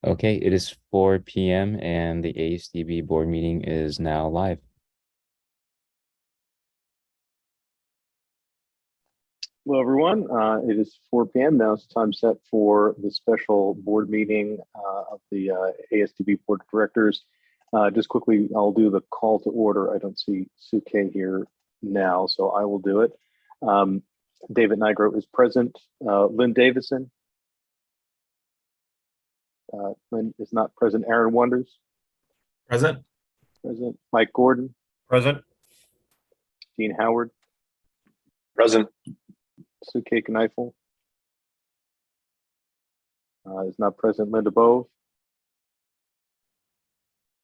Okay, it is 4 p.m. and the Asdb board meeting is now live. Hello, everyone. It is 4 p.m. now. It's time set for the special board meeting of the Asdb Board of Directors. Just quickly, I'll do the call to order. I don't see Suke here now, so I will do it. David Nigro is present. Lynn Davison. Lynn is not present. Aaron Wonders. Present. Present. Mike Gordon. Present. Dean Howard. Present. Suke Kneifel is not present. Linda Bove.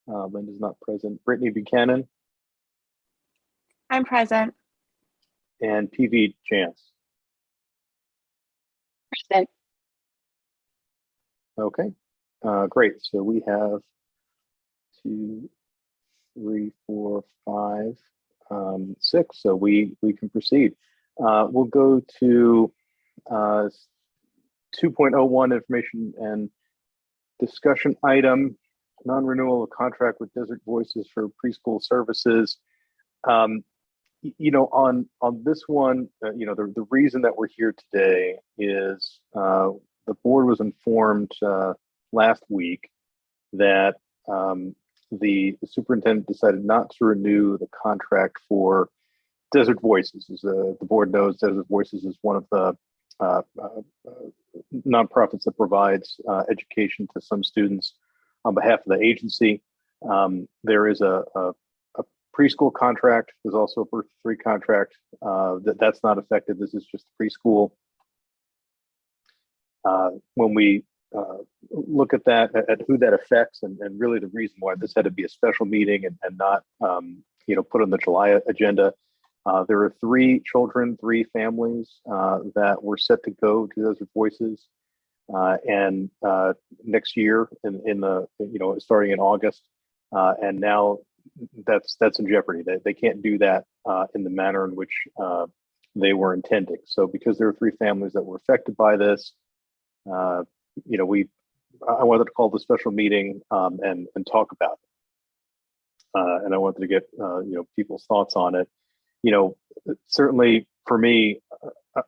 Linda's not present. Brittany Buchanan. I'm present. And PV Chance. Present. Okay, great. So we have 2, 3, 4, 5, 6. So we can proceed. We'll go to 2.01 information and discussion item, non-renewal of contract with Desert Voices for preschool services. You know, on this one, you know, the reason that we're here today is the board was informed last week that the superintendent decided not to renew the contract for Desert Voices. As the board knows, Desert Voices is one of the nonprofits that provides education to some students on behalf of the agency. There is a preschool contract. There's also a birth to 3 contract that's not affected. This is just preschool. When we look at that, at who that affects, and really the reason why this had to be a special meeting and not you know, put on the July agenda, there are 3 children, 3 families that were set to go to Desert Voices, and next year in the, you know, starting in August, and now that's in jeopardy. They can't do that in the manner in which they were intending. So because there are 3 families that were affected by this, you know, I wanted to call the special meeting and talk about it. And I wanted to get you know, people's thoughts on it. You know, certainly for me,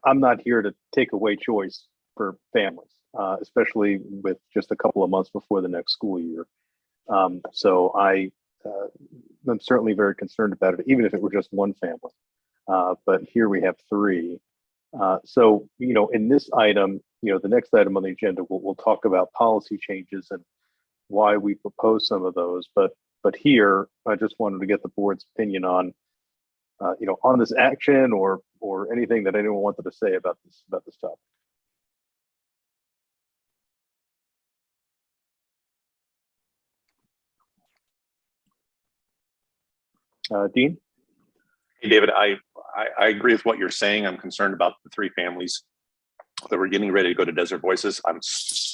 I'm not here to take away choice for families, especially with just a couple of months before the next school year. So I'm certainly very concerned about it, even if it were just one family. But here we have 3. So, you know, in this item, you know, the next item on the agenda, we'll talk about policy changes and why we propose some of those. But here, I just wanted to get the board's opinion on, you know, on this action or anything that anyone wanted to say about this topic. Dean? Hey, David, I agree with what you're saying. I'm concerned about the 3 families that were getting ready to go to Desert Voices. I'm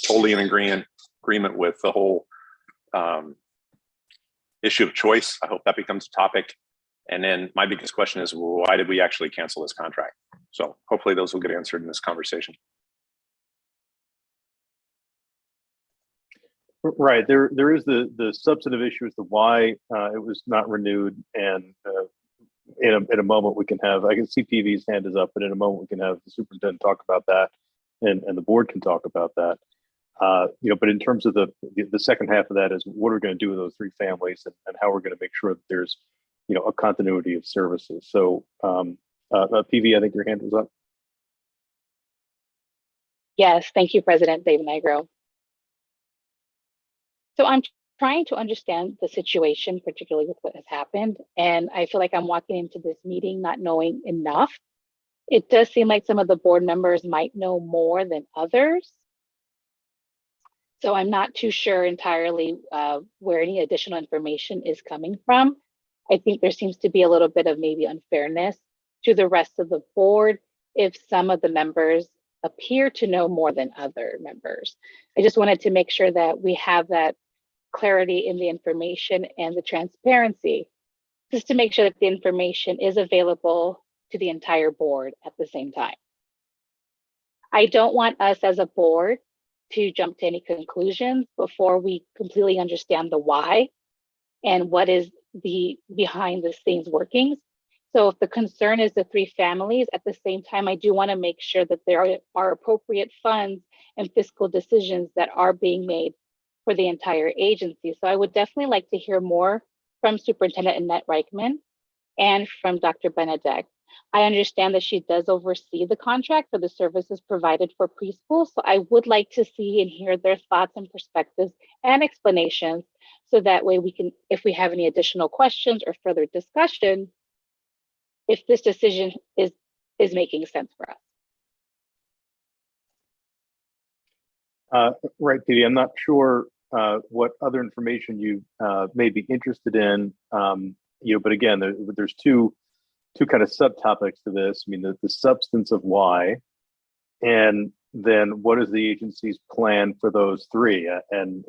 totally in agreement with the whole issue of choice. I hope that becomes a topic. And then my biggest question is, why did we actually cancel this contract? So hopefully those will get answered in this conversation. Right, there is the substantive issue as to why it was not renewed, and in a moment we can have, I can see PV's hand is up, but in a moment we can have the superintendent talk about that, and the board can talk about that. You know, but in terms of the second half of that is what we're going to do with those 3 families and how we're going to make sure that there's, you know, a continuity of services. So PV, I think your hand was up. Yes, thank you, President David Nigro. So I'm trying to understand the situation, particularly with what has happened. And I feel like I'm walking into this meeting not knowing enough. It does seem like some of the board members might know more than others. So I'm not too sure entirely where any additional information is coming from. I think there seems to be a little bit of maybe unfairness to the rest of the board if some of the members appear to know more than other members. I just wanted to make sure that we have that clarity in the information and the transparency, just to make sure that the information is available to the entire board at the same time. I don't want us as a board to jump to any conclusions before we completely understand the why and what is the behind the scenes workings. So if the concern is the three families, at the same time, I do want to make sure that there are appropriate funds and fiscal decisions that are being made for the entire agency. So I would definitely like to hear more from Superintendent Annette Reichman and from Dr. Benedict. I understand that she does oversee the contract for the services provided for preschool. So I would like to see and hear their thoughts and perspectives and explanations. So that way we can, if we have any additional questions or further discussion, if this decision is making sense for us. Right, Dee. I'm not sure what other information you may be interested in. But again, there's two kind of subtopics to this. I mean, the substance of why, and then what is the agency's plan for those three? And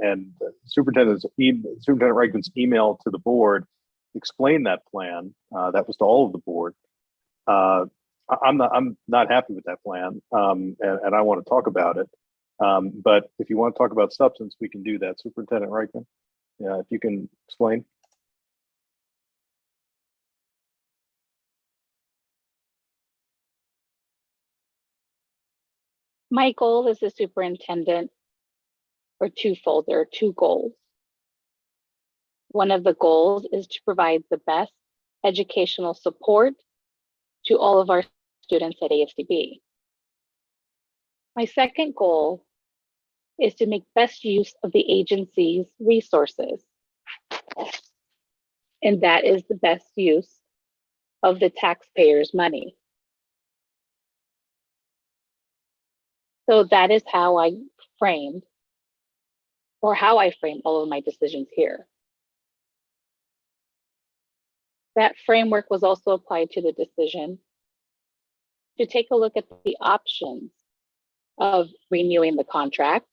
Superintendent Reichman's email to the board explained that plan. That was to all of the board. I'm not happy with that plan, and I want to talk about it. But if you want to talk about substance, we can do that. Superintendent Reichman, if you can explain. My goal as a superintendent are twofold. There are two goals. One of the goals is to provide the best educational support to all of our students at Asdb. My second goal is to make best use of the agency's resources. And that is the best use of the taxpayers' money. So that is how I framed all of my decisions here. That framework was also applied to the decision to take a look at the options of renewing the contract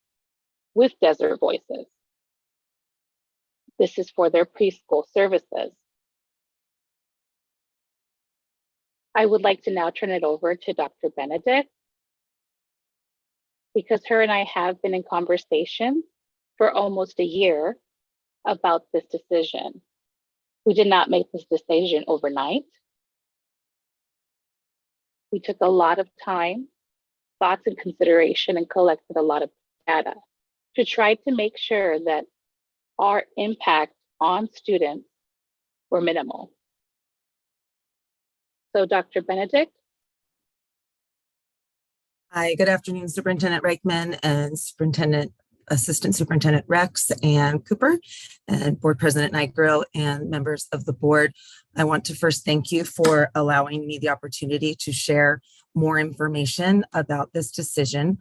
with Desert Voices. This is for their preschool services. I would like to now turn it over to Dr. Benedict, because her and I have been in conversation for almost a year about this decision. We did not make this decision overnight. We took a lot of time, thoughts, and consideration, and collected a lot of data to try to make sure that our impact on students were minimal. So Dr. Benedict. Hi, good afternoon, Superintendent Reichman and Assistant Superintendent Rex and Cooper, and Board President Nigro and members of the board. I want to first thank you for allowing me the opportunity to share more information about this decision.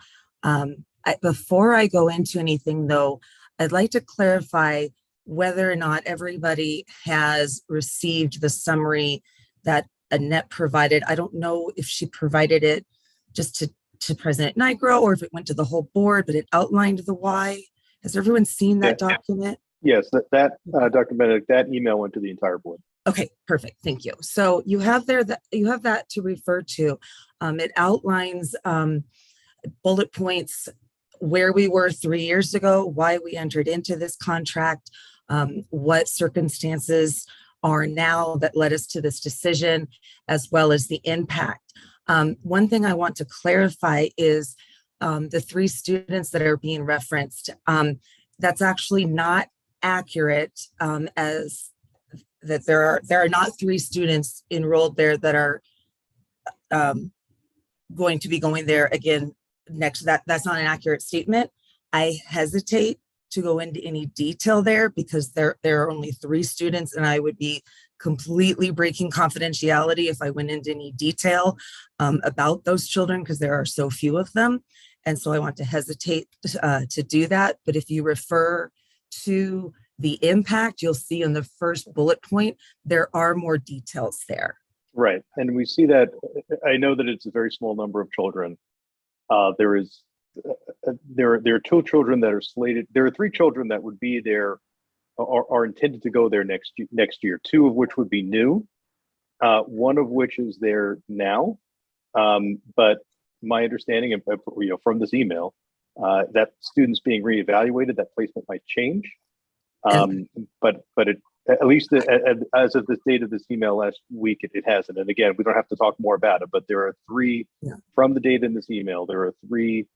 Before I go into anything though, I'd like to clarify whether or not everybody has received the summary that Annette provided. I don't know if she provided it just to President Nigro or if it went to the whole board, but it outlined the why. Has everyone seen that document? Yes, Dr. Benedict, that email went to the entire board. Okay, perfect. Thank you. So you have that to refer to. It outlines bullet points where we were 3 years ago, why we entered into this contract, what circumstances are now that led us to this decision, as well as the impact. One thing I want to clarify is the 3 students that are being referenced. That's actually not accurate, as that there are not 3 students enrolled there that are going to be going there again next. That's not an accurate statement. I hesitate to go into any detail there because there are only 3 students, and I would be completely breaking confidentiality if I went into any detail about those children, because there are so few of them. And so I want to hesitate to do that. But if you refer to the impact, you'll see in the first bullet point, there are more details there. Right. And we see that. I know that it's a very small number of children. There are 2 children that are slated. There are 3 children that would be there, are intended to go there next year, 2 of which would be new, one of which is there now. But my understanding from this email That student's being reevaluated, that placement might change. But it, at least as of the date of this email last week, it hasn't. And again, we don't have to talk more about it, but there are three, from the date in this email, there are 3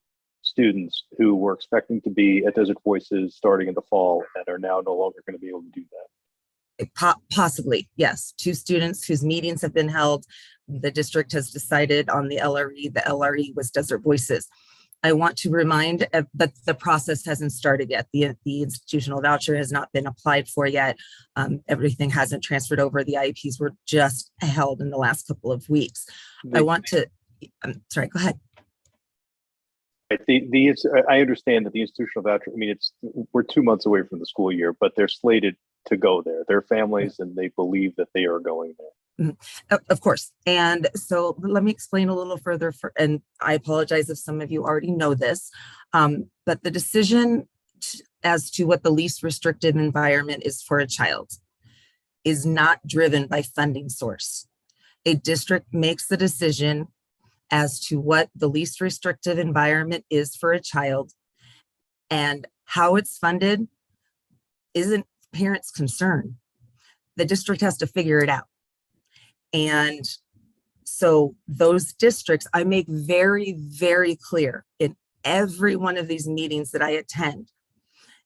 students who were expecting to be at Desert Voices starting in the fall and are now no longer going to be able to do that. Possibly, yes. 2 students whose meetings have been held. The district has decided on the LRE. The LRE was Desert Voices. I want to remind that the process hasn't started yet. The institutional voucher has not been applied for yet. Everything hasn't transferred over. The IEPs were just held in the last couple of weeks. I want to, I'm sorry, go ahead. I understand that the institutional voucher, I mean, we're 2 months away from the school year, but they're slated to go there. They're families and they believe that they are going there. Of course. And so let me explain a little further, and I apologize if some of you already know this, but the decision as to what the least restrictive environment is for a child is not driven by funding source. A district makes the decision as to what the least restrictive environment is for a child, and how it's funded isn't parents' concern. The district has to figure it out. And so those districts, I make very, very clear in every one of these meetings that I attend.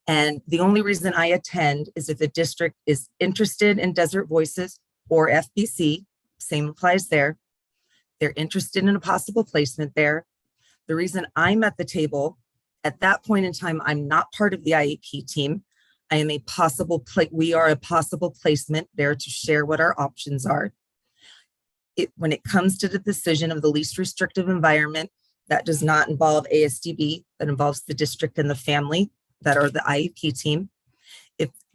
And the only reason I attend is if a district is interested in Desert Voices or FBC, same applies there. They're interested in a possible placement there. The reason I'm at the table, at that point in time, I'm not part of the IEP team. I am a possible, we are a possible placement there to share what our options are. When it comes to the decision of the least restrictive environment, that does not involve ASDB, that involves the district and the family that are the IEP team.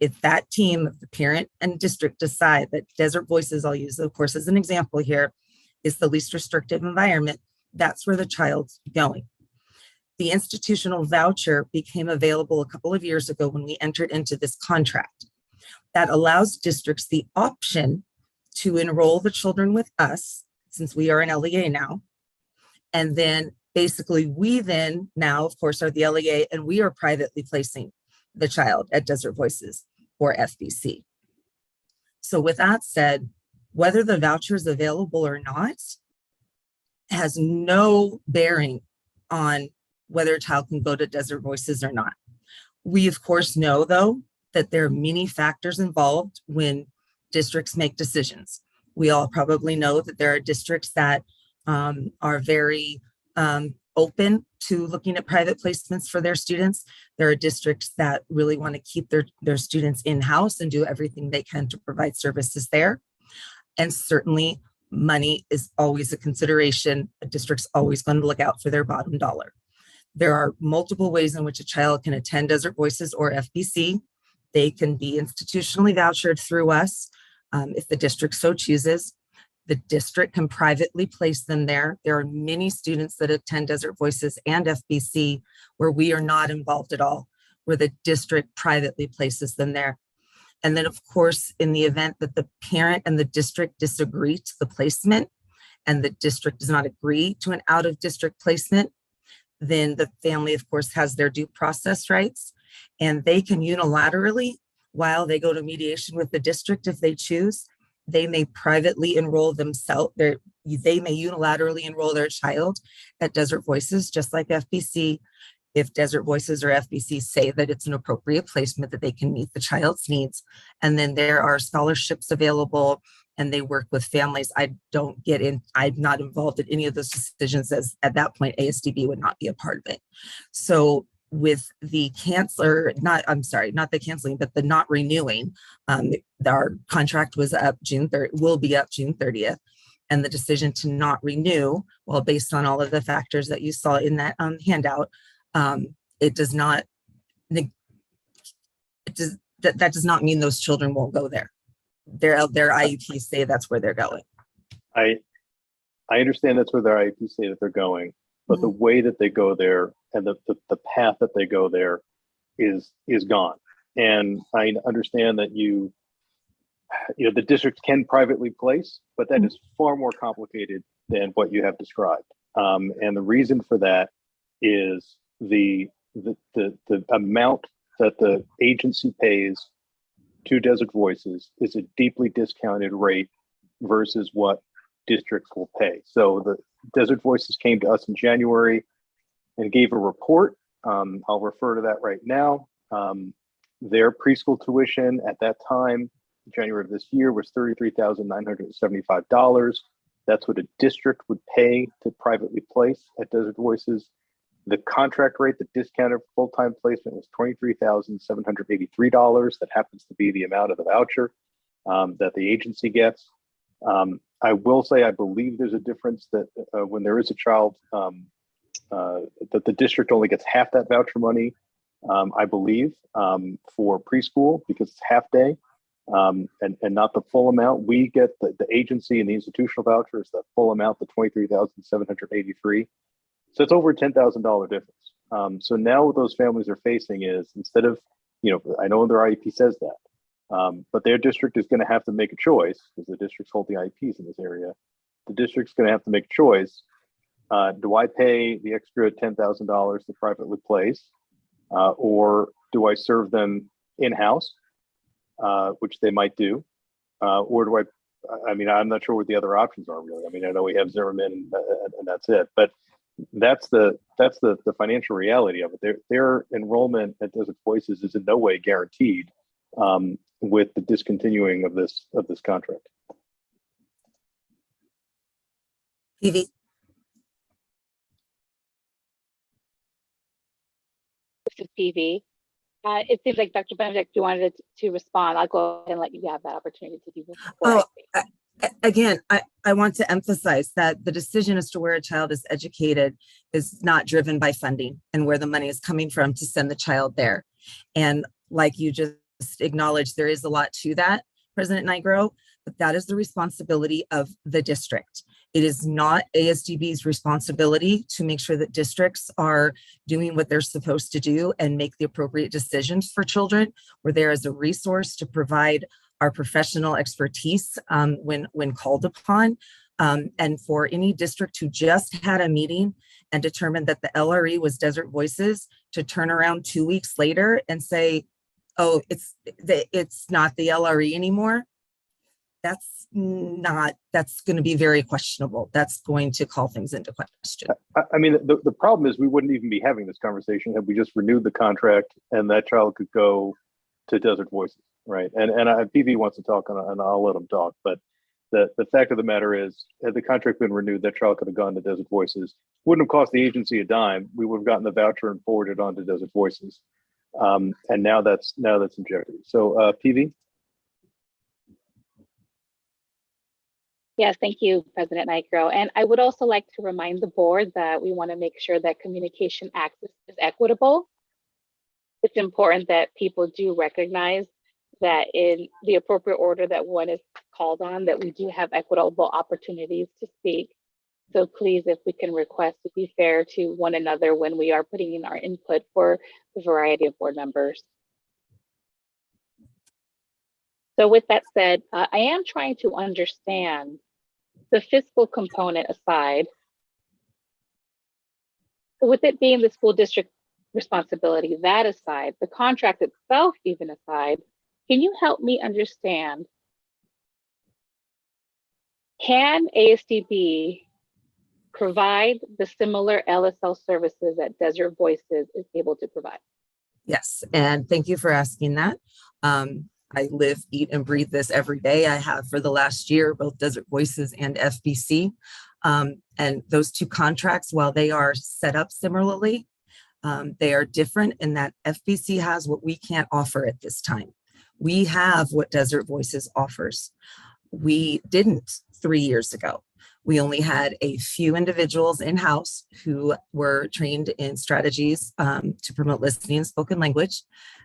If that team, the parent and district decide that Desert Voices, I'll use of course as an example here, is the least restrictive environment, that's where the child's going. The institutional voucher became available a couple of years ago when we entered into this contract. That allows districts the option to enroll the children with us, since we are an LEA now. And then basically we then now, of course, are the LEA and we are privately placing the child at Desert Voices or FBC. So with that said, whether the voucher is available or not has no bearing on whether a child can go to Desert Voices or not. We of course know though, that there are many factors involved when districts make decisions. We all probably know that there are districts that are very open to looking at private placements for their students. There are districts that really want to keep their students in-house and do everything they can to provide services there. And certainly money is always a consideration. A district's always going to look out for their bottom dollar. There are multiple ways in which a child can attend Desert Voices or FBC. They can be institutionally vouchered through us. If the district so chooses, the district can privately place them there. There are many students that attend Desert Voices and FBC where we are not involved at all, where the district privately places them there. And then of course, in the event that the parent and the district disagree to the placement and the district does not agree to an out-of-district placement, then the family of course has their due process rights and they can unilaterally, while they go to mediation with the district if they choose, they may privately enroll themselves. They may unilaterally enroll their child at Desert Voices, just like FBC, if Desert Voices or FBC say that it's an appropriate placement that they can meet the child's needs. And then there are scholarships available and they work with families. I'm not involved in any of those decisions, as at that point, ASDB would not be a part of it. So with the not the canceling, but the not renewing, our contract was up will be up June 30th. And the decision to not renew, well, based on all of the factors that you saw in that handout, that does not mean those children won't go there. Their IEPs say that's where they're going. I understand that's where their IEPs say that they're going, but the way that they go there and the path that they go there is gone. And I understand that the district can privately place, but that is far more complicated than what you have described. And the reason for that is the amount that the agency pays to Desert Voices is a deeply discounted rate versus what districts will pay. So the Desert Voices came to us in January and gave a report. I'll refer to that right now. Their preschool tuition at that time, January of this year, was $33,975. That's what a district would pay to privately place at Desert Voices. The contract rate, the discounted full-time placement, was $23,783. That happens to be the amount of the voucher that the agency gets. I will say, I believe there's a difference that when there is a child, that the district only gets half that voucher money, I believe, for preschool, because it's half day. And not the full amount. We get the agency and the institutional voucher is the full amount, the $23,783. So it's over a $10,000 difference. So now what those families are facing is, instead of, I know their IEP says that, but their district is going to have to make a choice, because the district's holding IEPs in this area. The district's going to have to make a choice. Do I pay the extra $10,000 to privately place, or do I serve them in-house? Which they might do, or do I'm not sure what the other options are really. I know we have Zimmerman and that's it, but that's the financial reality of it. Their enrollment at Desert Voices is in no way guaranteed with the discontinuing of this contract. PV. This is PV. It seems like Dr. Benedict, you wanted to respond. I'll go ahead and let you have that opportunity to do this. Again, I want to emphasize that the decision as to where a child is educated is not driven by funding and where the money is coming from to send the child there. And like you just acknowledged, there is a lot to that, President Nigro, but that is the responsibility of the district. It is not ASDB's responsibility to make sure that districts are doing what they're supposed to do and make the appropriate decisions for children. We're there as a resource to provide our professional expertise when called upon. And for any district who just had a meeting and determined that the LRE was Desert Voices to turn around 2 weeks later and say, oh, it's not the LRE anymore, that's going to be very questionable. That's going to call things into question. The problem is we wouldn't even be having this conversation had we just renewed the contract and that child could go to Desert Voices, right? And PV wants to talk, and I'll let him talk, but the fact of the matter is, had the contract been renewed, that child could have gone to Desert Voices. Wouldn't have cost the agency a dime. We would have gotten the voucher and forwarded on to Desert Voices. And now that's in jeopardy. So PV? Yes, thank you, President Nigro. And I would also like to remind the board that we want to make sure that communication access is equitable. It's important that people do recognize that in the appropriate order that one is called on, that we do have equitable opportunities to speak. So please, if we can request to be fair to one another when we are putting in our input for the variety of board members. So with that said, I am trying to understand the fiscal component aside. With it being the school district responsibility, that aside, the contract itself even aside, can you help me understand, can ASDB provide the similar LSL services that Desert Voices is able to provide? Yes, and thank you for asking that. I live, eat, and breathe this every day. I have for the last year, both Desert Voices and FBC. And those two contracts, while they are set up similarly, they are different in that FBC has what we can't offer at this time. We have what Desert Voices offers. We didn't 3 years ago. We only had a few individuals in-house who were trained in strategies to promote listening and spoken language.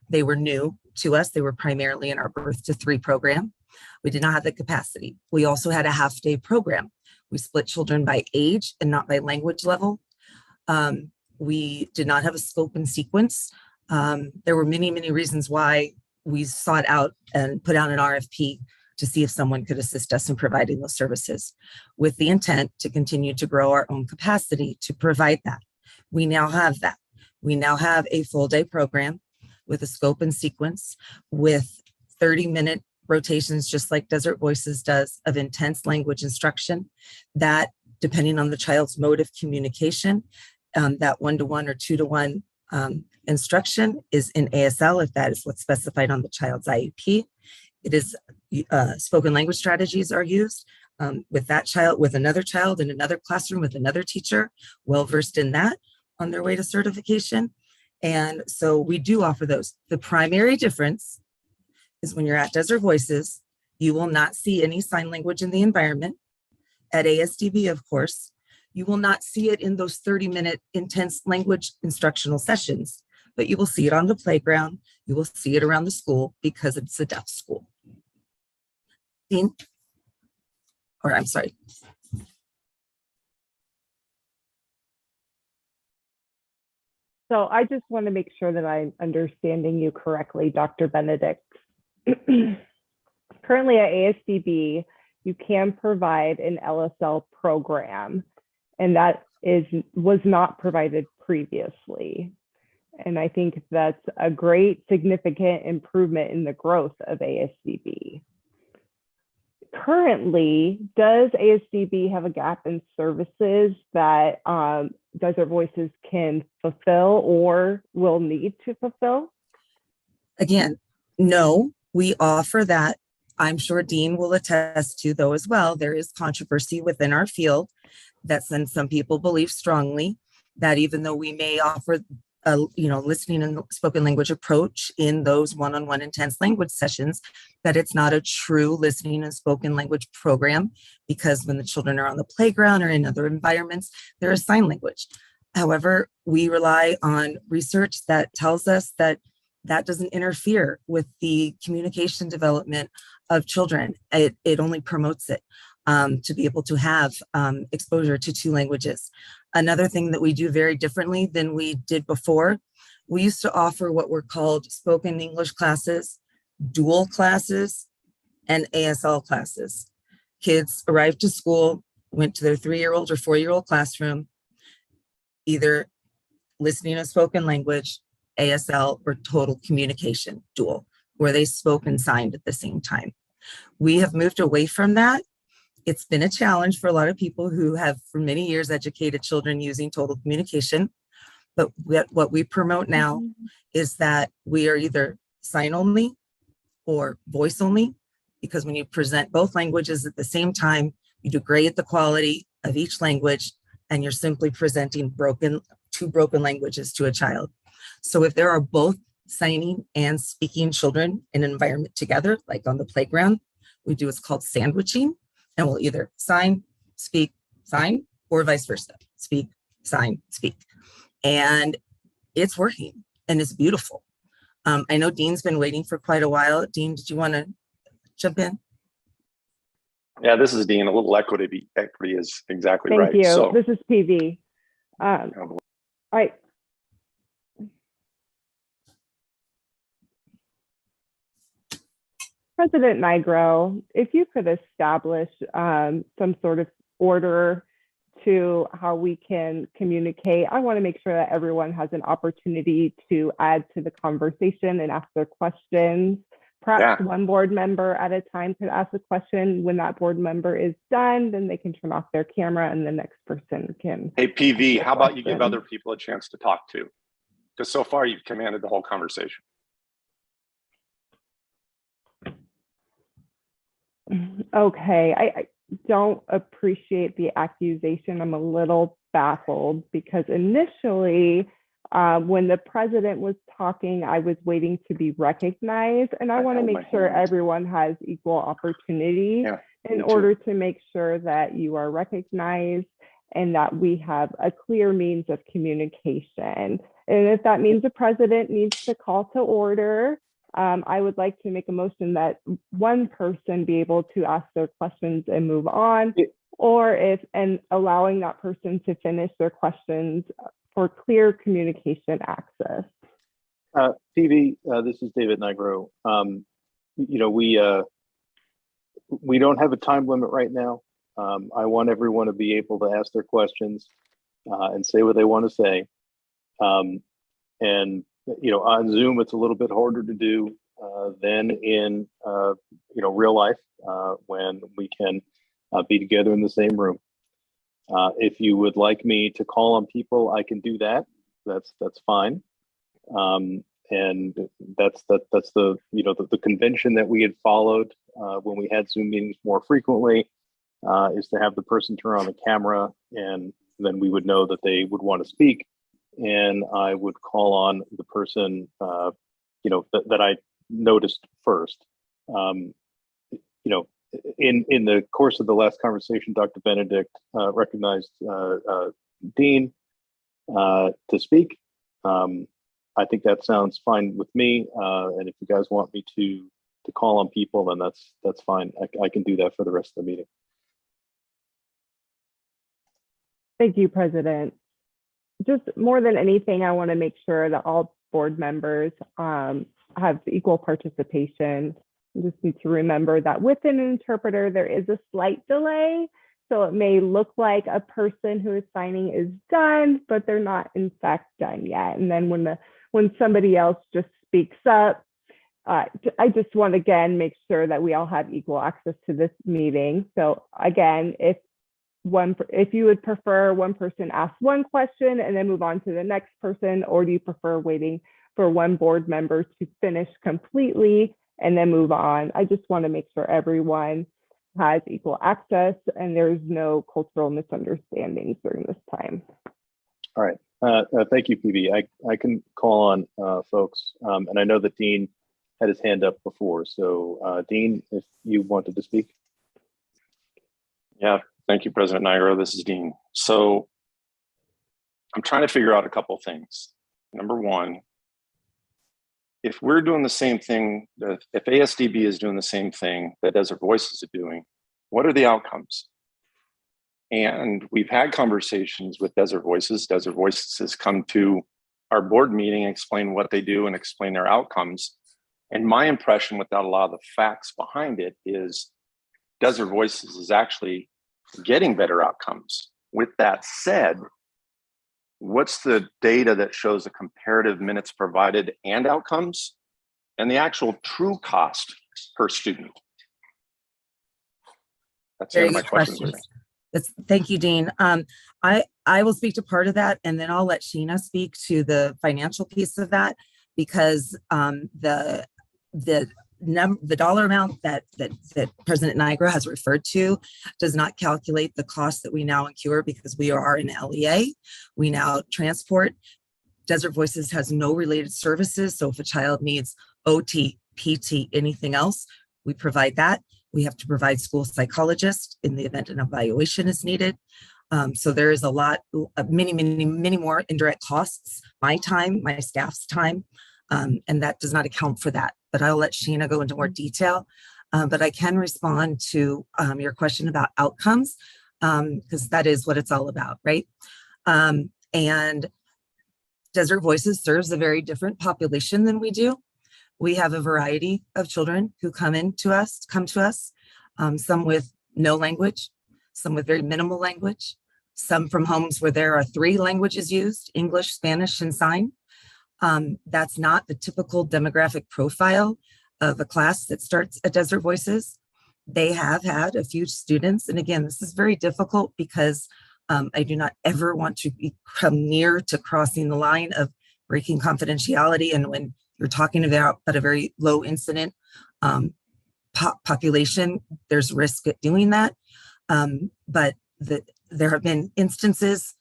They were new to us. They were primarily in our Birth to 3 program. We did not have the capacity. We also had a half-day program. We split children by age and not by language level. We did not have a scope and sequence. There were many, many reasons why we sought out and put out an RFP to see if someone could assist us in providing those services, with the intent to continue to grow our own capacity to provide that. We now have that. We now have a full day program with a scope and sequence with 30-minute rotations, just like Desert Voices does, of intense language instruction that, depending on the child's mode of communication, that 1-to-1 or 2-to-1 instruction is in ASL if that is what's specified on the child's IEP. It is spoken language strategies are used with that child, with another child in another classroom with another teacher, well-versed in that on their way to certification. And so we do offer those. The primary difference is when you're at Desert Voices, you will not see any sign language in the environment. At ASDB, of course, you will not see it in those 30-minute intense language instructional sessions, but you will see it on the playground. You will see it around the school because it's a deaf school. Dean? Or I'm sorry. So I just want to make sure that I'm understanding you correctly, Dr. Benedict. Currently at ASDB, you can provide an LSL program, and that was not provided previously. And I think that's a great significant improvement in the growth of ASDB. Currently, does ASDB have a gap in services that Desert Voices can fulfill or will need to fulfill? Again, no, we offer that. I'm sure Dean will attest to, though, as well. There is controversy within our field that some people believe strongly that even though we may offer a listening and spoken language approach in those one-on-one intense language sessions, that it's not a true listening and spoken language program, because when the children are on the playground or in other environments, there is sign language. However, we rely on research that tells us that that doesn't interfere with the communication development of children. It only promotes it to be able to have exposure to 2 languages. Another thing that we do very differently than we did before, we used to offer what were called spoken English classes, dual classes, and ASL classes. Kids arrived to school, went to their 3-year-old or 4-year-old classroom, either listening a spoken language, ASL, or total communication, dual, where they spoke and signed at the same time. We have moved away from that. It's been a challenge for a lot of people who have for many years educated children using total communication. But what we promote now is that we are either sign only or voice only, because when you present both languages at the same time, you degrade the quality of each language, and you're simply presenting two broken languages to a child. So if there are both signing and speaking children in an environment together, like on the playground, we do what's called sandwiching, and we'll either sign, speak, sign, or vice versa. Speak, sign, speak. And it's working, and it's beautiful. I know Dean's been waiting for quite a while. Dean, did you want to jump in? Yeah, this is Dean. A little equity is exactly Thank right. you. So, this is PV. All right. President Nigro, if you could establish some sort of order to how we can communicate. I want to make sure that everyone has an opportunity to add to the conversation and ask their questions. Perhaps one board member at a time could ask a question. When that board member is done, then they can turn off their camera and the next person can. Hey, PV, how about you give other people a chance to talk too? Because so far you've commanded the whole conversation. Okay, I don't appreciate the accusation. I'm a little baffled because initially, when the president was talking, I was waiting to be recognized, and I want to make sure everyone has equal opportunity in order to make sure that you are recognized and that we have a clear means of communication. And if that means the president needs to call to order, I would like to make a motion that one person be able to ask their questions and move on, or and allowing that person to finish their questions for clear communication access. PV, this is David Nigro. We don't have a time limit right now. I want everyone to be able to ask their questions and say what they want to say. And on Zoom, it's a little bit harder to do than in real life when we can be together in the same room. If you would like me to call on people, I can do that. That's fine. And that's the the convention that we had followed when we had Zoom meetings more frequently, is to have the person turn on the camera, and then we would know that they would want to speak, and I would call on the person that I noticed first. In the course of the last conversation, Dr. Benedict recognized Dean to speak. I think that sounds fine with me. And if you guys want me to call on people, then that's fine. I can do that for the rest of the meeting. Thank you, President. Just more than anything, I want to make sure that all board members have equal participation. You just need to remember that with an interpreter, there is a slight delay. So it may look like a person who is signing is done, but they're not in fact done yet. And then when somebody else just speaks up, I just want to again make sure that we all have equal access to this meeting. So again, if you would prefer one person ask one question and then move on to the next person, or do you prefer waiting for one board member to finish completely and then move on? I just want to make sure everyone has equal access and there's no cultural misunderstandings during this time. All right. Thank you, PB. I can call on folks, and I know that Dean had his hand up before. So Dean, if you wanted to speak. Yeah, thank you, President Nigro. This is Dean. So I'm trying to figure out a couple of things. Number one, if we're doing the same thing, if ASDB is doing the same thing that Desert Voices are doing, what are the outcomes? And we've had conversations with Desert Voices. Desert Voices has come to our board meeting and explain what they do and explain their outcomes. And my impression, without a lot of the facts behind it, is Desert Voices is actually getting better outcomes. With that said, what's the data that shows the comparative minutes provided and outcomes and the actual true cost per student? That's the end of my question. Thank you, Dean. I will speak to part of that, and then I'll let Sheena speak to the financial piece of that, because the dollar amount that President Nigro has referred to does not calculate the cost that we now incur because we are an LEA. We now transport. Desert Voices has no related services. So if a child needs OT, PT, anything else, we provide that. We have to provide school psychologists in the event an evaluation is needed. So there is a lot, many more indirect costs, my time, my staff's time, and that does not account for that. But I'll let Sheena go into more detail. But I can respond to your question about outcomes, because that is what it's all about, right? And Desert Voices serves a very different population than we do. We have a variety of children who come to us, some with no language, some with very minimal language, some from homes where there are 3 languages used, English, Spanish, and sign. That's not the typical demographic profile of a class that starts at Desert Voices. They have had a few students, and again, this is very difficult because I do not ever want to come near to crossing the line of breaking confidentiality. And when you're talking about a very low incident population, there's risk at doing that. But there have been instances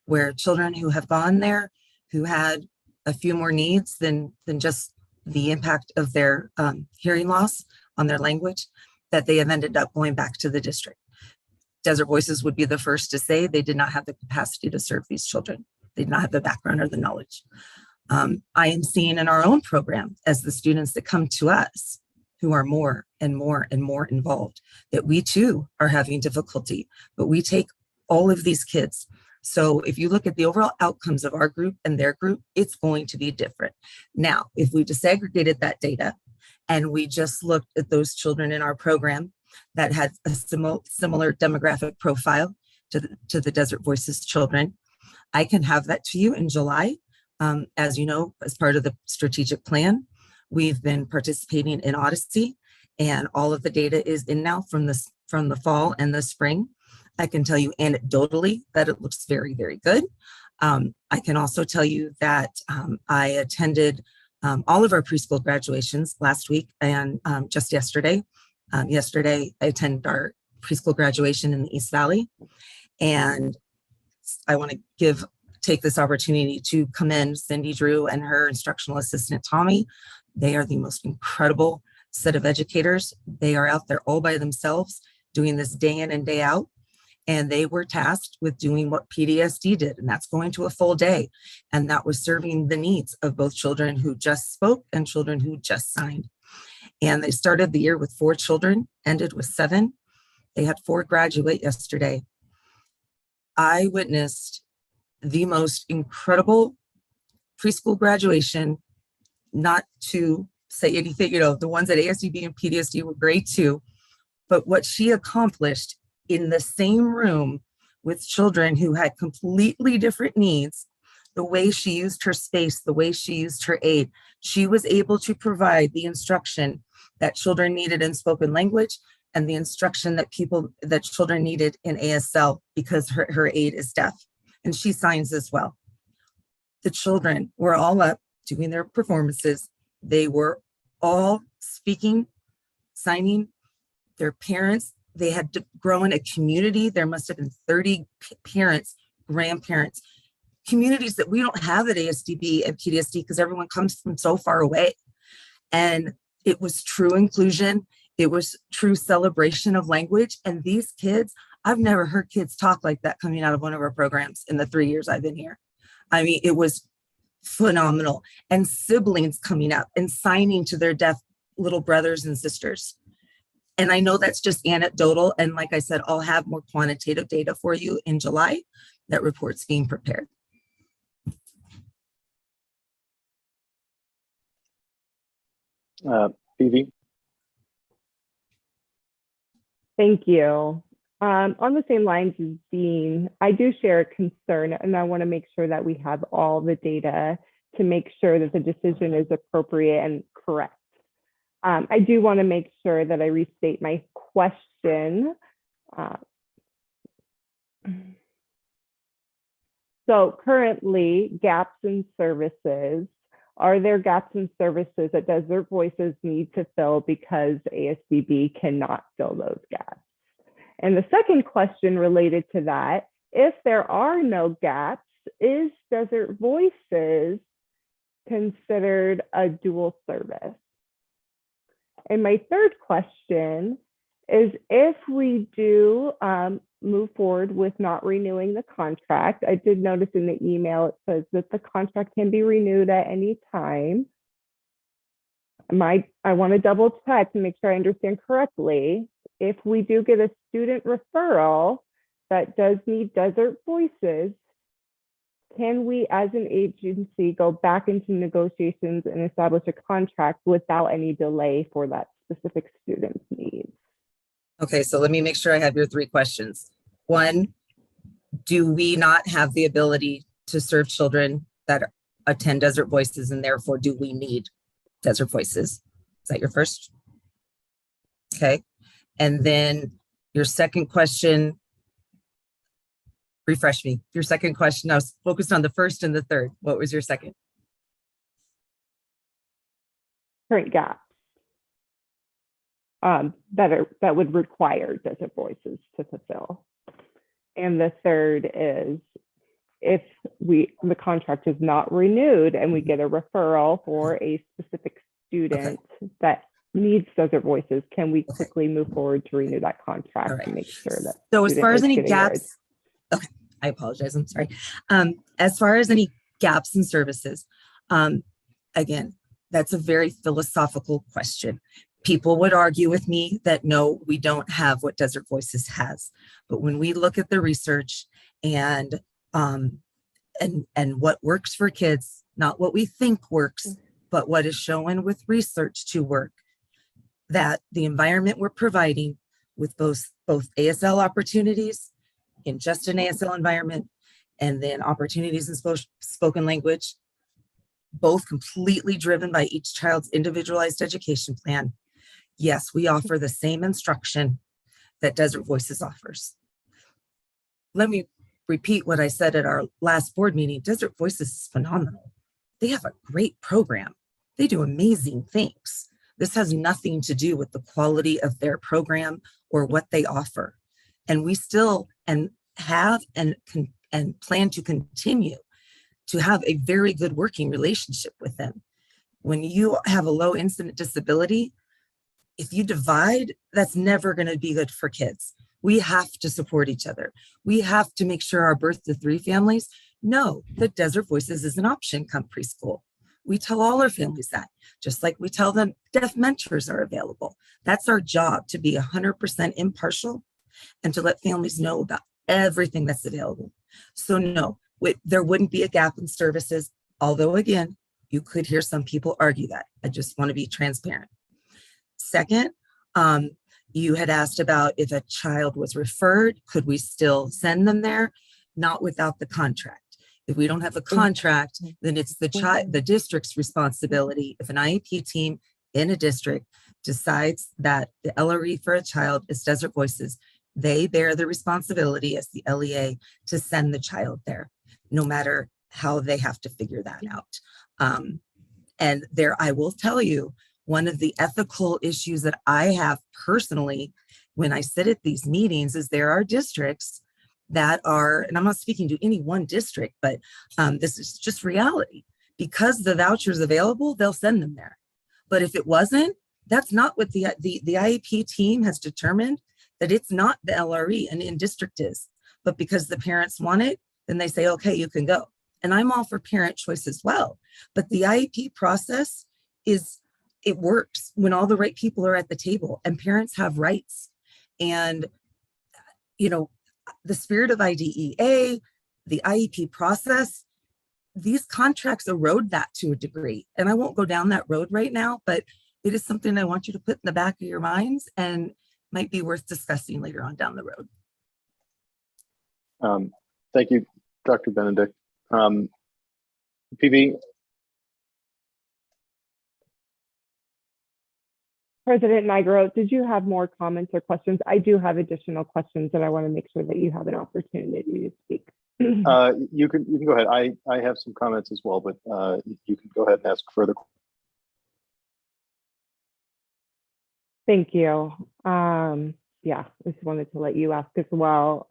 where children who have gone there who had a few more needs than just the impact of their hearing loss on their language, that they have ended up going back to the district. Desert Voices would be the first to say they did not have the capacity to serve these children. They did not have the background or the knowledge. I am seeing in our own program, as the students that come to us who are more and more and more involved, that we too are having difficulty, but we take all of these kids. So if you look at the overall outcomes of our group and their group, it's going to be different. Now, if we disaggregated that data and we just looked at those children in our program that had a similar demographic profile to the Desert Voices children, I can have that to you in July As you know, as part of the strategic plan, we've been participating in Odyssey, and all of the data is in now from the fall and the spring. I can tell you anecdotally that it looks very, very good. I can also tell you that I attended all of our preschool graduations last week and just yesterday. Yesterday, I attended our preschool graduation in the East Valley, and I want to take this opportunity to commend Cindy Drew and her instructional assistant, Tommy. They are the most incredible set of educators. They are out there all by themselves doing this day in and day out. And they were tasked with doing what PDSD did, and that's going to a full day. And that was serving the needs of both children who just spoke and children who just signed. And they started the year with 4 children, ended with 7. They had 4 graduate yesterday. I witnessed the most incredible preschool graduation, not to say anything, the ones at Asdb and PDSD were great too, but what she accomplished in the same room with children who had completely different needs, the way she used her space, the way she used her aid, she was able to provide the instruction that children needed in spoken language and the instruction that children needed in ASL because her aid is deaf and she signs as well. The children were all up doing their performances. They were all speaking, signing. Their parents, they had grown a community. There must have been 30 parents, grandparents, communities that we don't have at ASDB and PDSD because everyone comes from so far away. And it was true inclusion. It was true celebration of language. And these kids, I've never heard kids talk like that coming out of one of our programs in the 3 years I've been here. I mean, it was phenomenal. And siblings coming up and signing to their deaf little brothers and sisters. And I know that's just anecdotal. And like I said, I'll have more quantitative data for you in July. That report's being prepared. Phoebe? Thank you. On the same lines as Dean, I do share a concern, and I want to make sure that we have all the data to make sure that the decision is appropriate and correct. I do want to make sure that I restate my question. So currently, gaps in services. Are there gaps in services that Desert Voices need to fill because ASDB cannot fill those gaps? And the second question related to that, if there are no gaps, is Desert Voices considered a dual service? And my third question is, if we do move forward with not renewing the contract, I did notice in the email it says that the contract can be renewed at any time. I want to double check to make sure I understand correctly. If we do get a student referral that does need Desert Voices, can we as an agency go back into negotiations and establish a contract without any delay for that specific student's needs? Okay, so let me make sure I have your 3 questions. 1, do we not have the ability to serve children that attend Desert Voices, and therefore do we need Desert Voices? Is that your first? Okay, and then your second question, refresh me. Your second question, I was focused on the first and the third. What was your second? Current gaps that would require Desert Voices to fulfill. And the third is, if the contract is not renewed and we get a referral for a specific student that needs Desert Voices, can we quickly move forward to renew that contract and make sure that? So as far as any gaps, okay, I apologize, I'm sorry. As far as any gaps in services, again, that's a very philosophical question. People would argue with me that no, we don't have what Desert Voices has. But when we look at the research and what works for kids, not what we think works, but what is shown with research to work, that the environment we're providing with both ASL opportunities in just an ASL environment, and then opportunities in spoken language, both completely driven by each child's individualized education plan. Yes, we offer the same instruction that Desert Voices offers. Let me repeat what I said at our last board meeting. Desert Voices is phenomenal. They have a great program. They do amazing things. This has nothing to do with the quality of their program or what they offer. And we still have and plan to continue to have a very good working relationship with them. When you have a low incident disability, if you divide, that's never going to be good for kids. We have to support each other. We have to make sure our birth to 3 families know that Desert Voices is an option come preschool. We tell all our families that, just like we tell them deaf mentors are available. That's our job, to be 100% impartial and to let families know about everything that's available. So no, there wouldn't be a gap in services, although again, you could hear some people argue that. I just want to be transparent. Second, you had asked about if a child was referred, could we still send them there? Not without the contract. If we don't have a contract, then it's the district's responsibility. If an IEP team in a district decides that the LRE for a child is Desert Voices, they bear the responsibility as the LEA to send the child there, no matter how they have to figure that out. And there, I will tell you, one of the ethical issues that I have personally when I sit at these meetings is there are districts that are, and I'm not speaking to any one district, but this is just reality. Because the voucher is available, they'll send them there. But if it wasn't, that's not what the IEP team has determined, that it's not the LRE and in district is. But because the parents want it, then they say, okay, you can go. And I'm all for parent choice as well. But the IEP process it works when all the right people are at the table and parents have rights. And, you know, the spirit of IDEA, the IEP process, these contracts erode that to a degree. And I won't go down that road right now, but it is something I want you to put in the back of your minds and might be worth discussing later on down the road. Thank you, Dr. Benedict. PB. President Nigro, did you have more comments or questions? I do have additional questions and I want to make sure that you have an opportunity to speak. You can go ahead. I have some comments as well, but you can go ahead and ask further. Thank you. Yeah, I just wanted to let you ask as well.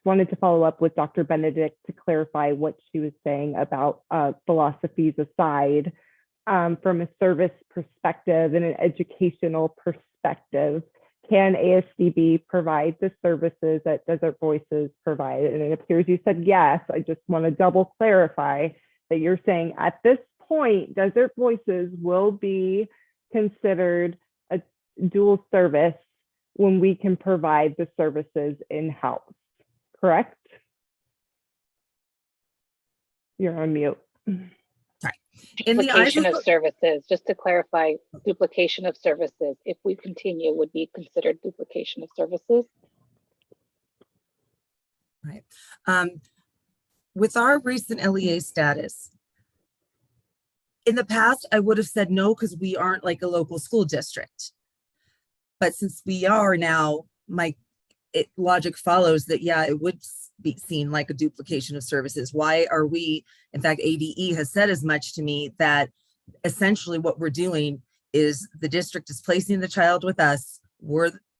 Wanted to follow up with Dr. Benedict to clarify what she was saying about philosophies aside. From a service perspective and an educational perspective, can ASDB provide the services that Desert Voices provide? And it appears you said yes. I just want to double clarify that you're saying at this point, Desert Voices will be considered a dual service when we can provide the services in-house, correct? You're on mute. Duplication of services, just to clarify, duplication of services, if we continue, would be considered duplication of services. Right. With our recent LEA status, in the past, I would have said no because we aren't like a local school district. But since we are now, logic follows that, yeah, it would be seen like a duplication of services. Why are we, in fact, ADE has said as much to me that essentially what we're doing is the district is placing the child with us.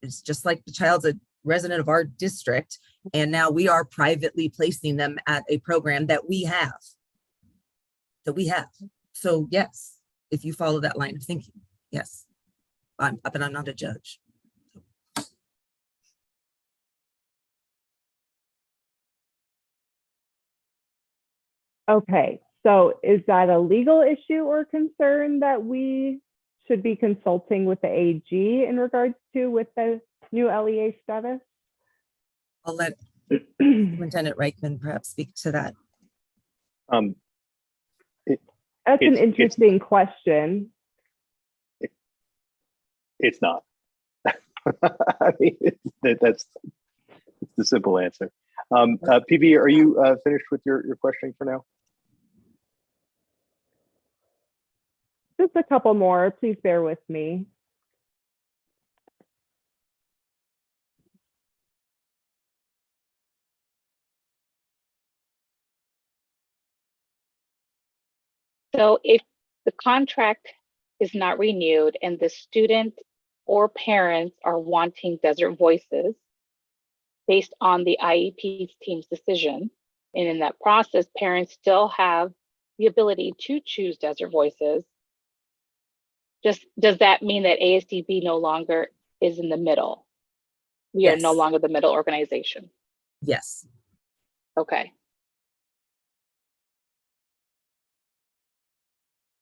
It's just like the child's a resident of our district. And now we are privately placing them at a program that we have. So yes, if you follow that line of thinking, yes, but I'm not a judge. Okay, so is that a legal issue or concern that we should be consulting with the AG in regards to with the new LEA status? I'll let Superintendent Reichman perhaps speak to that. That's an interesting question. It's not. I mean, that's the simple answer. PB, are you finished with your questioning for now? just a couple more. Please bear with me. So if the contract is not renewed and the student or parents are wanting Desert Voices based on the IEP team's decision, and in that process, parents still have the ability to choose Desert Voices, does that mean that ASDB no longer is in the middle? We are no Yes. longer the middle organization. Yes. Okay.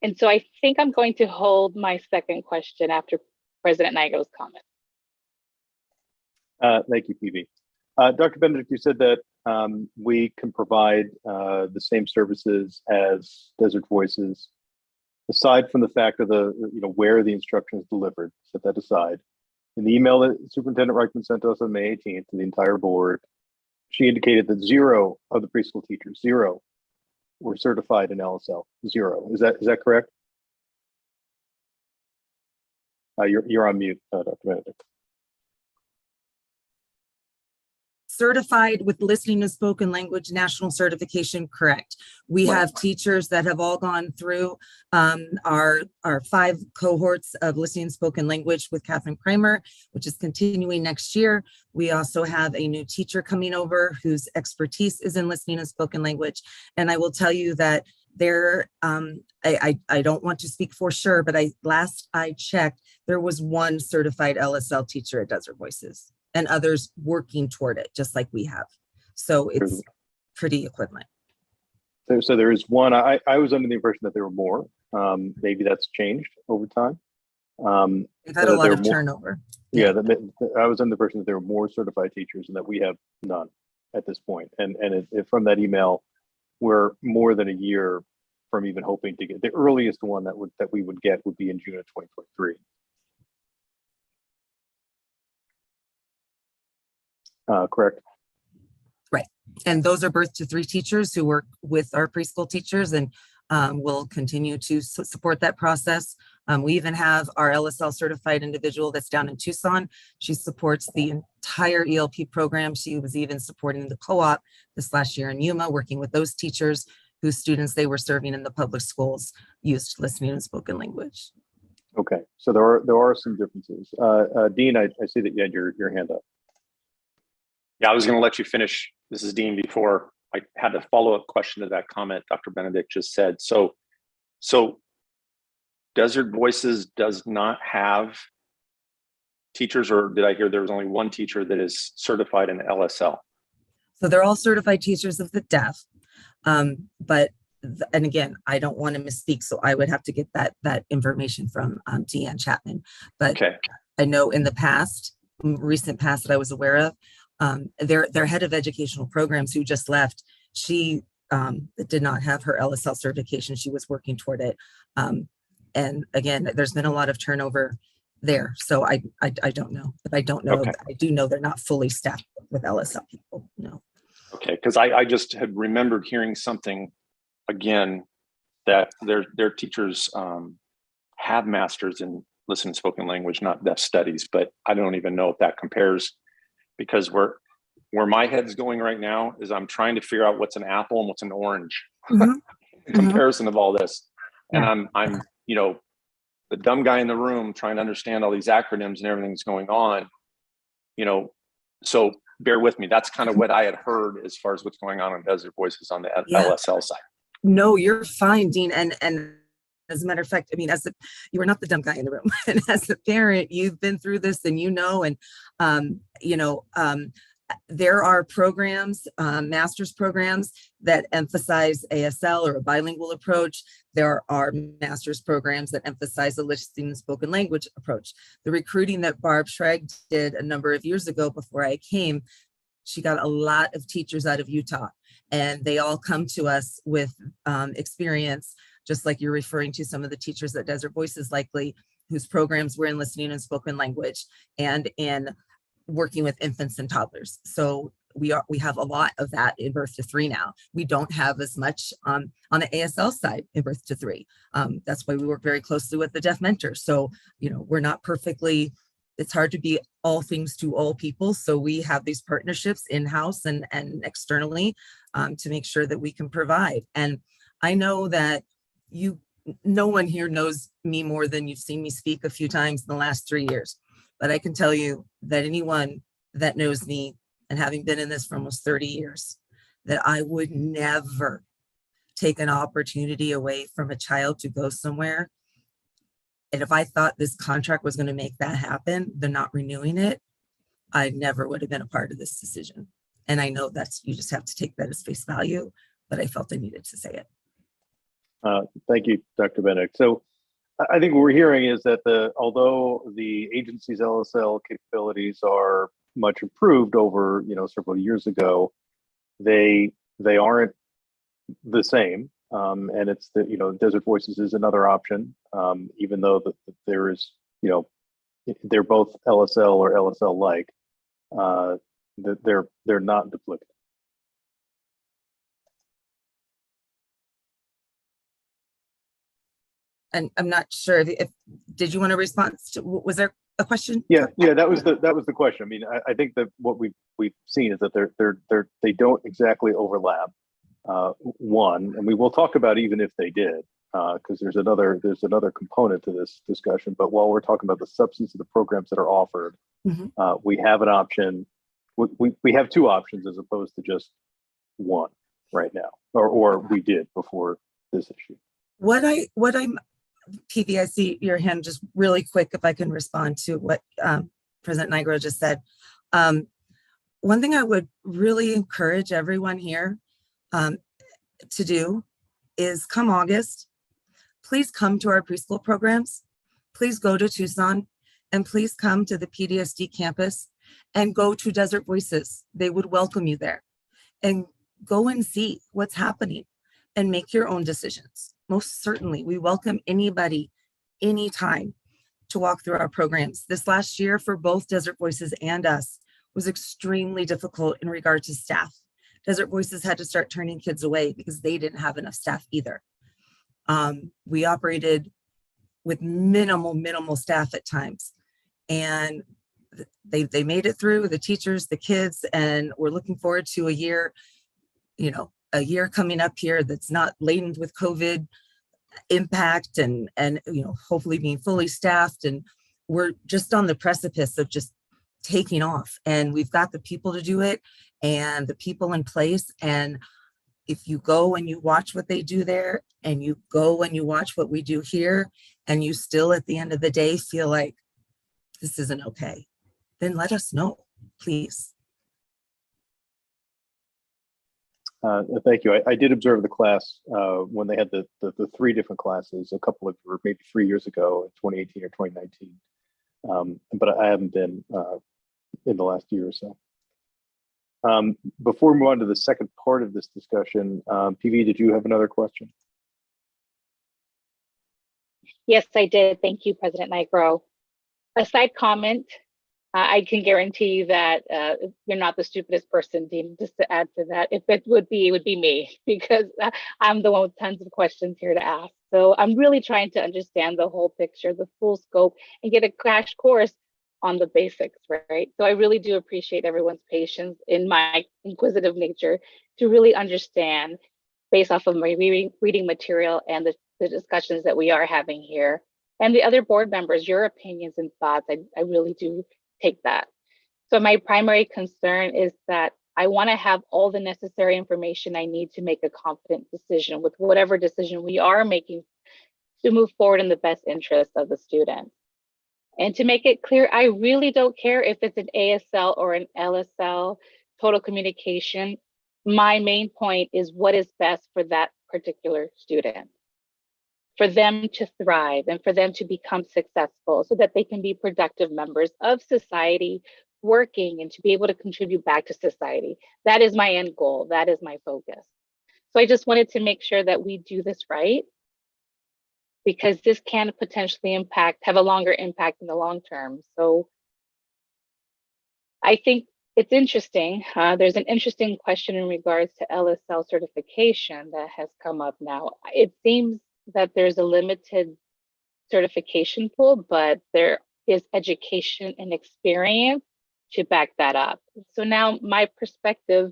And so I think I'm going to hold my second question after President Nigro's comment. Thank you, PV. Dr. Benedict, you said that we can provide the same services as Desert Voices, aside from the fact of the, where the instruction is delivered. Set that aside. In the email that Superintendent Reichman sent us on May 18th to the entire board, she indicated that 0 of the preschool teachers, 0, were certified in LSL. 0. Is that correct? You're on mute, Dr. Benedict. Certified with listening and spoken language national certification, correct. We Right. have teachers that have all gone through our 5 cohorts of listening and spoken language with Catherine Kramer, which is continuing next year. We also have a new teacher coming over whose expertise is in listening and spoken language. And I will tell you that there, I don't want to speak for sure, but last I checked, there was 1 certified LSL teacher at Desert Voices, and others working toward it, just like we have. So it's pretty equivalent. So there is 1. I was under the impression that there were more. Maybe that's changed over time. We've had a lot of turnover. Yeah, I was under the impression that there were more certified teachers and that we have none at this point. And from that email, we're more than a year from even hoping to get the earliest one that we would get would be in June of 2023. Correct. Right. And those are birth to 3 teachers who work with our preschool teachers, and will continue to support that process. We even have our LSL certified individual that's down in Tucson. She supports the entire ELP program. She was even supporting the co-op this last year in Yuma, working with those teachers whose students they were serving in the public schools used listening and spoken language. Okay, so there are some differences. Dean, I see that you had your hand up. Yeah, I was going to let you finish. This is Dean. Before I had a follow-up question to that comment Dr. Benedict just said. So Desert Voices does not have teachers, or did I hear there was only 1 teacher that is certified in LSL? So they're all certified teachers of the deaf. But and again, I don't want to misspeak, so I would have to get that information from Deanne Chapman. But okay. I know in the past, recent past that I was aware of, their head of educational programs who just left, she did not have her LSL certification. She was working toward it. And again, there's been a lot of turnover there. So I don't know, but I don't know. Okay. I do know they're not fully staffed with LSL people. No. Okay, because I just had remembered hearing something again that their teachers have masters in listening and spoken language, not deaf studies, but I don't even know if that compares, because where my head's going right now is I'm trying to figure out what's an apple and what's an orange in comparison of all this. Yeah. And I'm the dumb guy in the room trying to understand all these acronyms and everything that's going on, so bear with me. That's kind of what I had heard as far as what's going on in Desert Voices on the LSL side. No, you're fine, Dean. And as a matter of fact, I mean, you are not the dumb guy in the room. And as a parent, you've been through this and there are programs, master's programs that emphasize ASL or a bilingual approach. There are master's programs that emphasize a listening and spoken language approach. The recruiting that Barb Schrag did a number of years ago before I came, she got a lot of teachers out of Utah, and they all come to us with experience, just like you're referring to some of the teachers at Desert Voices likely, whose programs were in listening and spoken language and in working with infants and toddlers. So we have a lot of that in birth to 3 now. We don't have as much on the ASL side in birth to 3. That's why we work very closely with the deaf mentor. So, we're not perfectly, it's hard to be all things to all people. So we have these partnerships in-house and externally to make sure that we can provide. And I know that no one here knows me more than you've seen me speak a few times in the last 3 years. But I can tell you that anyone that knows me, and having been in this for almost 30 years, that I would never take an opportunity away from a child to go somewhere. And if I thought this contract was going to make that happen, they're not renewing it, I never would have been a part of this decision. And I know you just have to take that as face value, but I felt I needed to say it. Thank you, Dr. Benedict. So I think what we're hearing is that although the agency's LSL capabilities are much improved over several years ago, they aren't the same, and it's Desert Voices is another option, even though there is they're both LSL or LSL like, they're not duplicative. And I'm not sure if did you want a response to, was there a question? Yeah, that was the question. I mean, I think that what we've seen is that they don't exactly overlap. One, and we will talk about even if they did, because there's another component to this discussion. But while we're talking about the substance of the programs that are offered, we have an option. We have two options as opposed to just one right now, or we did before this issue. What I'm PV, I see your hand just really quick, if I can respond to what President Nigro just said. One thing I would really encourage everyone here to do is come August, please come to our preschool programs, please go to Tucson, and please come to the PDSD campus and go to Desert Voices. They would welcome you there, and go and see what's happening and make your own decisions. Most certainly, we welcome anybody, anytime, to walk through our programs. This last year for both Desert Voices and us was extremely difficult in regard to staff. Desert Voices had to start turning kids away because they didn't have enough staff either. We operated with minimal staff at times, and they made it through, the teachers, the kids, and we're looking forward to a year coming up here that's not laden with COVID impact and hopefully being fully staffed. And we're just on the precipice of just taking off, and we've got the people to do it and the people in place. And if you go and you watch what they do there, and you go and you watch what we do here, and you still at the end of the day feel like this isn't okay, then let us know, please. Thank you. I did observe the class when they had the 3 different classes, a couple of, or maybe 3 years ago in 2018 or 2019. But I haven't been in the last year or so. Before we move on to the second part of this discussion, PV, did you have another question? Yes, I did. Thank you, President Nigro. A side comment. I can guarantee you that you're not the stupidest person, Dean, just to add to that. If it would be me, because I'm the one with tons of questions here to ask. So I'm really trying to understand the whole picture, the full scope, and get a crash course on the basics, right? So I really do appreciate everyone's patience in my inquisitive nature to really understand, based off of my reading material and the discussions that we are having here. And the other board members, your opinions and thoughts, I really do take that. So my primary concern is that I want to have all the necessary information I need to make a confident decision with whatever decision we are making to move forward in the best interest of the student. And to make it clear, I really don't care if it's an ASL or an LSL, total communication. My main point is what is best for that particular student, for them to thrive and for them to become successful so that they can be productive members of society, working and to be able to contribute back to society. That is my end goal. That is my focus. So I just wanted to make sure that we do this right, because this can potentially have a longer impact in the long term. So I think It's interesting. There's an interesting question in regards to LSL certification that has come up now. It seems that there's a limited certification pool, but there is education and experience to back that up. So now my perspective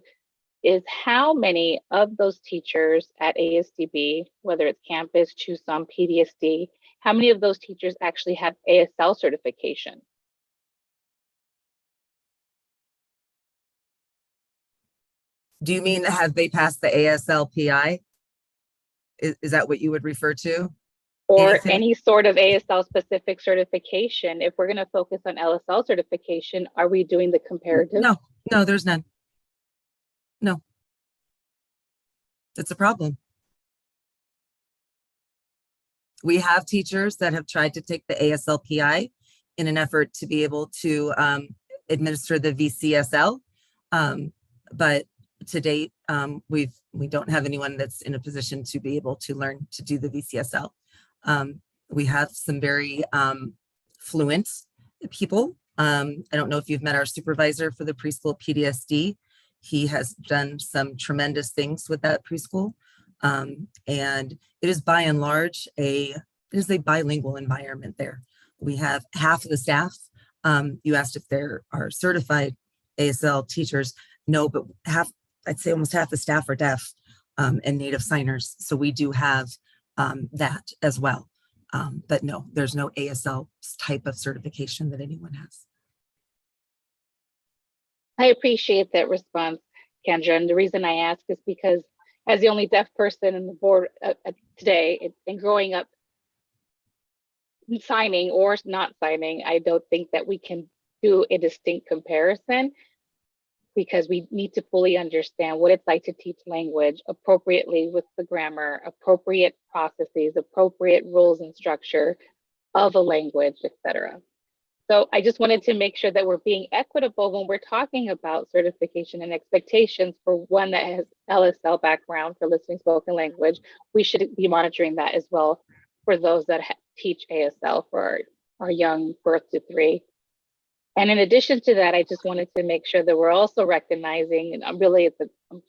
is how many of those teachers at ASDB, whether it's campus, Tucson, PDSD, how many of those teachers actually have ASL certification? Do you mean have they passed the ASLPI? Is that what you would refer to? Or Anything? any sort of ASL specific certification? If we're going to focus on LSL certification, are we doing the comparative? No, there's none. No. It's a problem. We have teachers that have tried to take the ASLPI in an effort to be able to administer the VCSL. But to date, we don't have anyone that's in a position to be able to learn to do the VCSL. We have some very fluent people. I don't know if you've met our supervisor for the preschool PDSD. He has done some tremendous things with that preschool. And it is by and large it is a bilingual environment there. We have half of the staff. You asked if there are certified ASL teachers. No, but I'd say almost half the staff are deaf and native signers. So we do have that as well. But no, there's no ASL type of certification that anyone has. I appreciate that response, Kendra. And the reason I ask is because as the only deaf person in the board today and growing up signing or not signing, I don't think that we can do a distinct comparison because we need to fully understand what it's like to teach language appropriately with the grammar, appropriate processes, appropriate rules and structure of a language, etc. So I just wanted to make sure that we're being equitable when we're talking about certification and expectations for one that has LSL background for listening spoken language. We should be monitoring that as well for those that teach ASL for our young birth to 3. And in addition to that, I just wanted to make sure that we're also recognizing, and I'm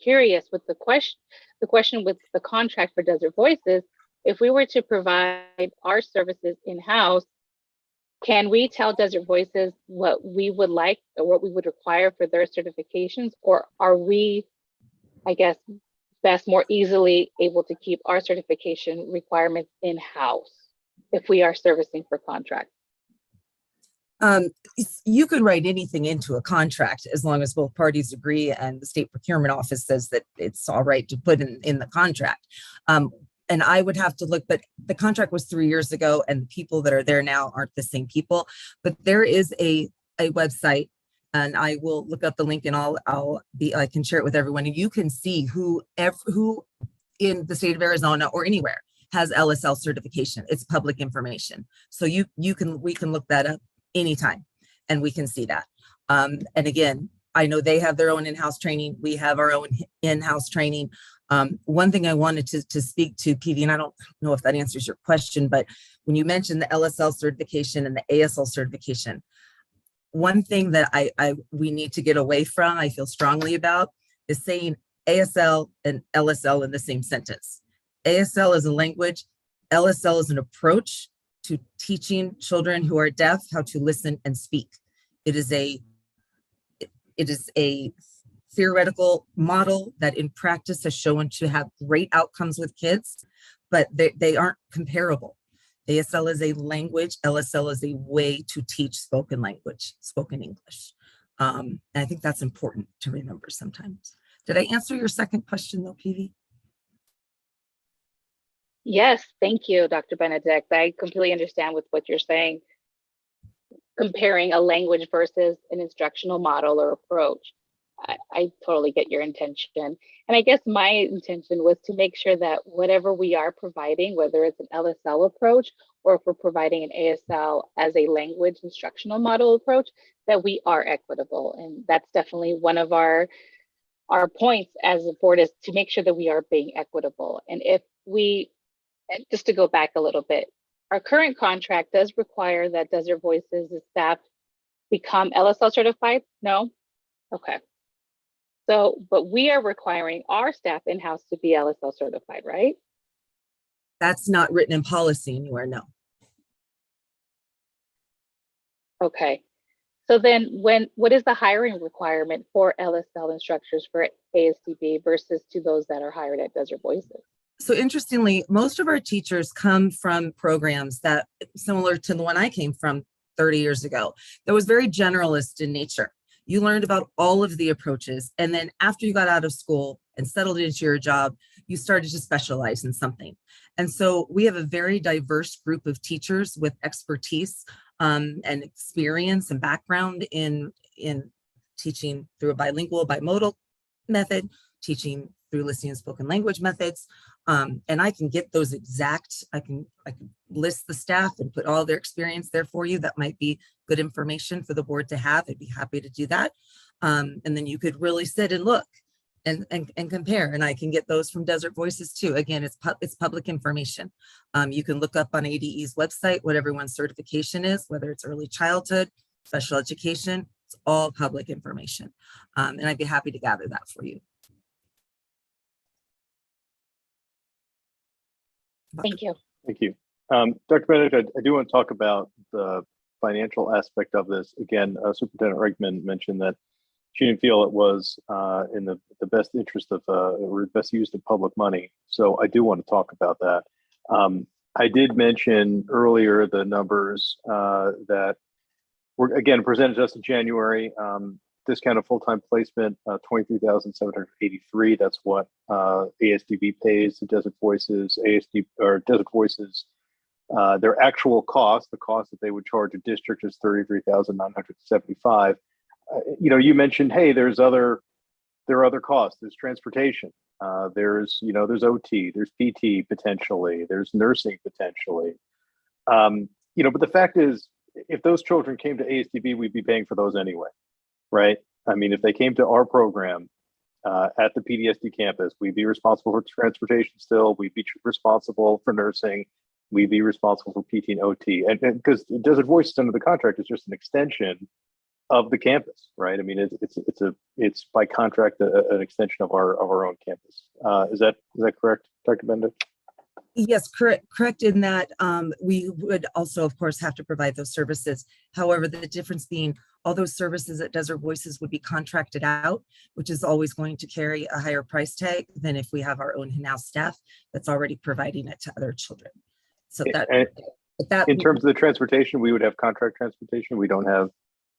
curious with the question with the contract for Desert Voices, if we were to provide our services in-house, can we tell Desert Voices what we would like or what we would require for their certifications? Or are we, I guess, best more easily able to keep our certification requirements in-house if we are servicing for contract? You could write anything into a contract as long as both parties agree and the state procurement office says that it's all right to put in the contract. And I would have to look, but the contract was 3 years ago and the people that are there now aren't the same people. But there is a website, and I will look up the link and I can share it with everyone. And you can see who in the state of Arizona or anywhere has LSL certification. It's public information. So we can look that up anytime and we can see that. And again, I know they have their own in-house training. We have our own in-house training. One thing I wanted to speak to, PV, and I don't know if that answers your question, but when you mentioned the LSL certification and the ASL certification, one thing that we need to get away from, I feel strongly about, is saying ASL and LSL in the same sentence. ASL is a language, LSL is an approach to teaching children who are deaf how to listen and speak. It is a theoretical model that in practice has shown to have great outcomes with kids, but they aren't comparable. ASL is a language, LSL is a way to teach spoken language, spoken English. And I think that's important to remember sometimes. Did I answer your second question though, PV? Yes, thank you, Dr. Benedict. I completely understand with what you're saying, comparing a language versus an instructional model or approach. I totally get your intention. And I guess my intention was to make sure that whatever we are providing, whether it's an LSL approach or if we're providing an ASL as a language instructional model approach, that we are equitable. And that's definitely one of our points as a board, is to make sure that we are being equitable. And if we, just to go back a little bit, our current contract does require that Desert Voices' staff become LSL certified? No? Okay. So, but we are requiring our staff in-house to be LSL certified, right? That's not written in policy anywhere, no. Okay. So then what is the hiring requirement for LSL instructors for ASDB versus to those that are hired at Desert Voices? So interestingly, most of our teachers come from programs that similar to the one I came from 30 years ago, that was very generalist in nature. You learned about all of the approaches. And then after you got out of school and settled into your job, you started to specialize in something. And so we have a very diverse group of teachers with expertise and experience and background in teaching through a bilingual, bimodal method, teaching through listening and spoken language methods. And I can get those exact, I can list the staff and put all their experience there for you. That might be good information for the board to have. I'd be happy to do that. And then you could really sit and look and compare. And I can get those from Desert Voices too. Again, it's public information. You can look up on ADE's website what everyone's certification is, whether it's early childhood, special education, it's all public information. And I'd be happy to gather that for you. Thank you. Thank you. Dr. Benedict, I do want to talk about the financial aspect of this. Again, Superintendent Reichman mentioned that she didn't feel it was in the best interest of, or best use of public money. So I do want to talk about that. I did mention earlier the numbers that were, again, presented to us in January. Discounted full-time placement, $23,783. That's what ASDB pays to Desert Voices. Desert Voices, their actual cost, the cost that they would charge a district, is $33,975. You mentioned, hey, there are other costs. There's transportation. There's OT. There's PT potentially. There's nursing potentially. But the fact is, if those children came to ASDB, we'd be paying for those anyway. Right? I mean, if they came to our program at the PDSD campus, we'd be responsible for transportation still. We'd be responsible for nursing. We'd be responsible for PT and OT. And because Desert Voices under the contract is just an extension of the campus, right? I mean, it's by contract an extension of our own campus. Is that correct, Dr. Bender? Yes, correct in that we would also, of course, have to provide those services. However, the difference being all those services at Desert Voices would be contracted out, which is always going to carry a higher price tag than if we have our own in-house staff that's already providing it to other children. So that in terms of the transportation, we would have contract transportation. We don't have.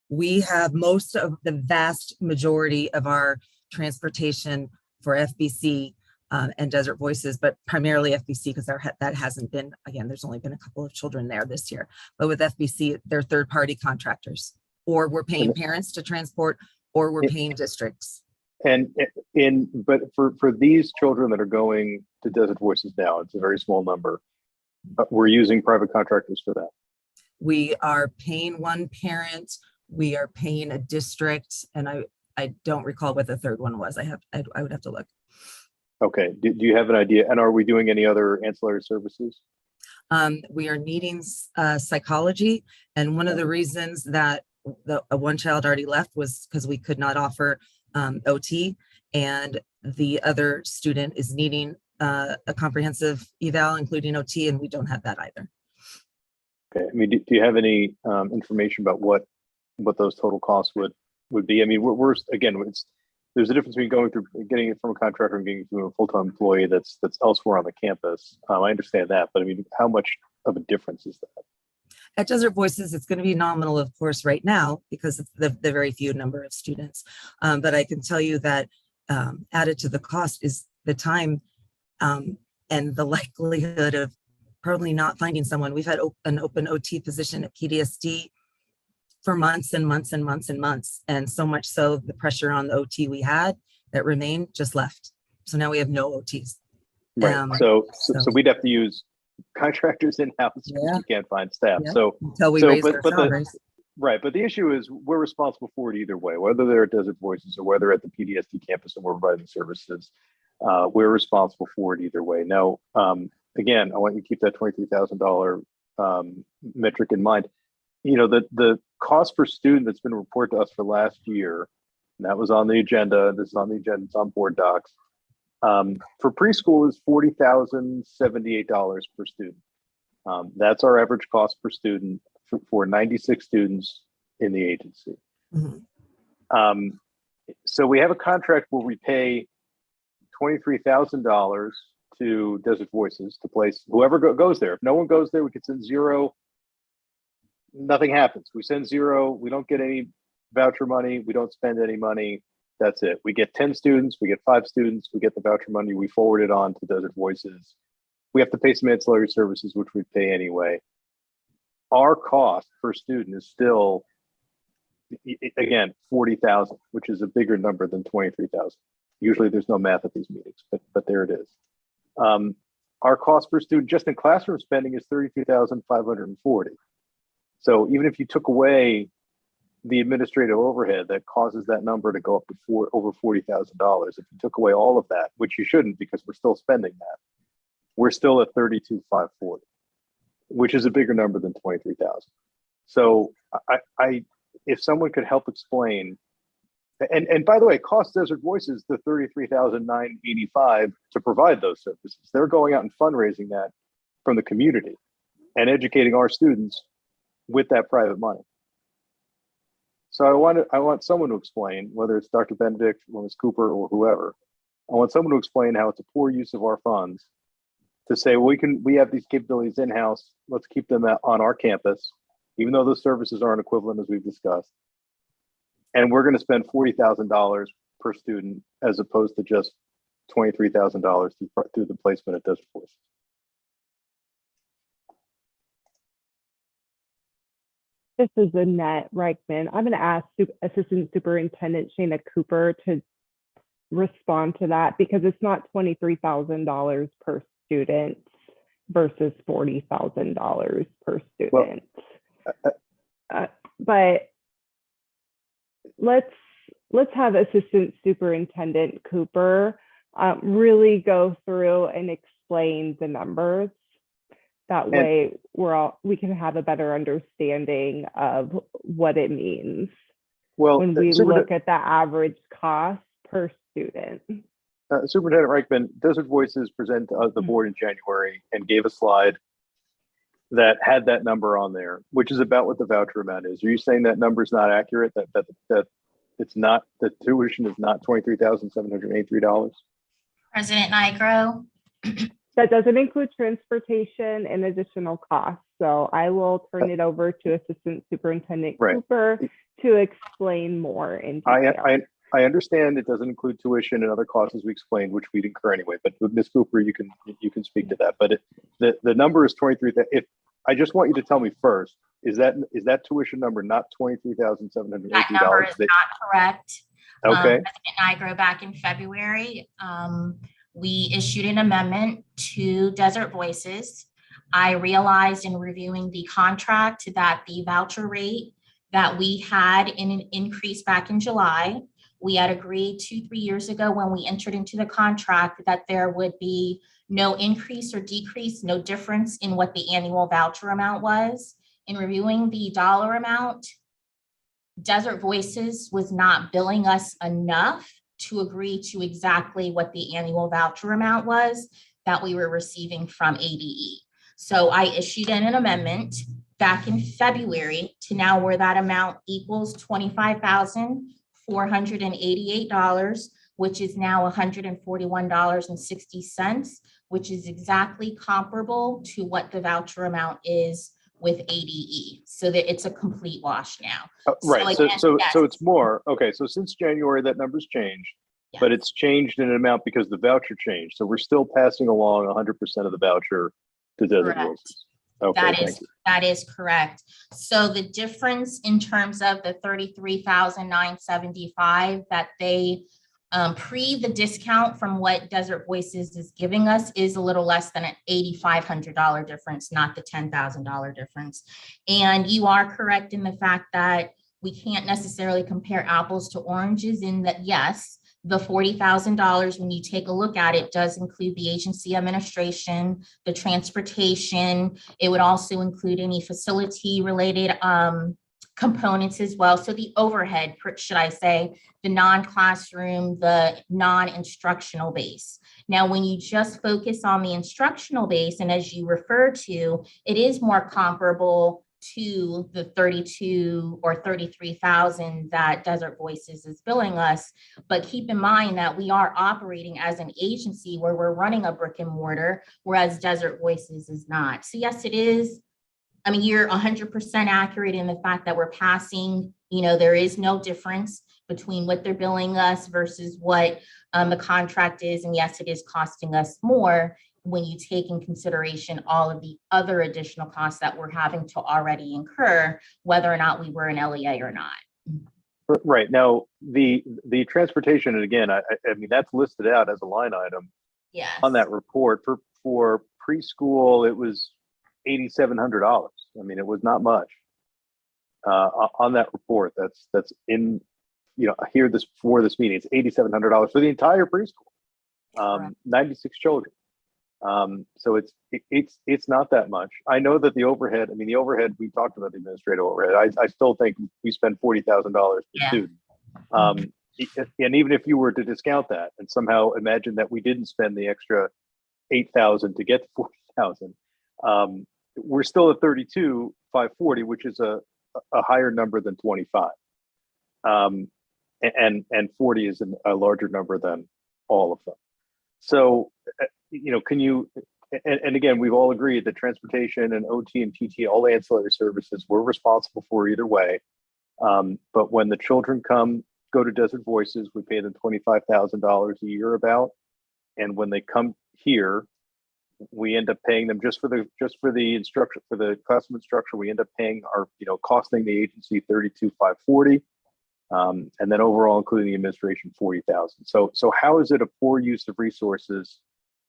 We have most of the vast majority of our transportation for FBC and Desert Voices, but primarily FBC because that hasn't been, again, there's only been a couple of children there this year. But with FBC, they're third-party contractors, or we're paying parents to transport, or we're paying districts. But for these children that are going to Desert Voices now, it's a very small number. We're using private contractors for that. We are paying one parent, we are paying a district, and I don't recall what the third one was. I would have to look. Okay. Do you have an idea? And are we doing any other ancillary services? We are needing psychology. And one of the reasons that the one child already left was because we could not offer OT, and the other student is needing a comprehensive eval, including OT, and we don't have that either. Okay. I mean, do you have any information about what those total costs would be? I mean, we're again, there's a difference between getting it from a contractor and getting it from a full-time employee that's elsewhere on the campus. I understand that, but I mean, how much of a difference is that? At Desert Voices, it's going to be nominal, of course, right now because of the very few number of students. But I can tell you that added to the cost is the time and the likelihood of probably not finding someone. We've had an open OT position at PDSD for months and months and months and months. And so much so the pressure on the OT we had that remained just left. So now we have no OTs. Right. So we'd have to use contractors in-house because we can't find staff. Yeah. So until we raise their salaries. Right. But the issue is we're responsible for it either way, whether they're at Desert Voices or whether at the PDSD campus and we're providing services. We're responsible for it either way. Now, again, I want you to keep that $23,000 metric in mind. The cost per student that's been reported to us for last year And that was on the agenda. This is on the agenda. It's on board docs. For preschool is $40,078 per student. That's our average cost per student for 96 students in the agency. Mhm. So we have a contract where we pay $23,000 to Desert Voices to place whoever goes there. If no one goes there, we could send zero. Nothing happens. We send zero. We don't get any voucher money. We don't spend any money. That's it. We get 10 students. We get 5 students. We get the voucher money. We forward it on to Desert Voices. We have to pay some ancillary services, which we pay anyway. Our cost per student is still, again, 40,000, which is a bigger number than 23,000. Usually there's no math at these meetings, but there it is. Our cost per student just in classroom spending is 32,540. So even if you took away the administrative overhead that causes that number to go up to over $40,000, if you took away all of that, which you shouldn't because we're still spending that, we're still at 32,540, which is a bigger number than 23,000. So if someone could help explain, and by the way, it costs Desert Voices the $33,985 to provide those services. They're going out and fundraising that from the community and educating our students with that private money. So I want someone to explain, whether it's Dr. Benedict or Ms. Cooper or whoever, I want someone to explain how it's a poor use of our funds to say, well, we have these capabilities in-house, let's keep them on our campus, even though those services aren't equivalent as we've discussed. And we're going to spend $40,000 per student as opposed to just $23,000 through the placement at Desert Voices. This is Annette Reichman. I'm going to ask Assistant Superintendent Shana Cooper to respond to that because it's not $23,000 per student versus $40,000 per student. Well, but let's have Assistant Superintendent Cooper really go through and explain the numbers. That way we can have a better understanding of what it means when we look at the average cost per student. Superintendent Reichman, Desert Voices presented to the board in January and gave a slide that had that number on there, which is about what the voucher amount is. Are you saying that number is not accurate? That it's not, the tuition is not $23,783? President Nigro. That doesn't include transportation and additional costs. So I will turn it over to Assistant Superintendent Cooper to explain more in detail. I understand it doesn't include tuition and other costs as we explained, which we'd incur anyway. But with Ms. Cooper, you can speak to that. But the number is 23. If I just want you to tell me first, is that tuition number not $23,780? That number is not correct. Okay. President Nigro, back in February, we issued an amendment to Desert Voices. I realized in reviewing the contract that the voucher rate that we had in an increase back in July, we had agreed 2-3 years ago when we entered into the contract that there would be no increase or decrease, no difference in what the annual voucher amount was. In reviewing the dollar amount, Desert Voices was not billing us enough to agree to exactly what the annual voucher amount was that we were receiving from ADE. So I issued an amendment back in February to now where that amount equals $25,488, which is now $141.60, which is exactly comparable to what the voucher amount is with ADE. So that it's a complete wash now. Right. So it's more. Okay. So since January, that number's changed, yes. But it's changed in an amount because the voucher changed. So we're still passing along 100% of the voucher to Desert Voices. Okay. That is correct. So the difference in terms of the $33,975 that they pre the discount from what Desert Voices is giving us is a little less than an $8,500 difference, not the $10,000 difference. And you are correct in the fact that we can't necessarily compare apples to oranges in that, yes, the $40,000, when you take a look at it, does include the agency administration, the transportation. It would also include any facility related components as well. So the overhead, should I say, the non-classroom, the non-instructional base. Now, when you just focus on the instructional base, and as you refer to, it is more comparable to the 32 or 33,000 that Desert Voices is billing us. But keep in mind that we are operating as an agency where we're running a brick and mortar, whereas Desert Voices is not. So yes, it is. I mean, you're 100% accurate in the fact that we're passing, there is no difference between what they're billing us versus what the contract is. And yes, it is costing us more when you take in consideration all of the other additional costs that we're having to already incur, whether or not we were an LEA or not. Right. Now, the transportation, and again, I mean, that's listed out as a line item on that report. For preschool, it was $8,700. I mean, it was not much on that report. That's in, here for this meeting, it's $8,700 for the entire preschool, 96 children. So it's not that much. I know that the overhead, we talked about the administrative overhead. I still think we spend $40,000 per student. And even if you were to discount that and somehow imagine that we didn't spend the extra 8,000 to get to 40,000, we're still at 32,540, which is a higher number than 25. And 40 is a larger number than all of them. So, can you, and again, we've all agreed that transportation and OT and PT, all ancillary services, we're responsible for either way. But when the children go to Desert Voices, we pay them $25,000 a year about. And when they come here, we end up paying them just for the instruction, for the classroom instruction, we end up paying costing the agency $32,540. And then overall, including the administration, $40,000. So how is it a poor use of resources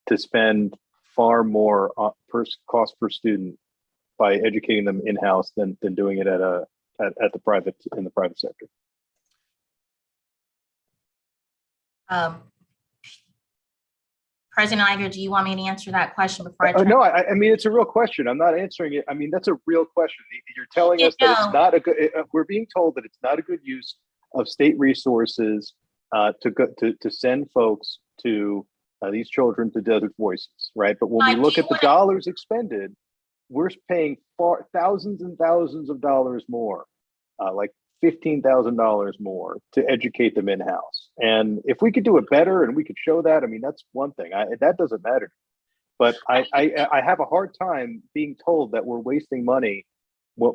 to spend far more cost per student by educating them in-house than doing it in the private sector? President Iger, do you want me to answer that question before I? No, I mean, it's a real question. I'm not answering it. I mean, that's a real question. You're telling us that it's not a good. We're being told that it's not a good use of state resources to send folks to these children to Desert Voices, right? But when we look at the dollars expended, we're paying thousands and thousands of dollars more, like $15,000 more to educate them in-house. And if we could do it better and we could show that, I mean, that's one thing. That doesn't matter. But I have a hard time being told that we're wasting money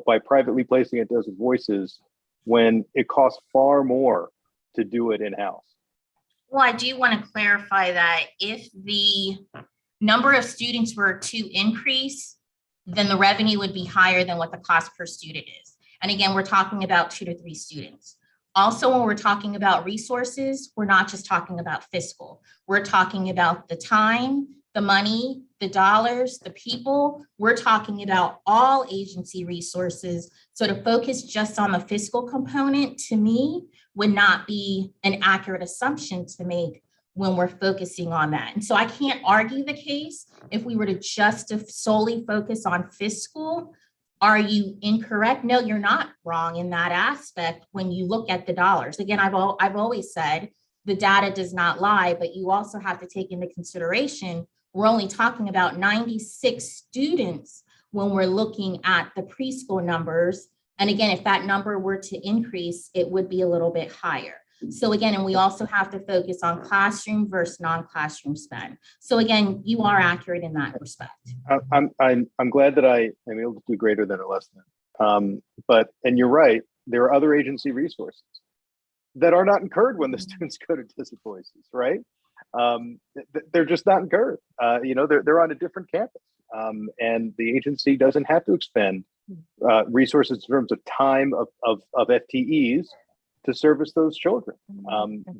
by privately placing at Desert Voices when it costs far more to do it in-house. Well, I do want to clarify that if the number of students were to increase, then the revenue would be higher than what the cost per student is. And again, we're talking about 2 to 3 students. Also, when we're talking about resources, we're not just talking about fiscal. We're talking about the time, the money, the dollars, the people. We're talking about all agency resources. So to focus just on the fiscal component, to me, would not be an accurate assumption to make when we're focusing on that. And so I can't argue the case. If we were to just solely focus on fiscal, are you incorrect? No, you're not wrong in that aspect when you look at the dollars. Again, I've always said the data does not lie, but you also have to take into consideration we're only talking about 96 students when we're looking at the preschool numbers. And again, if that number were to increase, it would be a little bit higher. So again, and we also have to focus on classroom versus non-classroom spend. So again, you are accurate in that respect. I'm glad that I am able to do greater than or less than. And you're right, there are other agency resources that are not incurred when the students go to Desert Voices, right? They're just not incurred. They're on a different campus, and the agency doesn't have to expend resources in terms of time of FTEs to service those children.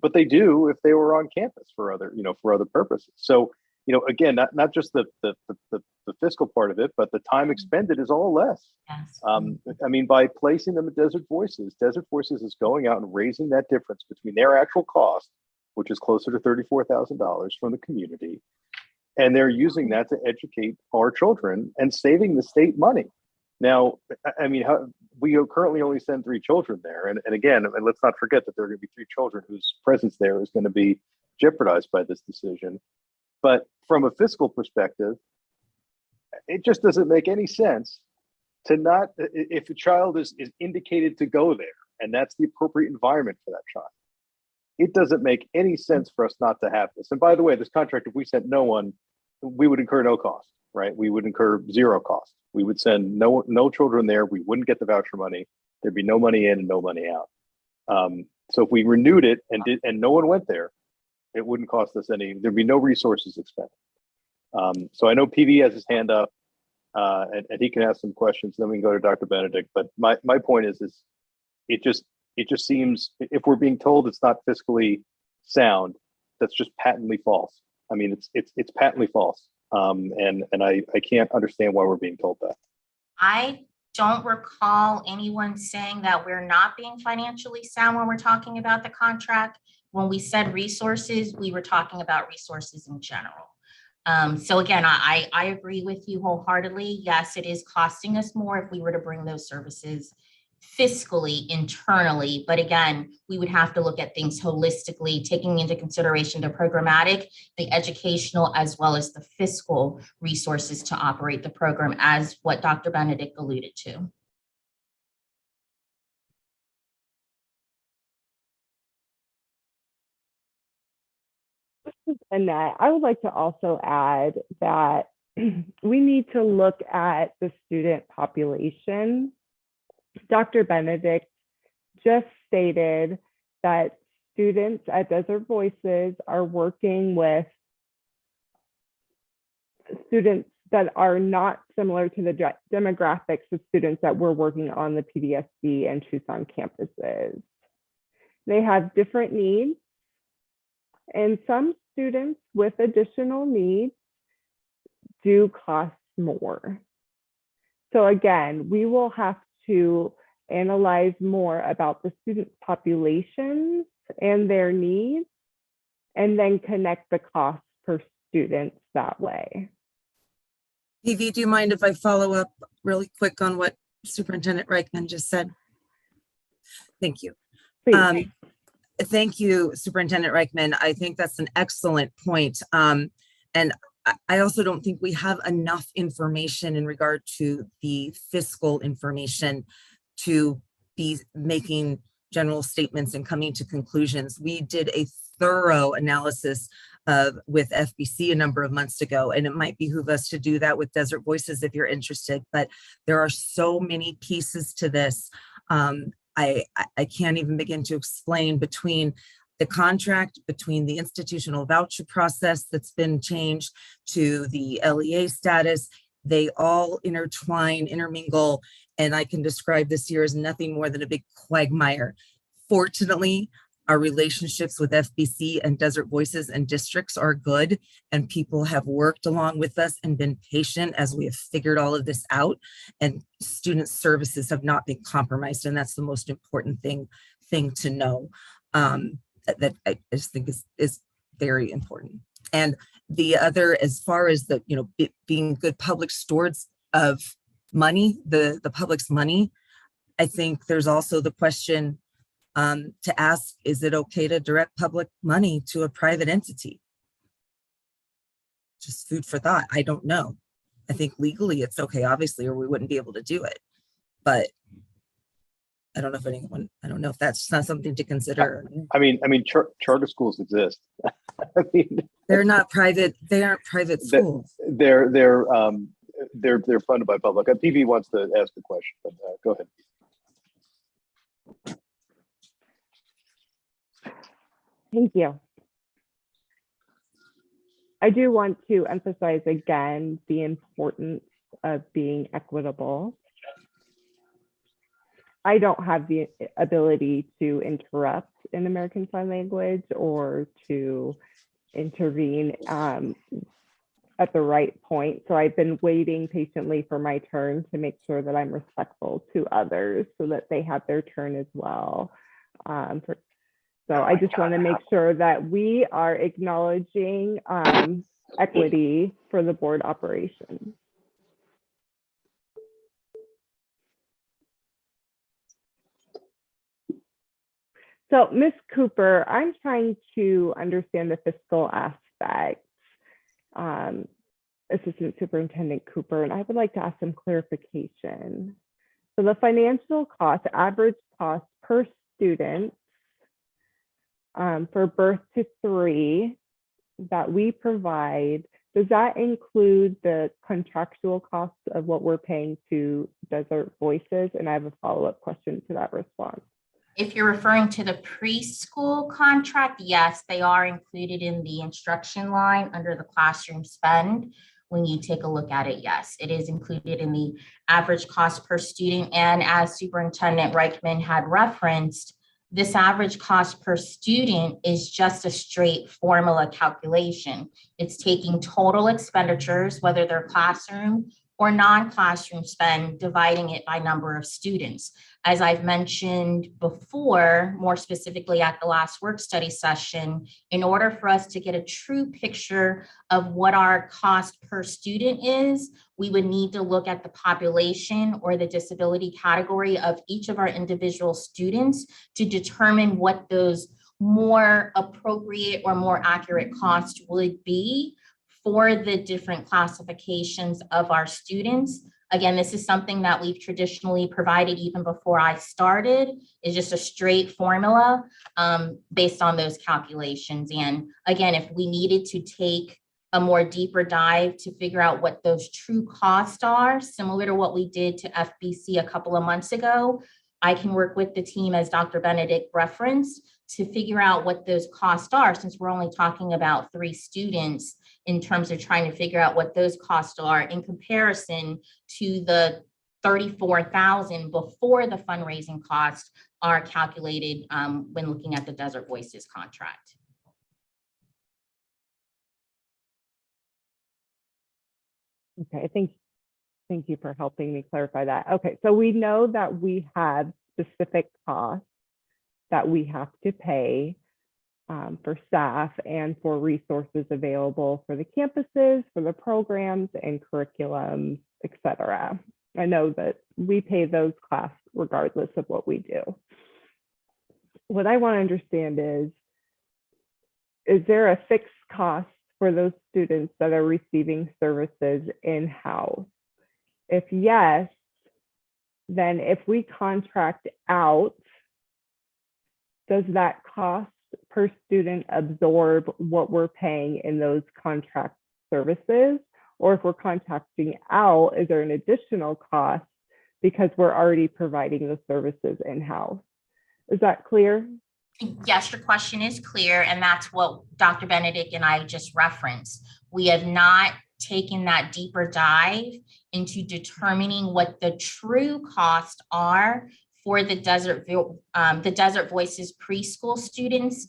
But they do if they were on campus for other purposes. So, again, not just the fiscal part of it, but the time expended is all less. Yes. I mean, by placing them at Desert Voices is going out and raising that difference between their actual cost, which is closer to $34,000 from the community, and they're using that to educate our children and saving the state money. Now, I mean, we currently only send 3 children there. And again, and let's not forget that there are going to be 3 children whose presence there is going to be jeopardized by this decision. But from a fiscal perspective, it just doesn't make any sense to not, if a child is indicated to go there, and that's the appropriate environment for that child. It doesn't make any sense for us not to have this. And by the way, this contract, if we sent no one, we would incur no cost, right? We would incur 0 cost. We would send no children there. We wouldn't get the voucher money. There'd be no money in and no money out. So if we renewed it and no one went there, it wouldn't cost us any. There'd be no resources expended. So I know PV has his hand up, and he can ask some questions. Then we can go to Dr. Benedict. But my point is it just seems, if we're being told it's not fiscally sound, that's just patently false. I mean, it's patently false. And I can't understand why we're being told that. I don't recall anyone saying that we're not being financially sound when we're talking about the contract. When we said resources, we were talking about resources in general. So again, I agree with you wholeheartedly. Yes, it is costing us more if we were to bring those services fiscally internally. But again, we would have to look at things holistically, taking into consideration the programmatic, the educational, as well as the fiscal resources to operate the program, as what Dr. Benedict alluded to. Annette, I would like to also add that we need to look at the student population. Dr. Benedict just stated that students at Desert Voices are working with students that are not similar to the demographics of students that we're working on the PDSB and Tucson campuses. They have different needs, and some students with additional needs do cost more. So again, we will have to analyze more about the student populations and their needs, and then connect the cost per student that way. PV, do you mind if I follow up really quick on what Superintendent Reichman just said? Thank you. Thank you, Superintendent Reichman. I think that's an excellent point. And I also don't think we have enough information in regard to the fiscal information to be making general statements and coming to conclusions. We did a thorough analysis with FBC a number of months ago, and it might behoove us to do that with Desert Voices if you're interested, but there are so many pieces to this. I can't even begin to explain, between the contract, between the institutional voucher process that's been changed to the LEA status. They all intertwine, intermingle, and I can describe this year as nothing more than a big quagmire. Fortunately, our relationships with FBC and Desert Voices and districts are good, and people have worked along with us and been patient as we have figured all of this out, and student services have not been compromised. And that's the most important thing to know. That I just think is very important. And the other, as far as the, being good public stewards of money, the public's money, I think there's also the question to ask, is it okay to direct public money to a private entity? Just food for thought. I don't know. I think legally it's okay, obviously, or we wouldn't be able to do it. But I don't know if that's not something to consider. I mean, charter schools exist. I mean, they're not private. They aren't private schools. They're funded by public. PV wants to ask a question, but go ahead. Thank you. I do want to emphasize again the importance of being equitable. I don't have the ability to interrupt in American Sign Language or to intervene at the right point. So I've been waiting patiently for my turn to make sure that I'm respectful to others so that they have their turn as well. So I just want to make sure that we are acknowledging equity for the board operations. So Ms. Cooper, I'm trying to understand the fiscal aspect. Assistant Superintendent Cooper, and I would like to ask some clarification. So the financial cost, average cost per student for birth to 3 that we provide, does that include the contractual costs of what we're paying to Desert Voices? And I have a follow-up question to that response. If you're referring to the preschool contract, yes, they are included in the instruction line under the classroom spend. When you take a look at it, yes, it is included in the average cost per student. And as Superintendent Reichman had referenced, this average cost per student is just a straight formula calculation. It's taking total expenditures, whether they're classroom or non-classroom spend, dividing it by number of students. As I've mentioned before, more specifically at the last work study session, in order for us to get a true picture of what our cost per student is, we would need to look at the population or the disability category of each of our individual students to determine what those more appropriate or more accurate costs would be for the different classifications of our students. Again, this is something that we've traditionally provided even before I started. It's just a straight formula based on those calculations. And again, if we needed to take a more deeper dive to figure out what those true costs are, similar to what we did to FBC a couple of months ago, I can work with the team, as Dr. Benedict referenced, to figure out what those costs are, since we're only talking about 3 students, in terms of trying to figure out what those costs are in comparison to the $34,000 before the fundraising costs are calculated when looking at the Desert Voices contract. Okay, thank you for helping me clarify that. Okay, so we know that we have specific costs that we have to pay for staff and for resources available for the campuses, for the programs and curriculums, et cetera. I know that we pay those costs regardless of what we do. What I want to understand is there a fixed cost for those students that are receiving services in-house? If yes, then if we contract out, does that cost per student absorb what we're paying in those contract services? Or if we're contracting out, is there an additional cost because we're already providing the services in-house? Is that clear? Yes, your question is clear, and that's what Dr. Benedict and I just referenced. We have not taken that deeper dive into determining what the true costs are for the Desert Voices preschool students,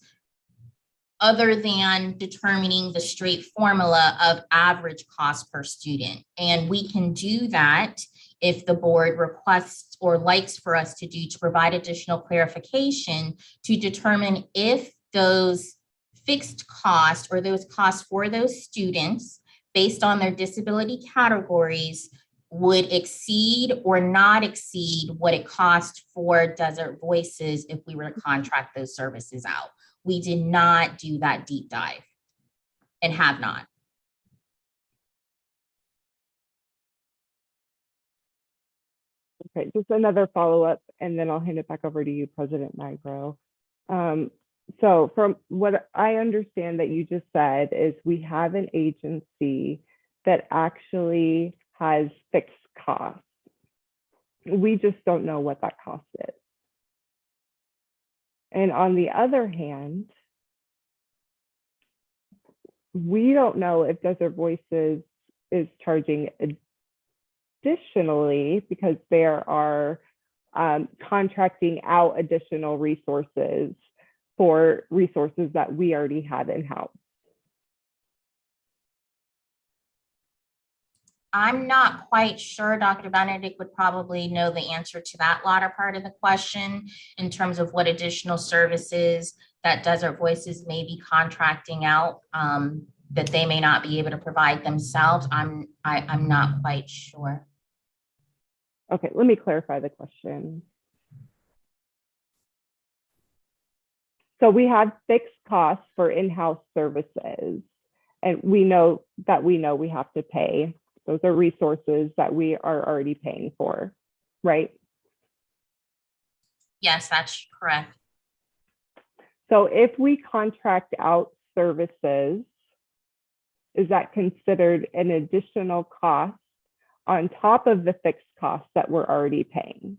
other than determining the straight formula of average cost per student. And we can do that if the board requests or likes for us to provide additional clarification to determine if those fixed costs or those costs for those students based on their disability categories would exceed or not exceed what it cost for Desert Voices if we were to contract those services out. We did not do that deep dive and have not. Okay, just another follow-up, and then I'll hand it back over to you, President Nigro. So from what I understand that you just said is we have an agency that actually has fixed costs. We just don't know what that cost is. And on the other hand, we don't know if Desert Voices is charging additionally because there are contracting out additional resources for resources that we already have in-house. I'm not quite sure. Dr. Benedict would probably know the answer to that latter part of the question in terms of what additional services that Desert Voices may be contracting out that they may not be able to provide themselves. I'm not quite sure. Okay, let me clarify the question. So we have fixed costs for in-house services, and we know we have to pay. Those are resources that we are already paying for, right? Yes, that's correct. So if we contract out services, is that considered an additional cost on top of the fixed costs that we're already paying?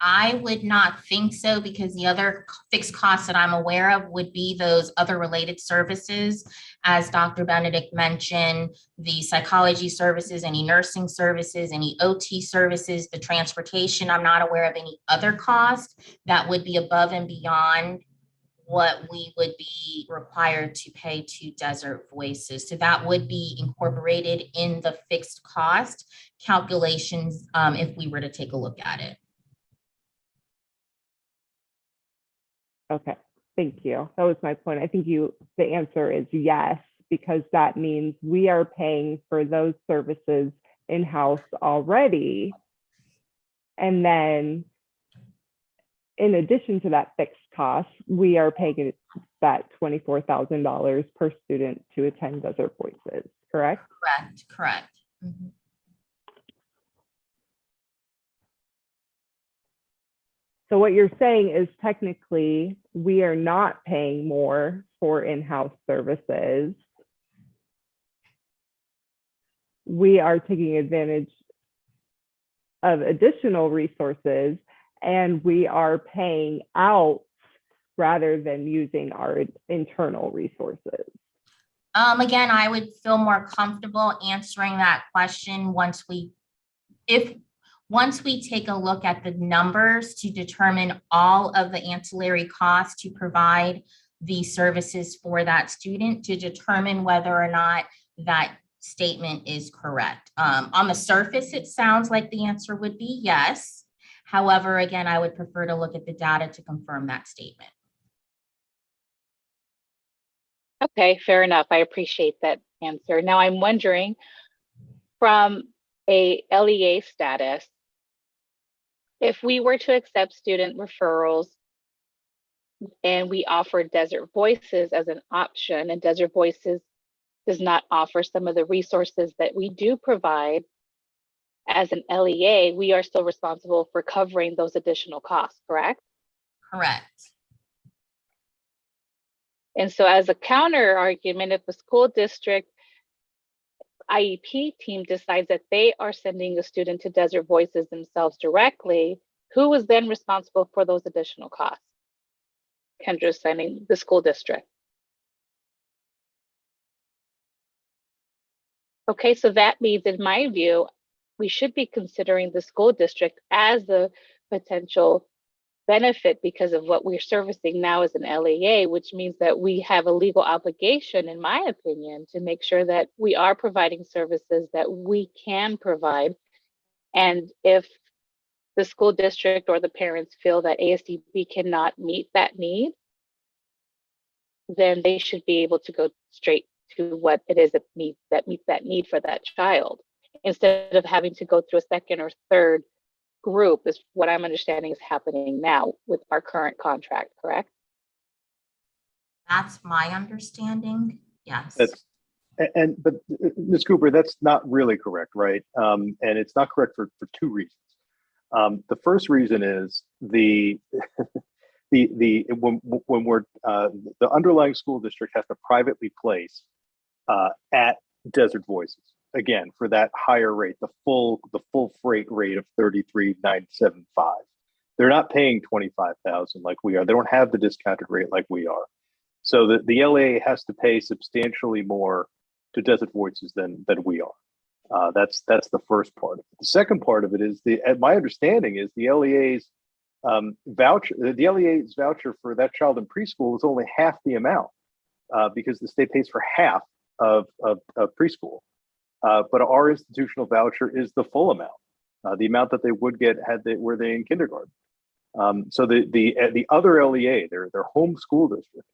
I would not think so, because the other fixed costs that I'm aware of would be those other related services. As Dr. Benedict mentioned, the psychology services, any nursing services, any OT services, the transportation. I'm not aware of any other cost that would be above and beyond what we would be required to pay to Desert Voices. So that would be incorporated in the fixed cost calculations if we were to take a look at it. Okay, thank you. That was my point. I think the answer is yes, because that means we are paying for those services in-house already. And then in addition to that fixed cost, we are paying that $24,000 per student to attend Desert Voices, correct? Correct. Mm-hmm. So what you're saying is technically we are not paying more for in-house services. We are taking advantage of additional resources, and we are paying out rather than using our internal resources. Again, I would feel more comfortable answering that question once we take a look at the numbers to determine all of the ancillary costs to provide the services for that student, to determine whether or not that statement is correct. On the surface, it sounds like the answer would be yes. However, again, I would prefer to look at the data to confirm that statement. Okay, fair enough. I appreciate that answer. Now I'm wondering, from a LEA status, if we were to accept student referrals and we offer Desert Voices as an option, and Desert Voices does not offer some of the resources that we do provide as an LEA, we are still responsible for covering those additional costs, correct? Correct. And so as a counter argument, if the school district IEP team decides that they are sending a student to Desert Voices themselves directly, who is then responsible for those additional costs? Kendra sending the school district. Okay, so that means, in my view, we should be considering the school district as a potential benefit because of what we're servicing now as an LEA, which means that we have a legal obligation, in my opinion, to make sure that we are providing services that we can provide. And if the school district or the parents feel that ASDB cannot meet that need, then they should be able to go straight to what it is that meets that need for that child, instead of having to go through a second or third group, is what I'm understanding is happening now with our current contract, correct? That's my understanding. Yes. But Ms. Cooper, that's not really correct, right? And it's not correct for two reasons. The first reason is when we're the underlying school district has to privately place at Desert Voices, again, for that higher rate, the full freight rate of $33,975. They're not paying $25,000 like we are. They don't have the discounted rate like we are. So the LA has to pay substantially more to Desert Voices than we are. That's the first part of it. The second part of it is my understanding is the LEA's voucher. The LEA's voucher for that child in preschool is only half the amount because the state pays for half of preschool. But our institutional voucher is the full amount, the amount that they would get were they in kindergarten. So the other LEA, their home school district,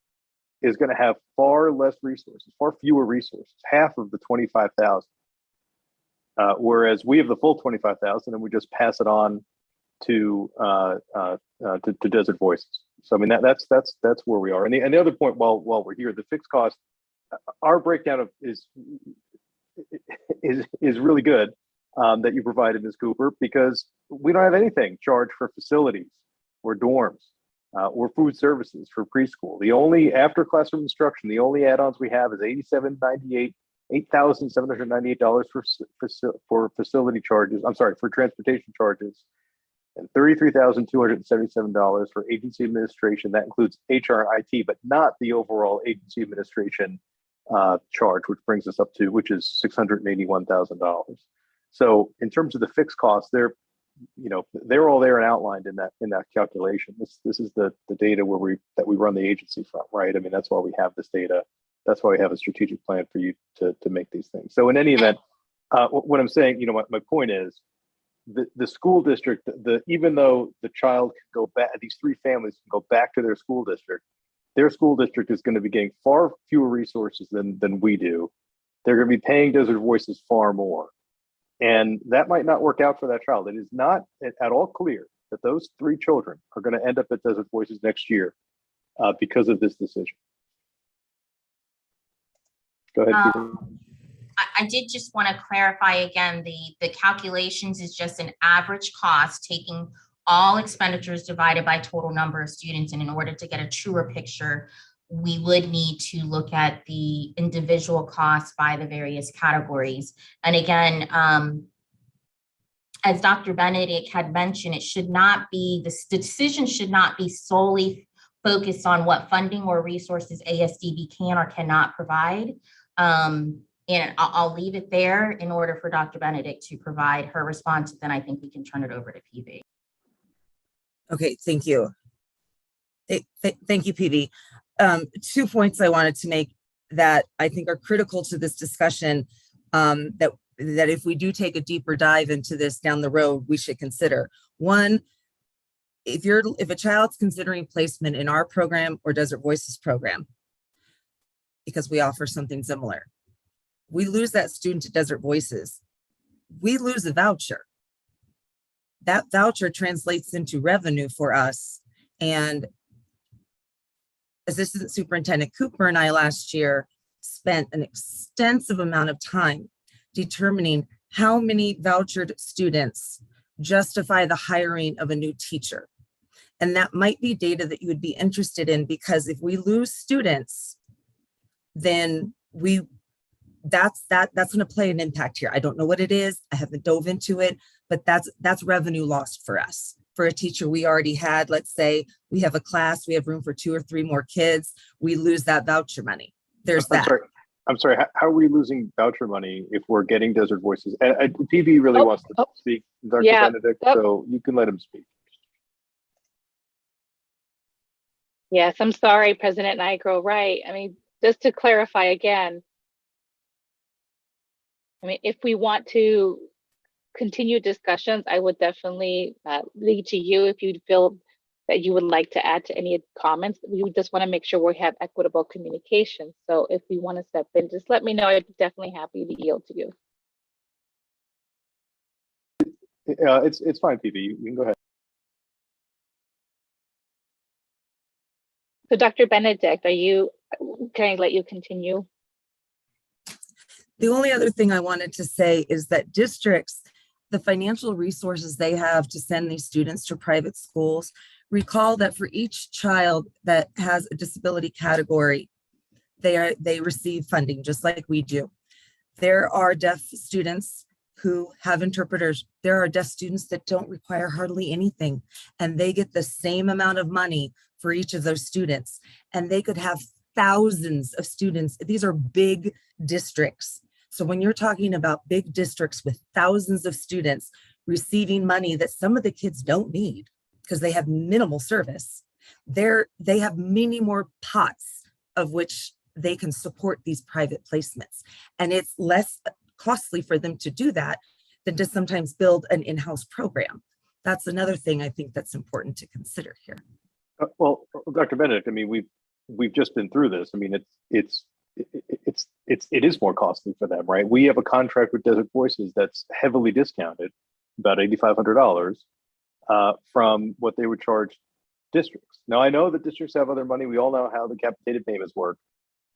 is going to have far less resources, far fewer resources, half of the 25,000. Whereas we have the full 25,000 and we just pass it on to Desert Voices. So I mean that's where we are. And the other point, while we're here, the fixed cost, our breakdown is really good that you provided, Ms. Cooper, because we don't have anything charged for facilities or dorms or food services for preschool. The only after classroom instruction, the only add-ons we have is $8,798 for facility charges. I'm sorry, for transportation charges, and $33,277 for agency administration. That includes HR and IT, but not the overall agency administration charge, which brings us up to, which is $681,000. So in terms of the fixed costs, they're all there and outlined in that calculation. This is the data that we run the agency from, right? I mean, that's why we have this data. That's why we have a strategic plan for you to make these things. So in any event, what I'm saying, my point is, the school district, even though the child can go back, these three families can go back to their school district is going to be getting far fewer resources than we do. They're going to be paying Desert Voices far more. And that might not work out for that child. It is not at all clear that those three children are going to end up at Desert Voices next year because of this decision. Go ahead, Peter. I did just want to clarify again, the calculations is just an average cost, taking all expenditures divided by total number of students. And in order to get a truer picture, we would need to look at the individual costs by the various categories. And again, as Dr. Benedict had mentioned, it should not be, the decision should not be solely focused on what funding or resources ASDB can or cannot provide. And I'll leave it there in order for Dr. Benedict to provide her response. Then I think we can turn it over to PV. Okay, thank you. Thank you, PV. 2 points I wanted to make that I think are critical to this discussion, that if we do take a deeper dive into this down the road, we should consider. One, if a child's considering placement in our program or Desert Voices program, because we offer something similar, we lose that student to Desert Voices, we lose a voucher. That voucher translates into revenue for us. And Assistant Superintendent Cooper and I last year spent an extensive amount of time determining how many vouchered students justify the hiring of a new teacher. And that might be data that you would be interested in, because if we lose students, then that's going to play an impact here. I don't know what it is. I haven't dove into it, but that's revenue lost for us. For a teacher we already had, let's say we have a class, we have room for 2 or 3 more kids, we lose that voucher money. There's that. I'm sorry. How are we losing voucher money if we're getting Desert Voices? And PV really wants to speak, Dr. Benedict, so you can let him speak. Yes, I'm sorry, President Nigro, right. I mean, just to clarify again, I mean, if we want to continue discussions, I would definitely lead to you if you feel that you would like to add to any comments. We just want to make sure we have equitable communication. So if we want to step in, just let me know. I'd be definitely happy to yield to you. It's fine, PV. You can go ahead. So Dr. Benedict, can I let you continue? The only other thing I wanted to say is that districts, the financial resources they have to send these students to private schools, recall that for each child that has a disability category, they receive funding just like we do. There are deaf students who have interpreters. There are deaf students that don't require hardly anything, and they get the same amount of money for each of those students. And they could have thousands of students. These are big districts. So when you're talking about big districts with thousands of students receiving money that some of the kids don't need because they have minimal service, they have many more pots of which they can support these private placements. And it's less costly for them to do that than to sometimes build an in-house program. That's another thing I think that's important to consider here. Well, Dr. Benedict, I mean, we've just been through this. I mean, it is more costly for them, right? We have a contract with Desert Voices that's heavily discounted, about $8,500. from what they would charge districts. Now, I know that districts have other money. We all know how the capitated payments work.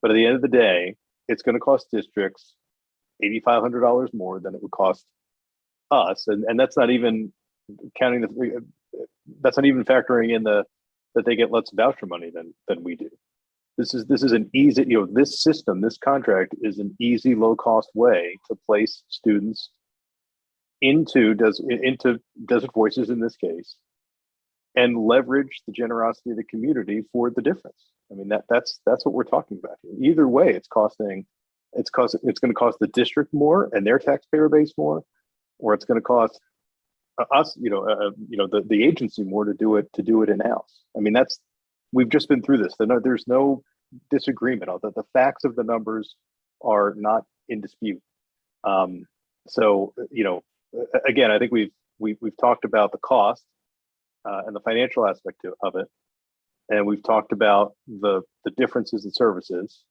But at the end of the day, it's going to cost districts $8,500 more than it would cost us. And that's not even counting that's not even factoring in that they get less voucher money than we do. This is an easy, this system, this contract is an easy, low cost way to place students into Desert Voices in this case, and leverage the generosity of the community for the difference. I mean, that's what we're talking about here. Either way, it's going to cost the district more and their taxpayer base more, or it's going to cost us, the agency more to do it in house. I mean, we've just been through this. There's no disagreement. The facts of the numbers are not in dispute. So, again, I think we've talked about the cost and the financial aspect of it, and we've talked about the differences in services,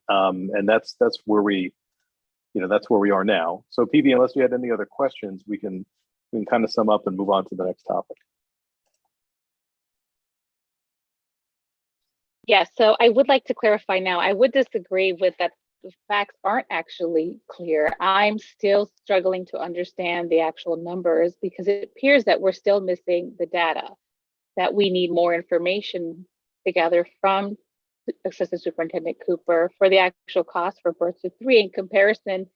and that's where we are now. So, PB, unless you had any other questions, we can kind of sum up and move on to the next topic. Yes, so I would like to clarify now. I would disagree with that. The facts aren't actually clear. I'm still struggling to understand the actual numbers because it appears that we're still missing the data, that we need more information to gather from Assistant Superintendent Cooper for the actual cost for birth to 3 in comparison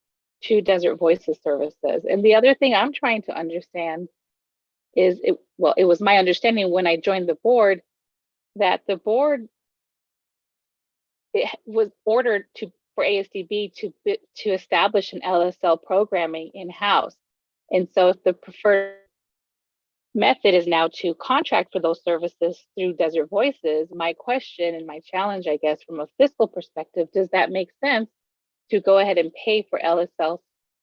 to Desert Voices services. And the other thing I'm trying to understand is, it was my understanding when I joined the board that the board was ordered for ASDB to establish an LSL programming in-house. And so if the preferred method is now to contract for those services through Desert Voices, my question and my challenge, I guess, from a fiscal perspective, does that make sense to go ahead and pay for LSL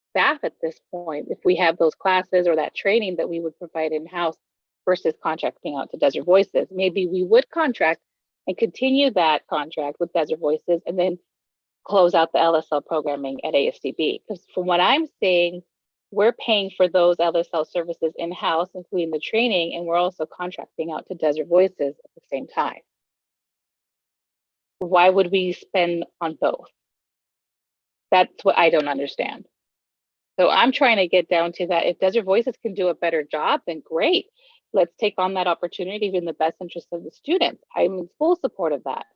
staff at this point if we have those classes or that training that we would provide in-house versus contracting out to Desert Voices? Maybe we would contract and continue that contract with Desert Voices and then close out the LSL programming at ASDB. Because from what I'm seeing, we're paying for those LSL services in-house, including the training, and we're also contracting out to Desert Voices at the same time. Why would we spend on both? That's what I don't understand. So I'm trying to get down to that. If Desert Voices can do a better job, then great. Let's take on that opportunity in the best interest of the students. I'm in full support of that.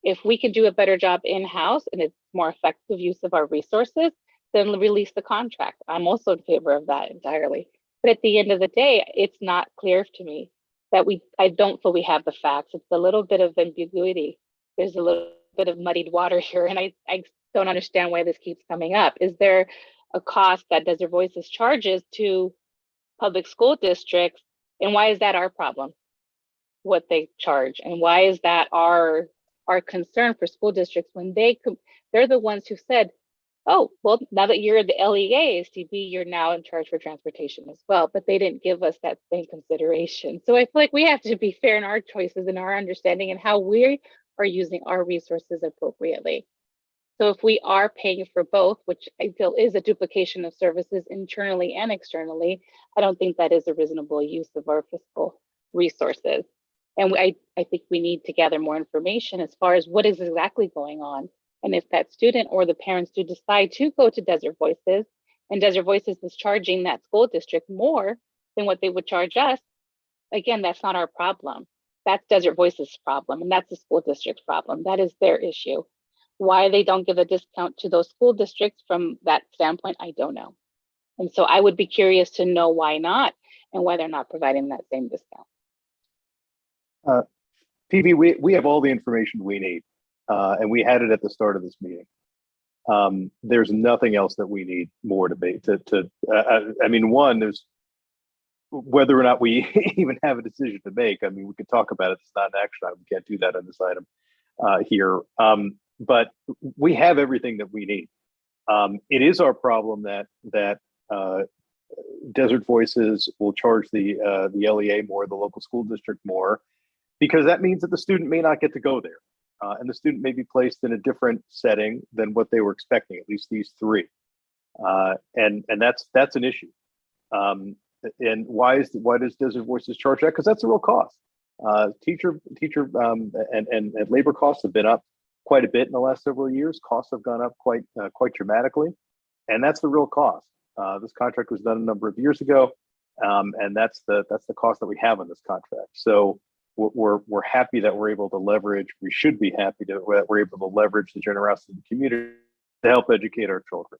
If we can do a better job in-house and it's more effective use of our resources, then release the contract. I'm also in favor of that entirely. But at the end of the day, it's not clear to me that I don't feel we have the facts. It's a little bit of ambiguity. There's a little bit of muddied water here, and I don't understand why this keeps coming up. Is there a cost that Desert Voices charges to public school districts, and why is that our problem, what they charge? And why is that our concern for school districts when they're the ones who said, oh, well, now that you're the LEA ASDB, you're now in charge for transportation as well, but they didn't give us that same consideration. So I feel like we have to be fair in our choices and our understanding and how we are using our resources appropriately. So if we are paying for both, which I feel is a duplication of services internally and externally, I don't think that is a reasonable use of our fiscal resources. And I think we need to gather more information as far as what is exactly going on. And if that student or the parents do decide to go to Desert Voices, and Desert Voices is charging that school district more than what they would charge us, again, that's not our problem. That's Desert Voices' problem, and that's the school district's problem. That is their issue. Why they don't give a discount to those school districts from that standpoint, I don't know. And so I would be curious to know why not, and why they're not providing that same discount. PB, we have all the information we need, and we had it at the start of this meeting. There's nothing else that we need more to I mean, one, there's whether or not we even have a decision to make. I mean, we could talk about it. It's not an action item. We can't do that on this item here. But we have everything that we need. It is our problem that Desert Voices will charge the LEA more, the local school district more, because that means that the student may not get to go there. And the student may be placed in a different setting than what they were expecting, at least these three. And that's an issue. And why does Desert Voices charge that? Because that's a real cost. Teacher and labor costs have been up quite a bit in the last several years. Costs have gone up quite dramatically, and that's the real cost. This contract was done a number of years ago, and that's the cost that we have on this contract. So we're happy that we're able to leverage. We should be happy that we're able to leverage the generosity of the community to help educate our children.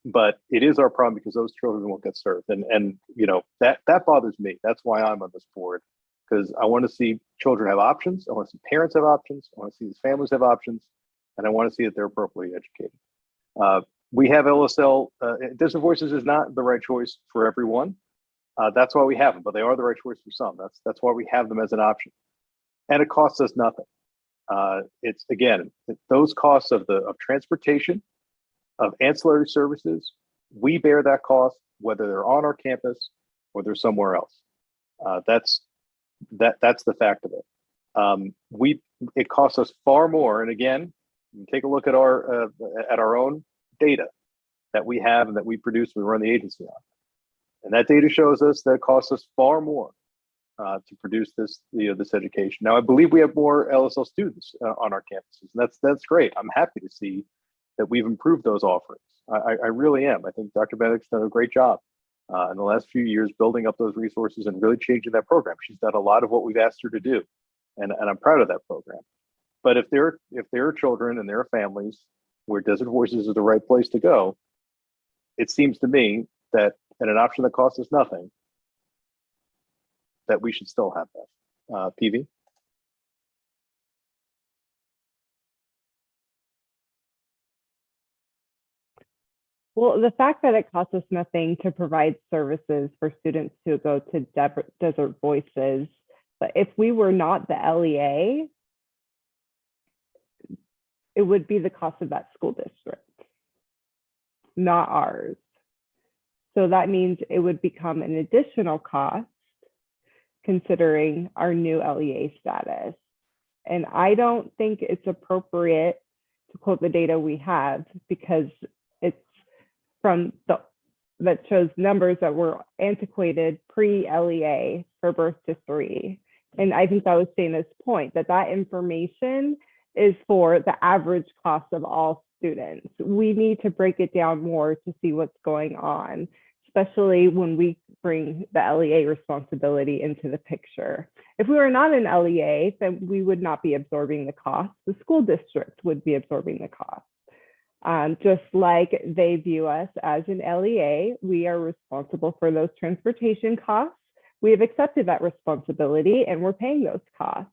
But it is our problem because those children won't get served, and you know that bothers me. That's why I'm on this board, because I want to see children have options. I want to see parents have options. I want to see these families have options, and I want to see that they're appropriately educated. We have LSL. Desert Voices is not the right choice for everyone. That's why we have them, but they are the right choice for some. That's why we have them as an option, and it costs us nothing. It's again those costs of transportation, of ancillary services. We bear that cost whether they're on our campus or they're somewhere else. That's the fact of it. It costs us far more. And again, you take a look at our own data that we have and that we produce. We run the agency on, and that data shows us that it costs us far more to produce this education. Now, I believe we have more LSL students on our campuses, and that's great. I'm happy to see that we've improved those offerings. I really am. I think Dr. Benedict's done a great job in the last few years building up those resources and really changing that program. She's done a lot of what we've asked her to do, and I'm proud of that program. But if there are children and there are families where Desert Voices is the right place to go, it seems to me that at an option that costs us nothing, that we should still have that. PV? Well, the fact that it costs us nothing to provide services for students to go to Desert Voices, but if we were not the LEA, it would be the cost of that school district, not ours. So that means it would become an additional cost considering our new LEA status. And I don't think it's appropriate to quote the data we have because it's that shows numbers that were antiquated pre-LEA for birth to 3. And I think that was Shana's point, that information is for the average cost of all students. We need to break it down more to see what's going on, especially when we bring the LEA responsibility into the picture. If we were not an LEA, then we would not be absorbing the cost. The school district would be absorbing the cost. Just like they view us as an LEA, we are responsible for those transportation costs. We have accepted that responsibility and we're paying those costs.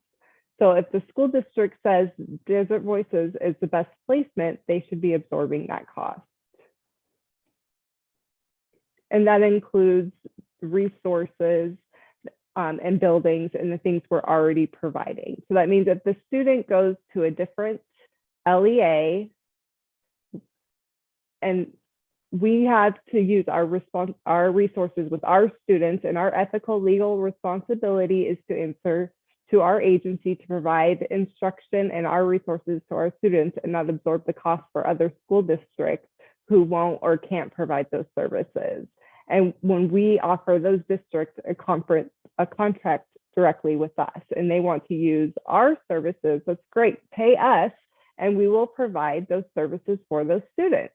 So if the school district says Desert Voices is the best placement, they should be absorbing that cost. And that includes resources and buildings and the things we're already providing. So that means if the student goes to a different LEA, and we have to use our resources with our students, and our ethical legal responsibility is to answer to our agency to provide instruction and our resources to our students and not absorb the cost for other school districts who won't or can't provide those services. And when we offer those districts a contract directly with us and they want to use our services, that's great, pay us and we will provide those services for those students.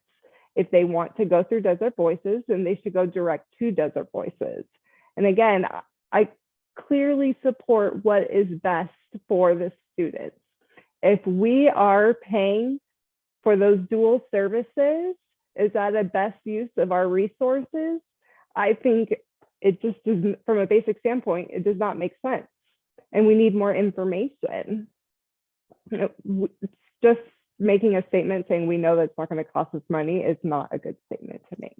If they want to go through Desert Voices, then they should go direct to Desert Voices. And again, I clearly support what is best for the students. If we are paying for those dual services, is that a best use of our resources? I think it just does, from a basic standpoint, it does not make sense. And we need more information. You know, just making a statement saying we know that it's not going to cost us money is not a good statement to make.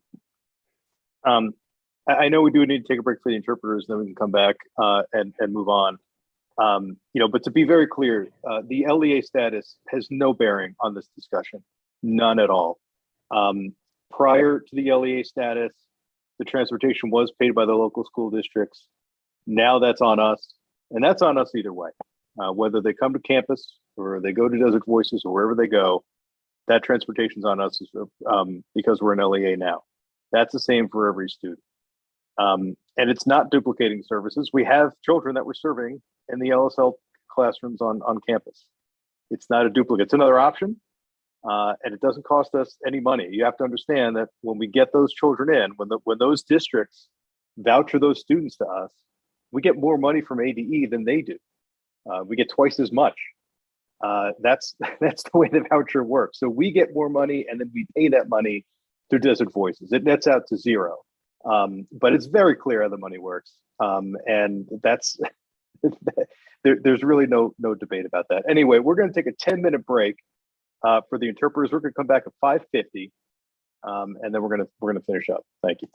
I know we do need to take a break for the interpreters, then we can come back and move on. You know, but to be very clear, the LEA status has no bearing on this discussion, none at all. Prior to the LEA status, the transportation was paid by the local school districts. Now that's on us, and that's on us either way. Whether they come to campus or they go to Desert Voices or wherever they go, that transportation's on us because we're an LEA now. That's the same for every student. And it's not duplicating services. We have children that we're serving in the LSL classrooms on campus. It's not a duplicate. It's another option, and it doesn't cost us any money. You have to understand that when we get those children in, when those districts voucher those students to us, we get more money from ADE than they do. We get twice as much. That's the way the voucher works. So we get more money, and then we pay that money through Desert Voices. It nets out to zero, but it's very clear how the money works, and that's there's really no debate about that. Anyway, we're going to take a 10-minute break for the interpreters. We're going to come back at 5:50, and then we're going to finish up. Thank you.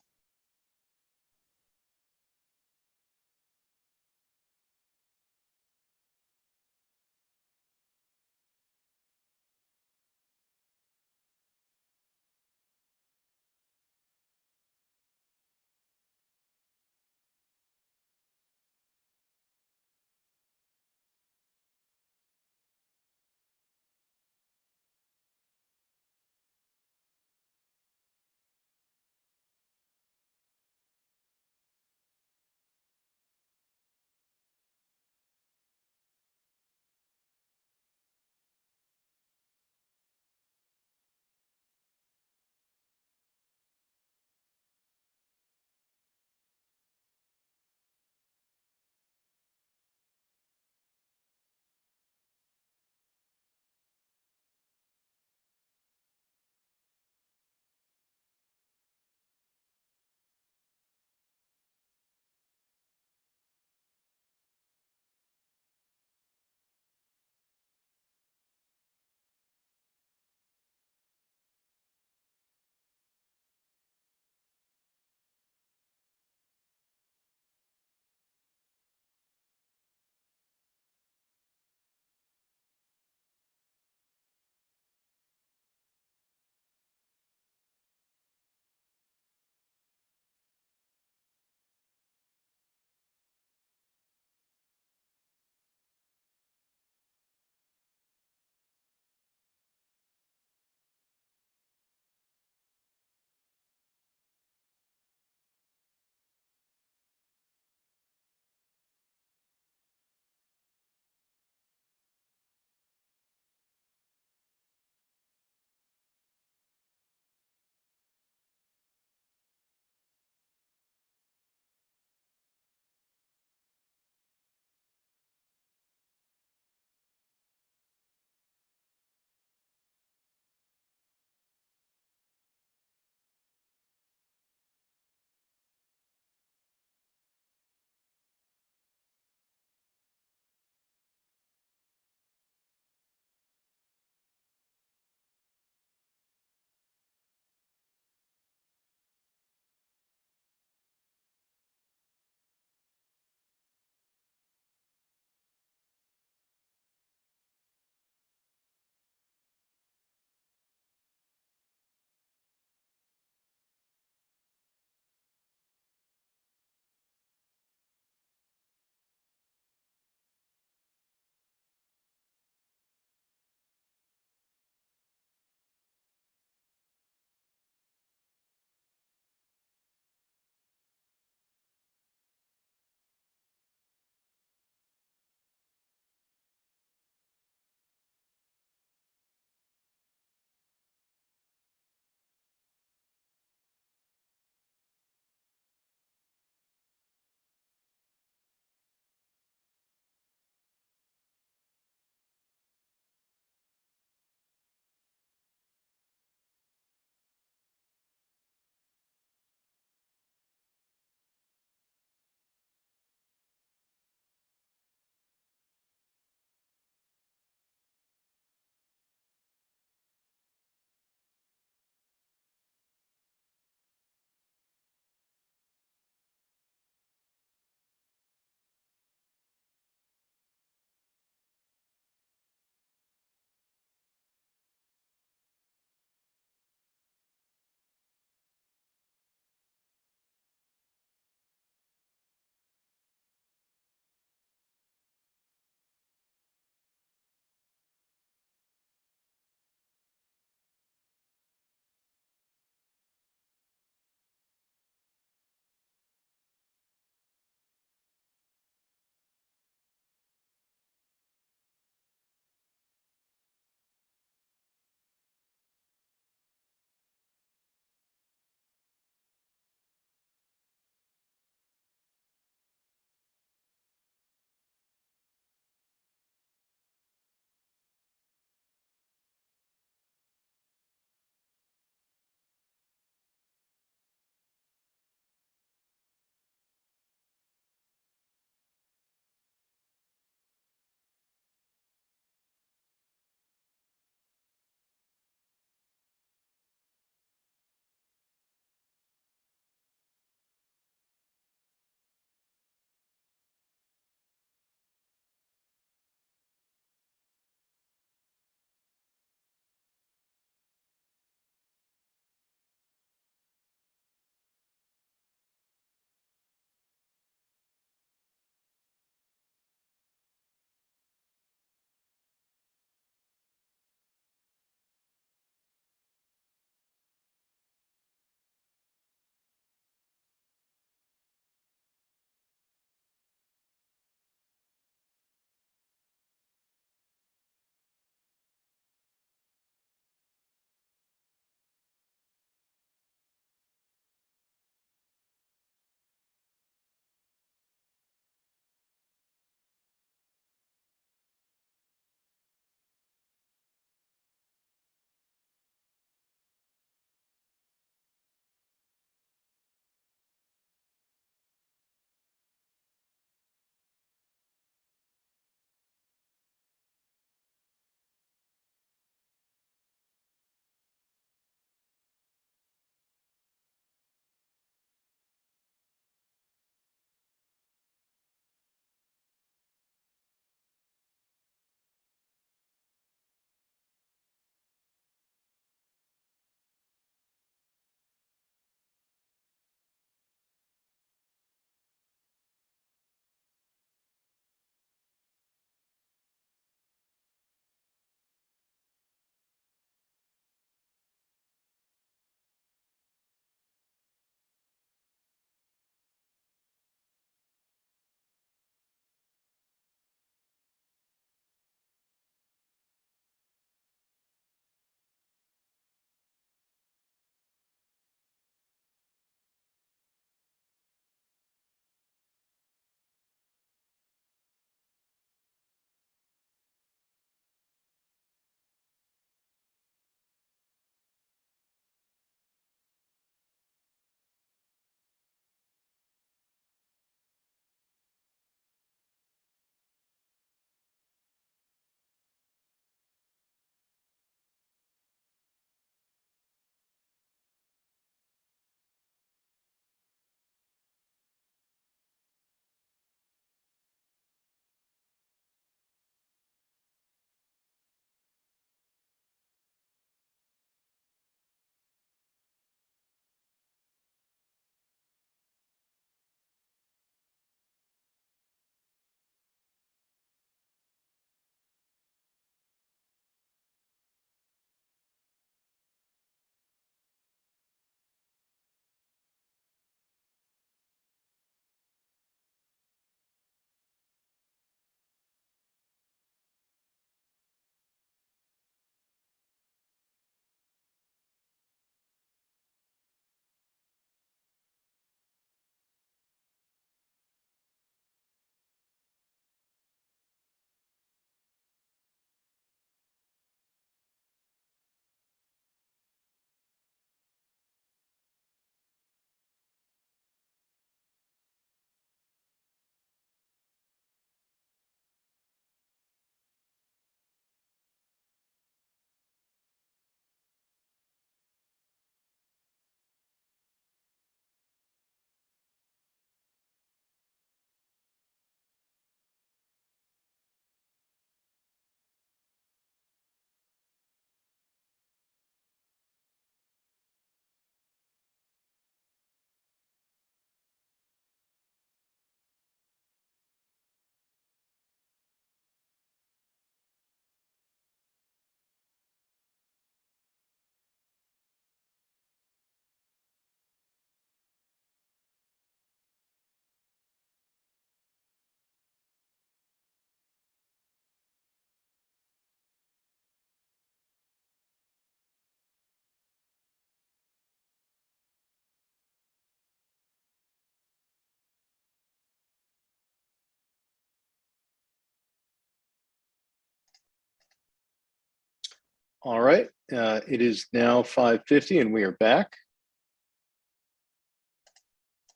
All right, it is now 5:50 and we are back.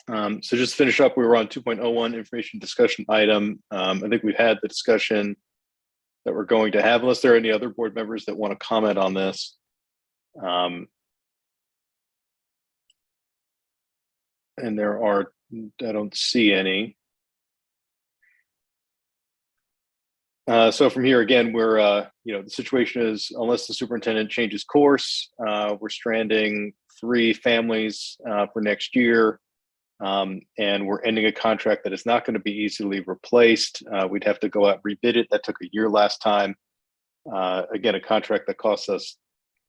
So just to finish up, we were on 2.01 information discussion item. I think we've had the discussion that we're going to have, unless there are any other board members that want to comment on this. And there are, I don't see any. So from here, again, we're, the situation is, unless the superintendent changes course, we're stranding 3 families for next year. And we're ending a contract that is not going to be easily replaced. We'd have to go out and rebid it. That took a year last time. Again, a contract that costs us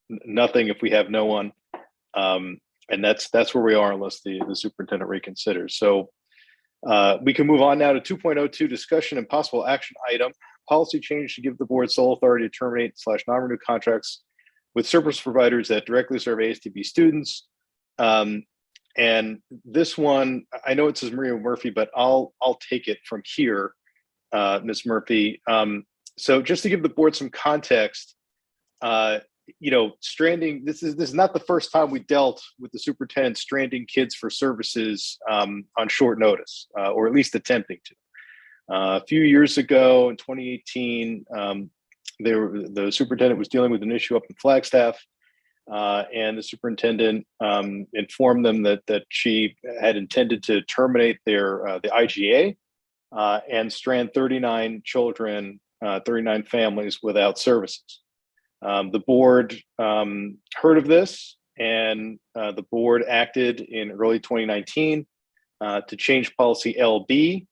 nothing if we have no one. And that's where we are unless the superintendent reconsiders. So we can move on now to 2.02 discussion and possible action item. Policy change to give the board sole authority to terminate / non-renew contracts with service providers that directly serve Asdb students. And this one, I know it says Maria Murphy, but I'll take it from here, Ms. Murphy. So just to give the board some context, stranding, this is not the first time we dealt with the superintendent stranding kids for services on short notice, or at least attempting to. A few years ago in 2018, the superintendent was dealing with an issue up in Flagstaff. And the superintendent informed them that she had intended to terminate the IGA and strand 39 children, 39 families without services. The board heard of this, and the board acted in early 2019 to change policy LB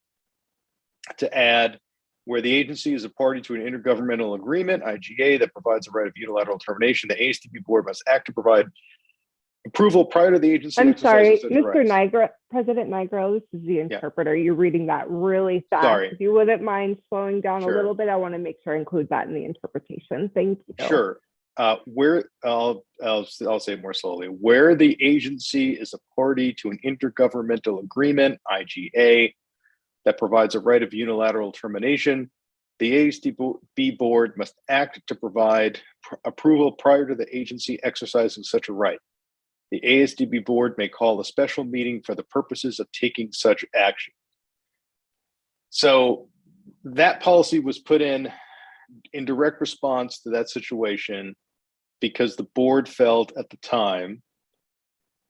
to add, where the agency is a party to an intergovernmental agreement, IGA, that provides a right of unilateral termination, the Asdb board must act to provide approval prior to the agency. I'm sorry, Mr. Nigro, President Nigro, this is the interpreter. You're reading that really fast. Sorry. If you wouldn't mind slowing down a little bit, I want to make sure I include that in the interpretation. Thank you. Sure. Where I'll say it more slowly. Where the agency is a party to an intergovernmental agreement, IGA, that provides a right of unilateral termination, the Asdb board must act to provide approval prior to the agency exercising such a right. The Asdb board may call a special meeting for the purposes of taking such action. So that policy was put in direct response to that situation because the board felt at the time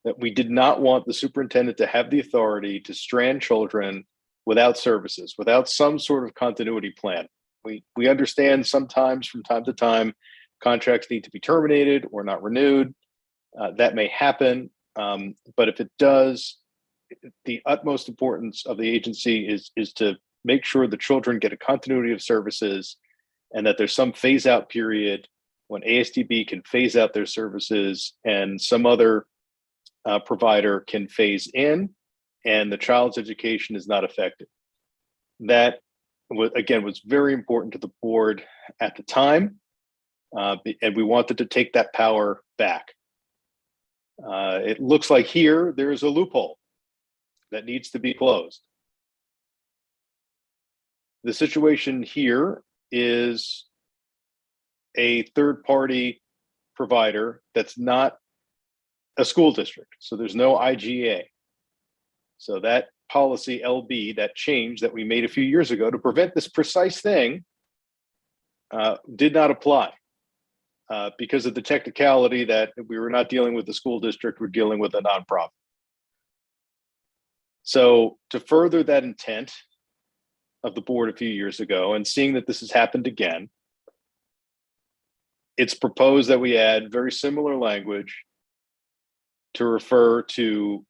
that we did not want the superintendent to have the authority to strand children without services, without some sort of continuity plan. We understand sometimes from time to time, contracts need to be terminated or not renewed. That may happen, but if it does, the utmost importance of the agency is to make sure the children get a continuity of services and that there's some phase out period when Asdb can phase out their services and some other provider can phase in, and the child's education is not affected. That, again, was very important to the board at the time, and we wanted to take that power back. It looks like here there is a loophole that needs to be closed. The situation here is a third-party provider that's not a school district, so there's no IGA. So that policy LB, that change that we made a few years ago to prevent this precise thing, did not apply because of the technicality that we were not dealing with the school district, we're dealing with a nonprofit. So to further that intent of the board a few years ago, and seeing that this has happened again, it's proposed that we add very similar language to refer to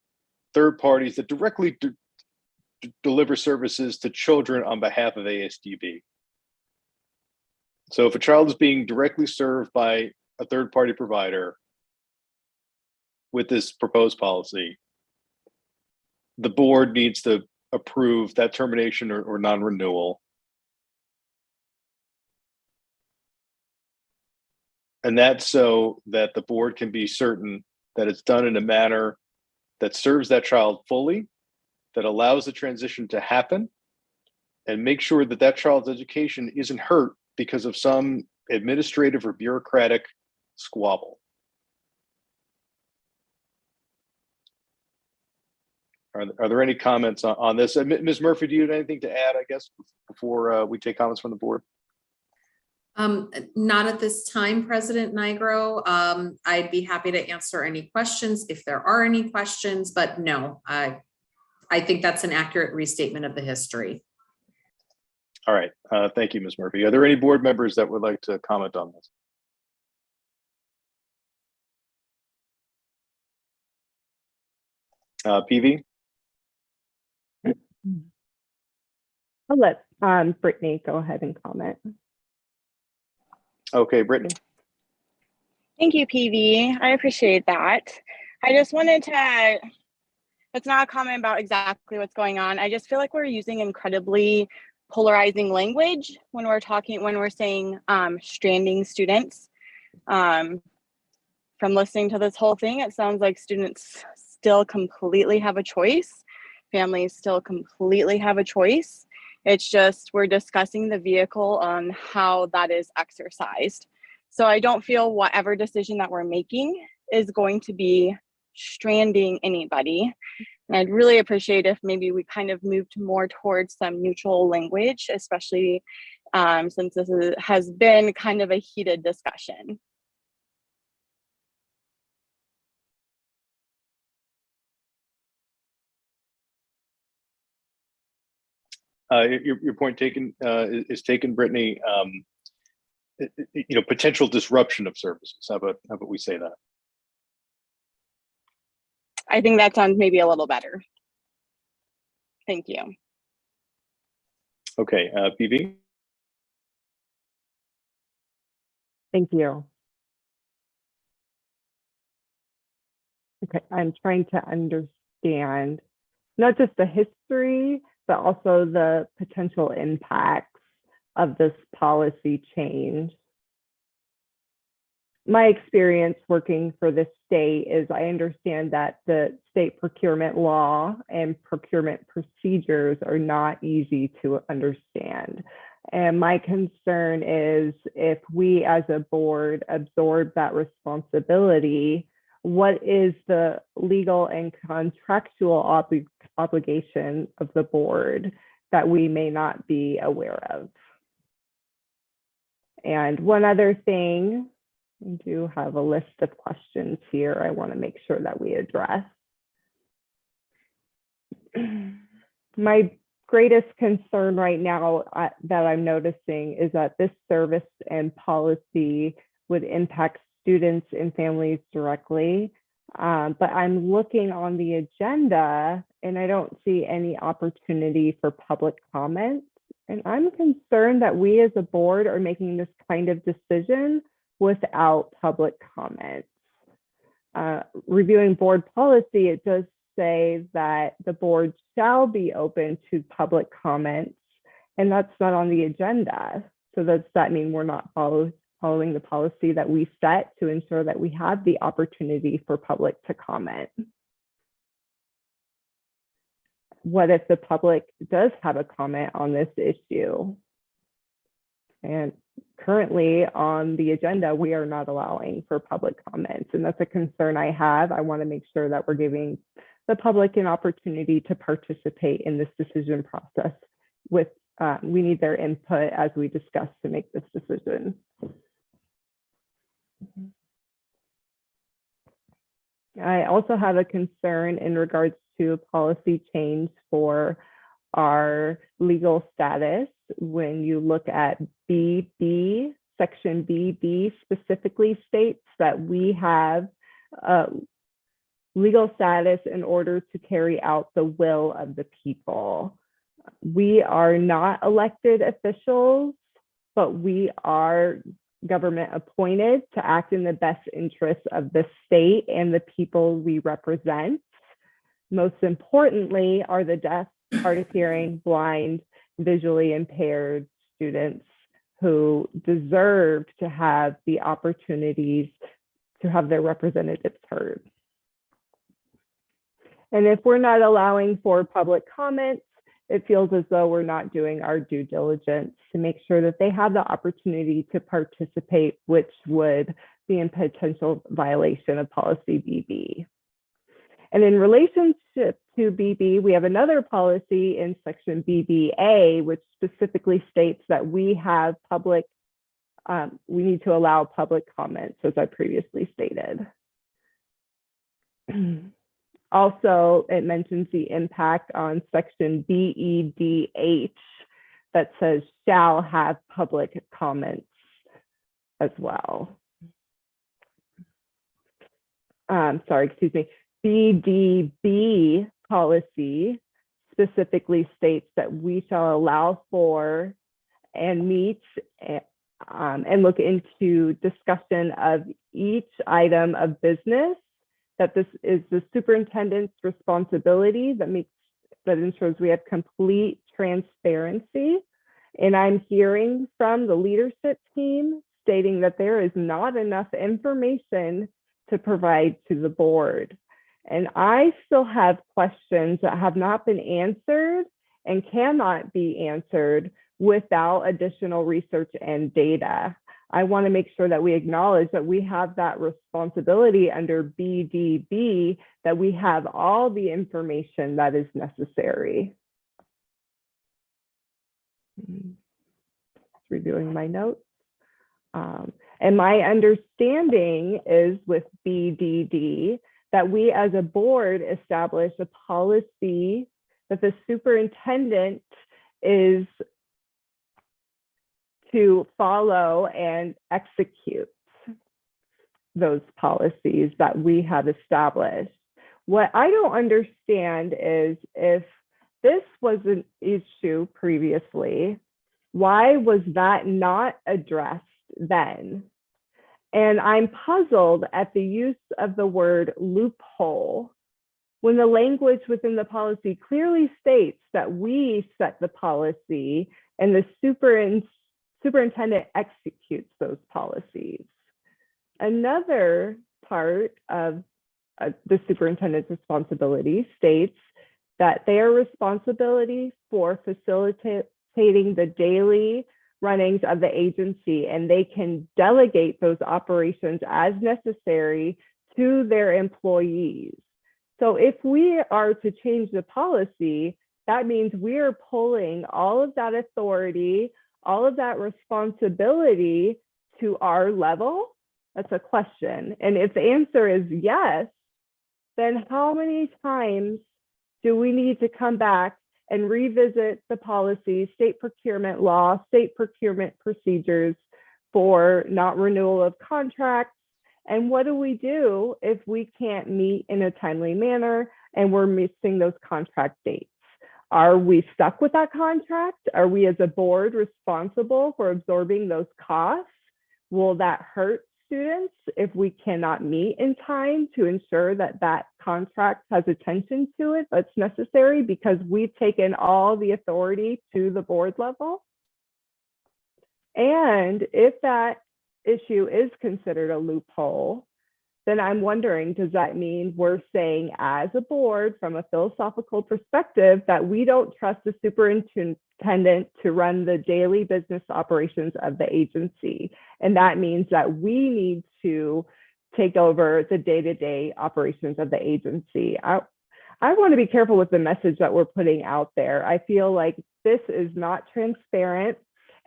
third parties that directly deliver services to children on behalf of Asdb. So if a child is being directly served by a third-party provider with this proposed policy, the board needs to approve that termination or non-renewal. And that's so that the board can be certain that it's done in a manner that serves that child fully, that allows the transition to happen, and make sure that that child's education isn't hurt because of some administrative or bureaucratic squabble. Are there any comments on this? Ms. Murphy, do you have anything to add, I guess, before we take comments from the board? Not at this time, President Nigro. I'd be happy to answer any questions if there are any questions, but no, I think that's an accurate restatement of the history. All right, thank you, Ms. Murphy. Are there any board members that would like to comment on this? PV? I'll let Brittany go ahead and comment. Okay, Brittany. Thank you, PV. I appreciate that. I just wanted to, it's not a comment about exactly what's going on. I just feel like we're using incredibly polarizing language when we're saying stranding students. From listening to this whole thing, it sounds like students still completely have a choice. Families still completely have a choice. It's just we're discussing the vehicle on how that is exercised. So I don't feel whatever decision that we're making is going to be stranding anybody. And I'd really appreciate if maybe we kind of moved more towards some neutral language, especially since this has been kind of a heated discussion. Your point taken is taken, Brittany. Potential disruption of services. How about we say that? I think that sounds maybe a little better. Thank you. Okay, PV. Thank you. Okay, I'm trying to understand not just the history, but also the potential impacts of this policy change. My experience working for the state is I understand that the state procurement law and procurement procedures are not easy to understand. And my concern is if we as a board absorb that responsibility, what is the legal and contractual obligation of the board that we may not be aware of? And one other thing, we do have a list of questions here I want to make sure that we address. My greatest concern right now that I'm noticing is that this service and policy would impact students and families directly. But I'm looking on the agenda and I don't see any opportunity for public comments. And I'm concerned that we as a board are making this kind of decision without public comments. Reviewing board policy, it does say that the board shall be open to public comments, and that's not on the agenda. So does that mean we're not following the policy that we set to ensure that we have the opportunity for public to comment? What if the public does have a comment on this issue? And currently on the agenda, we are not allowing for public comments, and that's a concern I have. I want to make sure that we're giving the public an opportunity to participate in this decision process. We need their input as we discuss to make this decision. I also have a concern in regards to a policy change for our legal status. When you look at BB, section BB specifically states that we have legal status in order to carry out the will of the people. We are not elected officials, but we are government appointed to act in the best interests of the state and the people we represent. Most importantly are the deaf, hard of hearing, blind, visually impaired students who deserve to have the opportunities to have their representatives heard. And if we're not allowing for public comments, it feels as though we're not doing our due diligence to make sure that they have the opportunity to participate, which would be in potential violation of policy BB. And in relationship to BB, we have another policy in section BBA, which specifically states that we have public, we need to allow public comments, as I previously stated. Also, it mentions the impact on section BEDH that says shall have public comments as well. Sorry, excuse me. BDB policy specifically states that we shall allow for and meet and look into discussion of each item of business, that this is the superintendent's responsibility that ensures we have complete transparency. And I'm hearing from the leadership team stating that there is not enough information to provide to the board. And I still have questions that have not been answered and cannot be answered without additional research and data. I want to make sure that we acknowledge that we have that responsibility under BDB, that we have all the information that is necessary. Reviewing my notes. And my understanding is with BDD that we as a board establish a policy that the superintendent is to follow and execute those policies that we have established. What I don't understand is, if this was an issue previously, why was that not addressed then? And I'm puzzled at the use of the word loophole when the language within the policy clearly states that we set the policy and the superintendent executes those policies. Another part of the superintendent's responsibility states that their responsibility for facilitating the daily runnings of the agency, and they can delegate those operations as necessary to their employees. So if we are to change the policy, that means we are pulling all of that authority, all of that responsibility to our level. That's a question. And if the answer is yes, then how many times do we need to come back and revisit the policy, state procurement law, state procurement procedures for not renewal of contracts? And what do we do if we can't meet in a timely manner and we're missing those contract dates? Are we stuck with that contract? Are we as a board responsible for absorbing those costs? Will that hurt students if we cannot meet in time to ensure that that contract has attention to it that's necessary because we've taken all the authority to the board level? And if that issue is considered a loophole, then I'm wondering, does that mean we're saying as a board from a philosophical perspective that we don't trust the superintendent to run the daily business operations of the agency? And that means that we need to take over the day-to-day operations of the agency. I want to be careful with the message that we're putting out there. I feel like this is not transparent,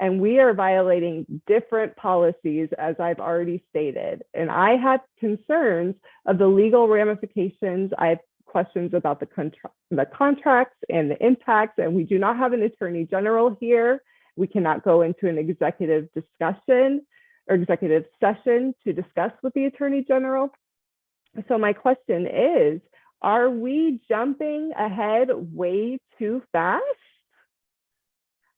and we are violating different policies, as I've already stated. And I have concerns of the legal ramifications. I have questions about the contracts and the impacts, and we do not have an attorney general here. We cannot go into an executive discussion or executive session to discuss with the attorney general. So my question is, are we jumping ahead way too fast?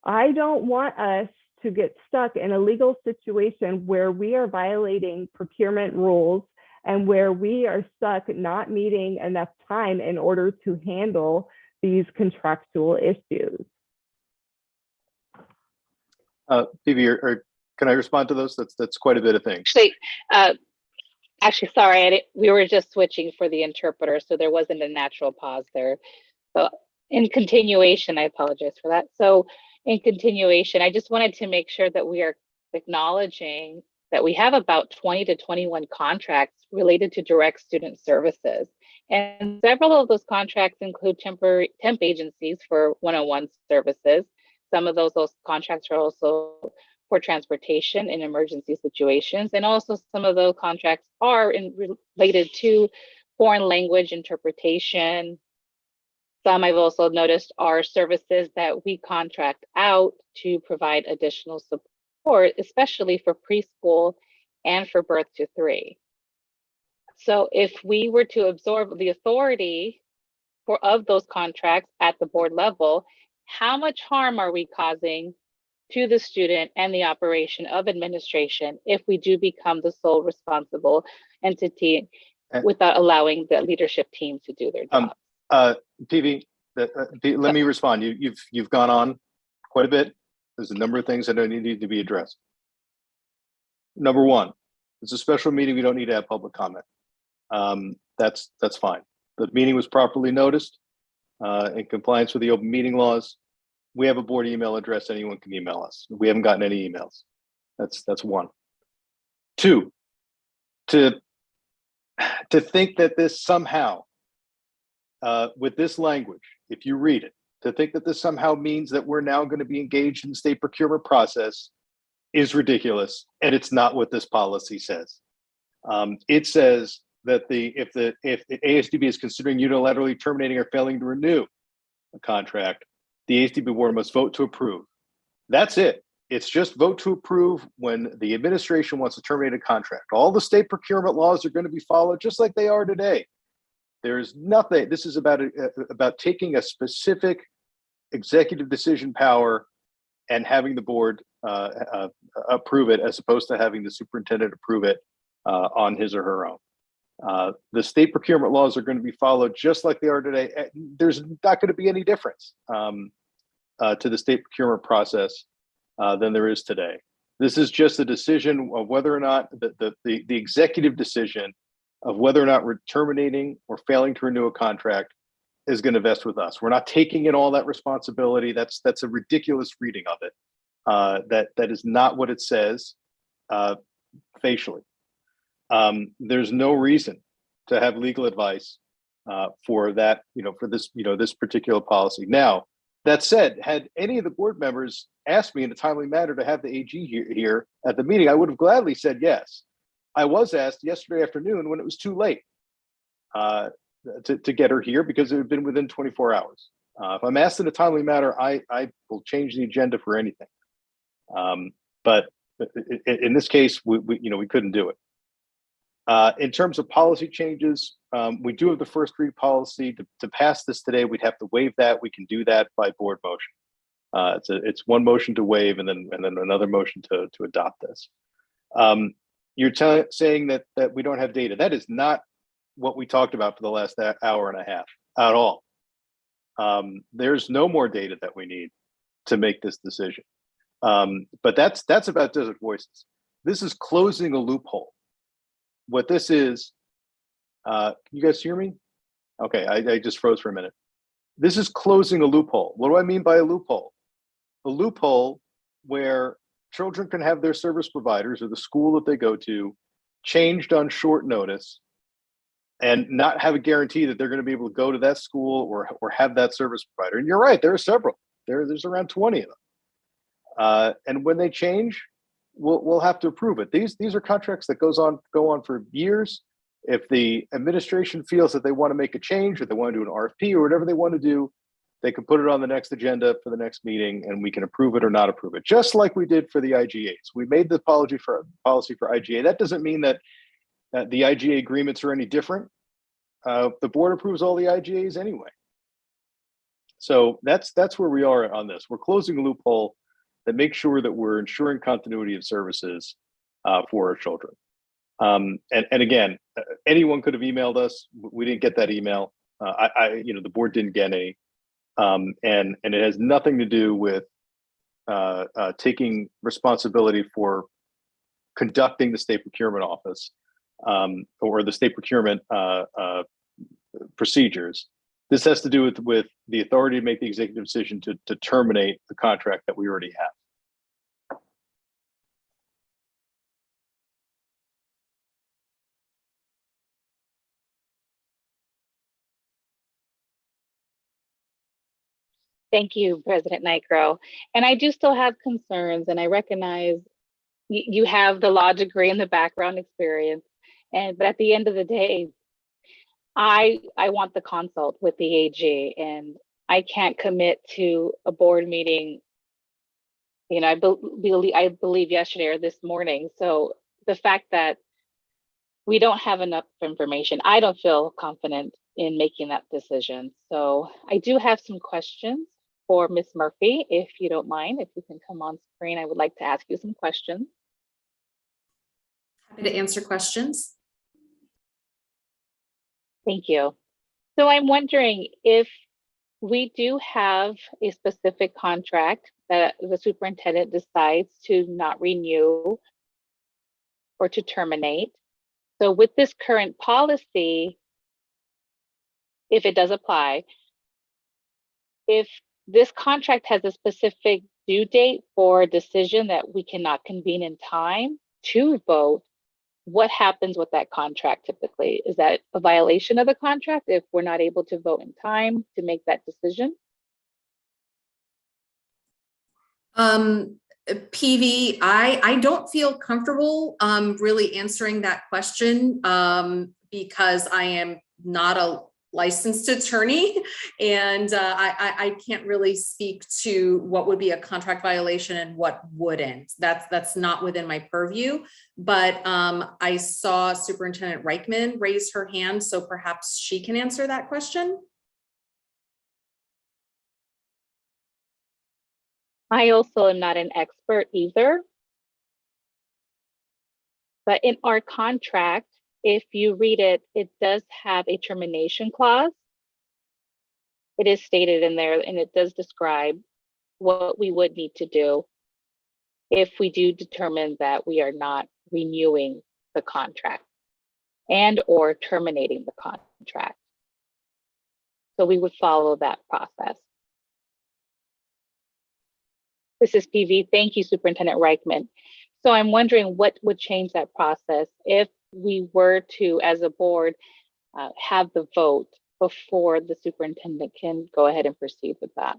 I don't want us to get stuck in a legal situation where we are violating procurement rules and where we are stuck not meeting enough time in order to handle these contractual issues. Phoebe, can I respond to those? That's quite a bit of things. Actually, sorry, we were just switching for the interpreter, so there wasn't a natural pause there. So in continuation, I apologize for that. So in continuation, I just wanted to make sure that we are acknowledging that we have about 20 to 21 contracts related to direct student services. And several of those contracts include temp agencies for one-on-one services. Some of those contracts are also for transportation in emergency situations. And also some of those contracts are related to foreign language interpretation. Some I've also noticed are services that we contract out to provide additional support, especially for preschool and for birth to 3. So if we were to absorb the authority of those contracts at the board level, how much harm are we causing to the student and the operation of administration if we do become the sole responsible entity without allowing the leadership team to do their job? PV, let me respond. You've gone on quite a bit. There's a number of things that need to be addressed. Number one, it's a special meeting. We don't need to have public comment. That's fine. The meeting was properly noticed in compliance with the open meeting laws. We have a board email address. Anyone can email us. We haven't gotten any emails. That's one. Two, to think that this somehow, with this language, if you read it, to think that this somehow means that we're now going to be engaged in the state procurement process is ridiculous, and it's not what this policy says. It says that if the ASDB is considering unilaterally terminating or failing to renew a contract, the ASDB board must vote to approve. That's it. It's just vote to approve when the administration wants to terminate a contract. All the state procurement laws are going to be followed just like they are today. There's nothing. This is about taking a specific executive decision power and having the board approve it, as opposed to having the superintendent approve it on his or her own. The state procurement laws are going to be followed just like they are today. There's not going to be any difference to the state procurement process than there is today. This is just a decision of whether or not the executive decision of whether or not we're terminating or failing to renew a contract is going to vest with us. We're not taking in all that responsibility. That's a ridiculous reading of it. That is not what it says facially. There's no reason to have legal advice for that, for this, this particular policy. Now, that said, had any of the board members asked me in a timely manner to have the AG here at the meeting, I would have gladly said yes. I was asked yesterday afternoon when it was too late to get her here because it had been within 24 hours. If I'm asked in a timely manner, I will change the agenda for anything. But in this case, we couldn't do it. In terms of policy changes, we do have the first read policy. To pass this today, we'd have to waive that. We can do that by board motion. It's one motion to waive and then another motion to adopt this. You're saying that we don't have data. That is not what we talked about for the last hour and a half at all. There's no more data that we need to make this decision. But that's about Desert Voices. This is closing a loophole. What this is, can you guys hear me? Okay, I just froze for a minute. This is closing a loophole. What do I mean by a loophole? A loophole where children can have their service providers or the school that they go to changed on short notice and not have a guarantee that they're going to be able to go to that school or have that service provider. And you're right, there are several. There's around 20 of them. And when they change, we'll have to approve it. These are contracts that go on for years. If the administration feels that they want to make a change or they want to do an RFP or whatever they want to do, they can put it on the next agenda for the next meeting and we can approve it or not approve it, just like we did for the IGAs. We made the policy for IGA. That doesn't mean that the IGA agreements are any different. The board approves all the IGAs anyway. So that's where we are on this. We're closing a loophole that makes sure that we're ensuring continuity of services for our children. And again, anyone could have emailed us. We didn't get that email. The board didn't get any. And it has nothing to do with taking responsibility for conducting the state procurement office or the state procurement procedures. This has to do with the authority to make the executive decision to terminate the contract that we already have. Thank you, President Nigro. And I do still have concerns, and I recognize you have the law degree and the background experience. But at the end of the day, I want the consult with the AG, and I can't commit to a board meeting. You know, I believe yesterday or this morning. So the fact that we don't have enough information, I don't feel confident in making that decision. So I do have some questions for Ms. Murphy, if you don't mind, if you can come on screen. I would like to ask you some questions. Happy to answer questions. Thank you. So I'm wondering if we do have a specific contract that the superintendent decides to not renew or to terminate. So with this current policy, if it does apply, if this contract has a specific due date for a decision that we cannot convene in time to vote, what happens with that contract typically? Is that a violation of the contract if we're not able to vote in time to make that decision? PV, I don't feel comfortable really answering that question because I am not a licensed attorney, and I can't really speak to what would be a contract violation and what wouldn't. That's not within my purview. But I saw Superintendent Reichman raise her hand, so perhaps she can answer that question. I also am not an expert either. But in our contract, if you read it, it does have a termination clause. It is stated in there, and it does describe what we would need to do if we do determine that we are not renewing the contract and or terminating the contract. So we would follow that process. This is PV. Thank you, Superintendent Reichman. So I'm wondering what would change that process if we were to, as a board, have the vote before the superintendent can go ahead and proceed with that.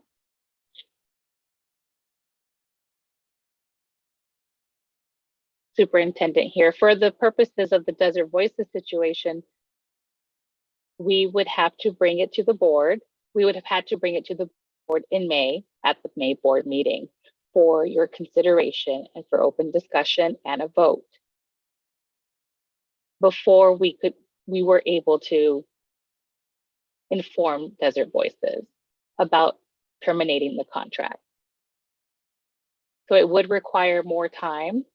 Superintendent here, for the purposes of the Desert Voices situation, we would have to bring it to the board. We would have had to bring it to the board in May at the May board meeting for your consideration and for open discussion and a vote before we were able to inform Desert Voices about terminating the contract. So it would require more time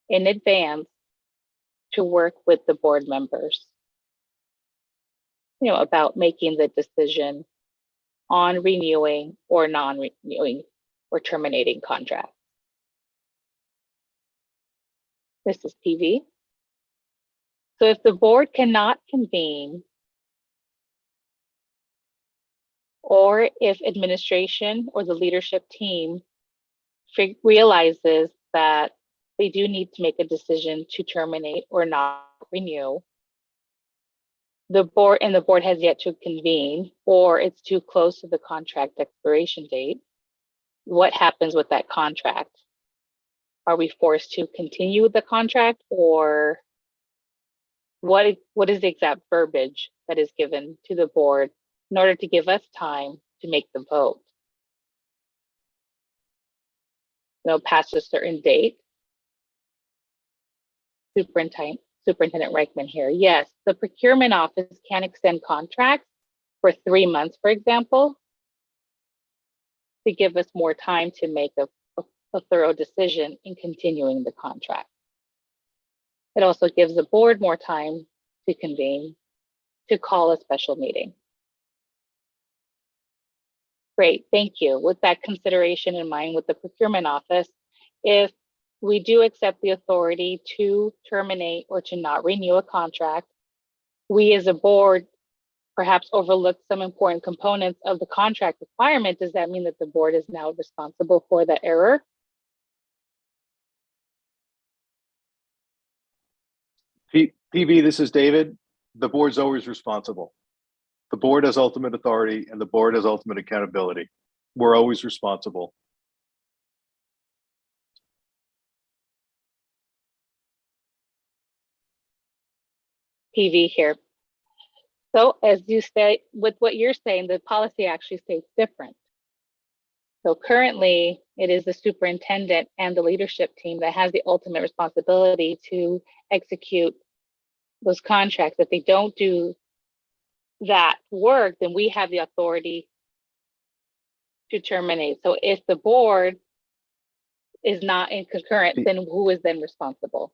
in advance to work with the board members, you know, about making the decision on renewing or non-renewing or terminating contracts. This is PV. So if the board cannot convene, or if administration or the leadership team realizes that they do need to make a decision to terminate or not renew, the board has yet to convene, or it's too close to the contract expiration date, what happens with that contract? Are we forced to continue with the contract, or what is the exact verbiage that is given to the board in order to give us time to make the vote? You know, past a certain date. Superintendent Reichman here. Yes, the procurement office can extend contracts for 3 months, for example, to give us more time to make a thorough decision in continuing the contract. It also gives the board more time to convene, to call a special meeting. Great, thank you. With that consideration in mind with the procurement office, if we do accept the authority to terminate or to not renew a contract, we as a board perhaps overlook some important components of the contract requirement. Does that mean that the board is now responsible for that error? PV, this is David. The board's always responsible. The board has ultimate authority and the board has ultimate accountability. We're always responsible. PV here. So as you say, with what you're saying, the policy actually states different. So currently it is the superintendent and the leadership team that has the ultimate responsibility to execute those contracts. If they don't do that work, then we have the authority to terminate. So if the board is not in concurrent, then who is then responsible?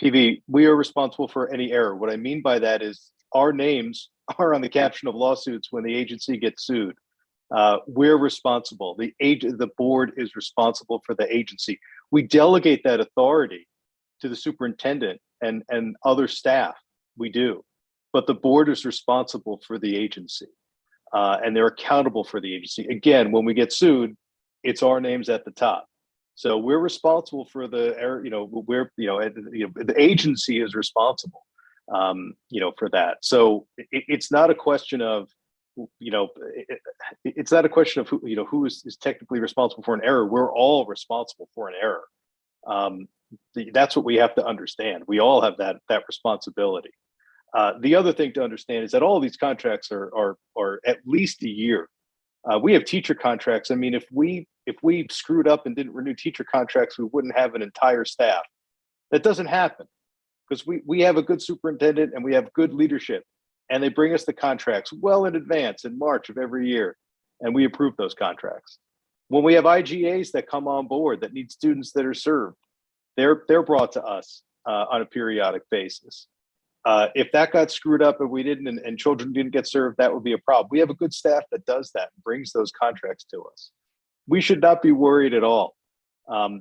PV, we are responsible for any error. What I mean by that is our names are on the caption of lawsuits when the agency gets sued. We're responsible. The board is responsible for the agency. We delegate that authority to the superintendent and other staff. We do, but the board is responsible for the agency, and they're accountable for the agency. Again, when we get sued, it's our names at the top. So we're responsible for the error. The agency is responsible, for that. So it's not a question of, it's not a question of who is technically responsible for an error. We're all responsible for an error. That's what we have to understand. We all have that responsibility. The other thing to understand is that all of these contracts are at least a year. We have teacher contracts. I mean, if we screwed up and didn't renew teacher contracts, we wouldn't have an entire staff. That doesn't happen because we have a good superintendent and we have good leadership, and they bring us the contracts well in advance in March of every year, and we approve those contracts. When we have IGAs that come on board that need students that are served, they're brought to us on a periodic basis. If that got screwed up and we didn't, and children didn't get served, that would be a problem. We have a good staff that does that and brings those contracts to us. We should not be worried at all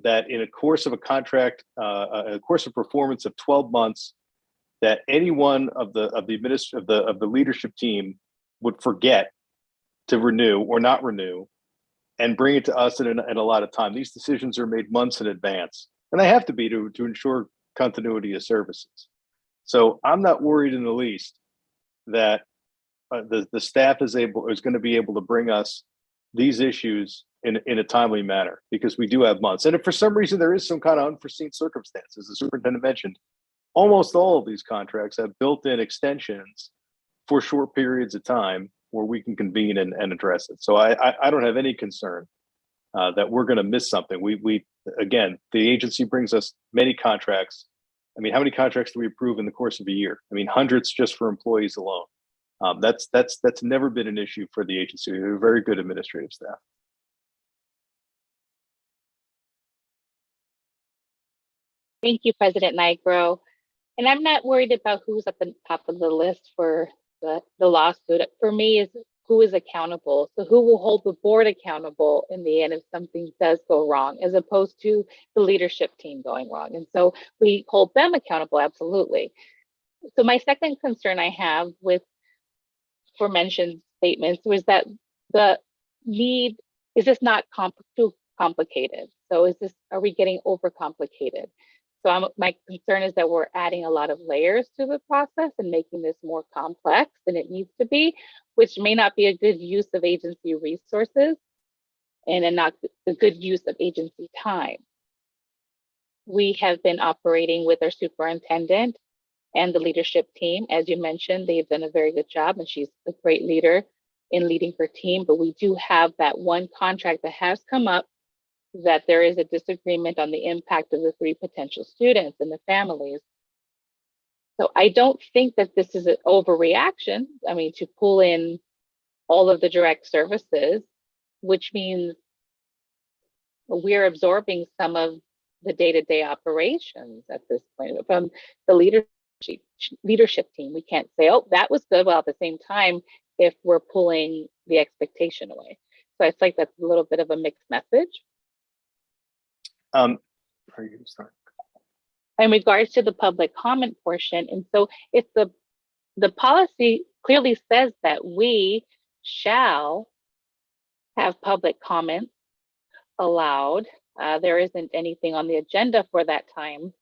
that in a course of a contract, a course of performance of 12 months, that any one of the leadership team would forget to renew or not renew and bring it to us in a lot of time. These decisions are made months in advance, and they have to be to ensure continuity of services. So I'm not worried in the least that the staff is going to be able to bring us these issues in a timely manner, because we do have months. And if for some reason there is some kind of unforeseen circumstances, the superintendent mentioned, almost all of these contracts have built-in extensions for short periods of time where we can convene and address it. So I don't have any concern that we're going to miss something. We again, the agency brings us many contracts. I mean, how many contracts do we approve in the course of a year? I mean, hundreds just for employees alone. That's never been an issue for the agency. We have a very good administrative staff. Thank you, President Nigro. And I'm not worried about who's at the top of the list for the lawsuit. For me, is who is accountable. So who will hold the board accountable in the end if something does go wrong, as opposed to the leadership team going wrong. And so we hold them accountable, absolutely. So my second concern I have with aforementioned statements was that the need, is this not too complicated? So are we getting overcomplicated? So my concern is that we're adding a lot of layers to the process and making this more complex than it needs to be, which may not be a good use of agency resources and not a good use of agency time. We have been operating with our superintendent and the leadership team. As you mentioned, they've done a very good job, and she's a great leader in leading her team, but we do have that one contract that has come up that there is a disagreement on the impact of the 3 potential students and the families. So I don't think that this is an overreaction. I mean, to pull in all of the direct services, which means we're absorbing some of the day-to-day operations at this point from the leadership team. We can't say, oh, that was good, while at the same time, if we're pulling the expectation away. So I think that's a little bit of a mixed message. In regards to the public comment portion, and so if the policy clearly says that we shall have public comments allowed, there isn't anything on the agenda for that time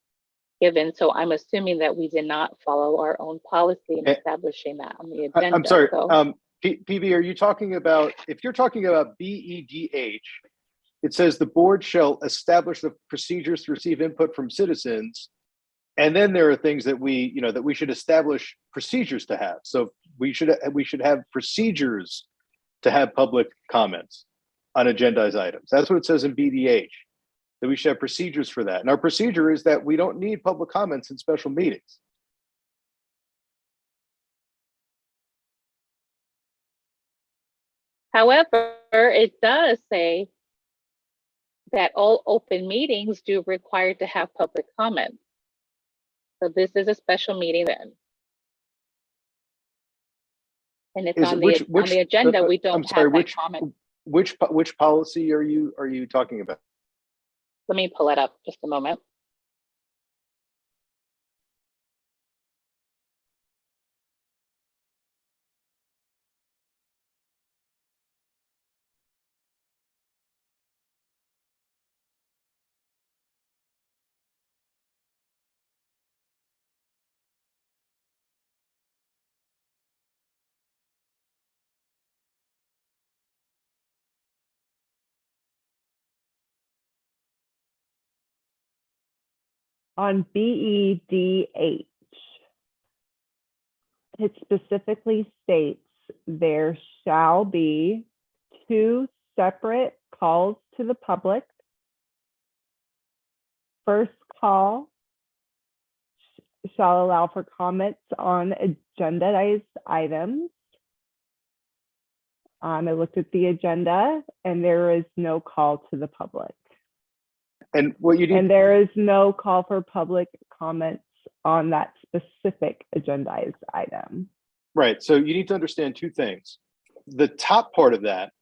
given, so I'm assuming that we did not follow our own policy in establishing that on the agenda. I'm sorry, so. PV, are you talking about, if you're talking about BEDH, it says the board shall establish the procedures to receive input from citizens. And then there are things that we, that we should establish procedures to have. So we should have procedures to have public comments on agendized items. That's what it says in BDH, that we should have procedures for that. And our procedure is that we don't need public comments in special meetings. However, it does say that all open meetings do require to have public comment. So this is a special meeting then. And it's on the agenda. We don't have that comment. Which policy are you talking about? Let me pull it up just a moment. On BEDH, it specifically states there shall be 2 separate calls to the public. First call shall allow for comments on agendized items. I looked at the agenda and there is no call to the public. And what you need, and there is no call for public comments on that specific agendized item. Right. So you need to understand 2 things. The top part of that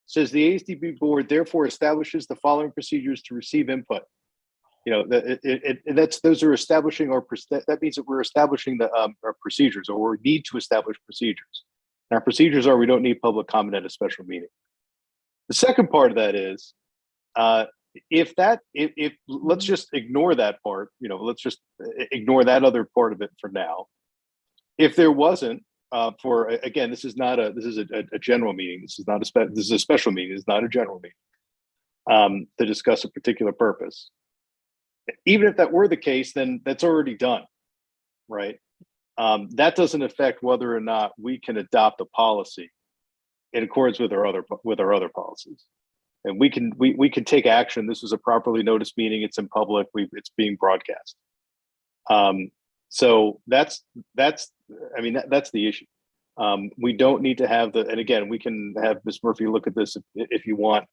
says the Asdb board therefore establishes the following procedures to receive input. Those are establishing that means that we're establishing our procedures, or we need to establish procedures. And our procedures are we don't need public comment at a special meeting. The second part of that is if let's just ignore that part, let's just ignore that other part of it for now. If there wasn't, again, this is a general meeting. This is a special meeting. It's not a general meeting to discuss a particular purpose. Even if that were the case, then that's already done, right? That doesn't affect whether or not we can adopt a policy in accordance with our other policies. And we can take action. This was a properly noticed meeting. It's in public. It's being broadcast. So that's the issue. We don't need to have and again, we can have Ms. Murphy look at this if you want.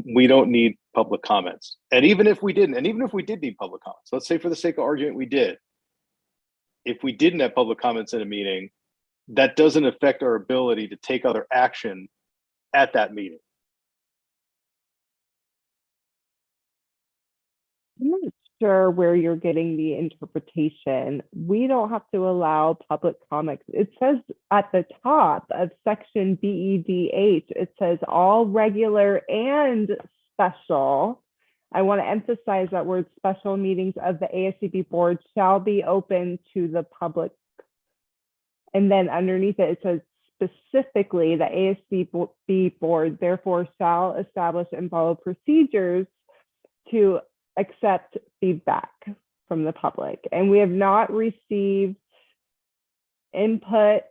We don't need public comments. And even if we did need public comments, let's say for the sake of argument we did. If we didn't have public comments in a meeting, that doesn't affect our ability to take other action at that meeting. I'm not sure where you're getting the interpretation. We don't have to allow public comments. It says at the top of section BEDH, it says all regular and special. I want to emphasize that word special meetings of the ASCB board shall be open to the public. And then underneath it, it says specifically the ASCB board therefore shall establish and follow procedures to accept feedback from the public. And we have not received input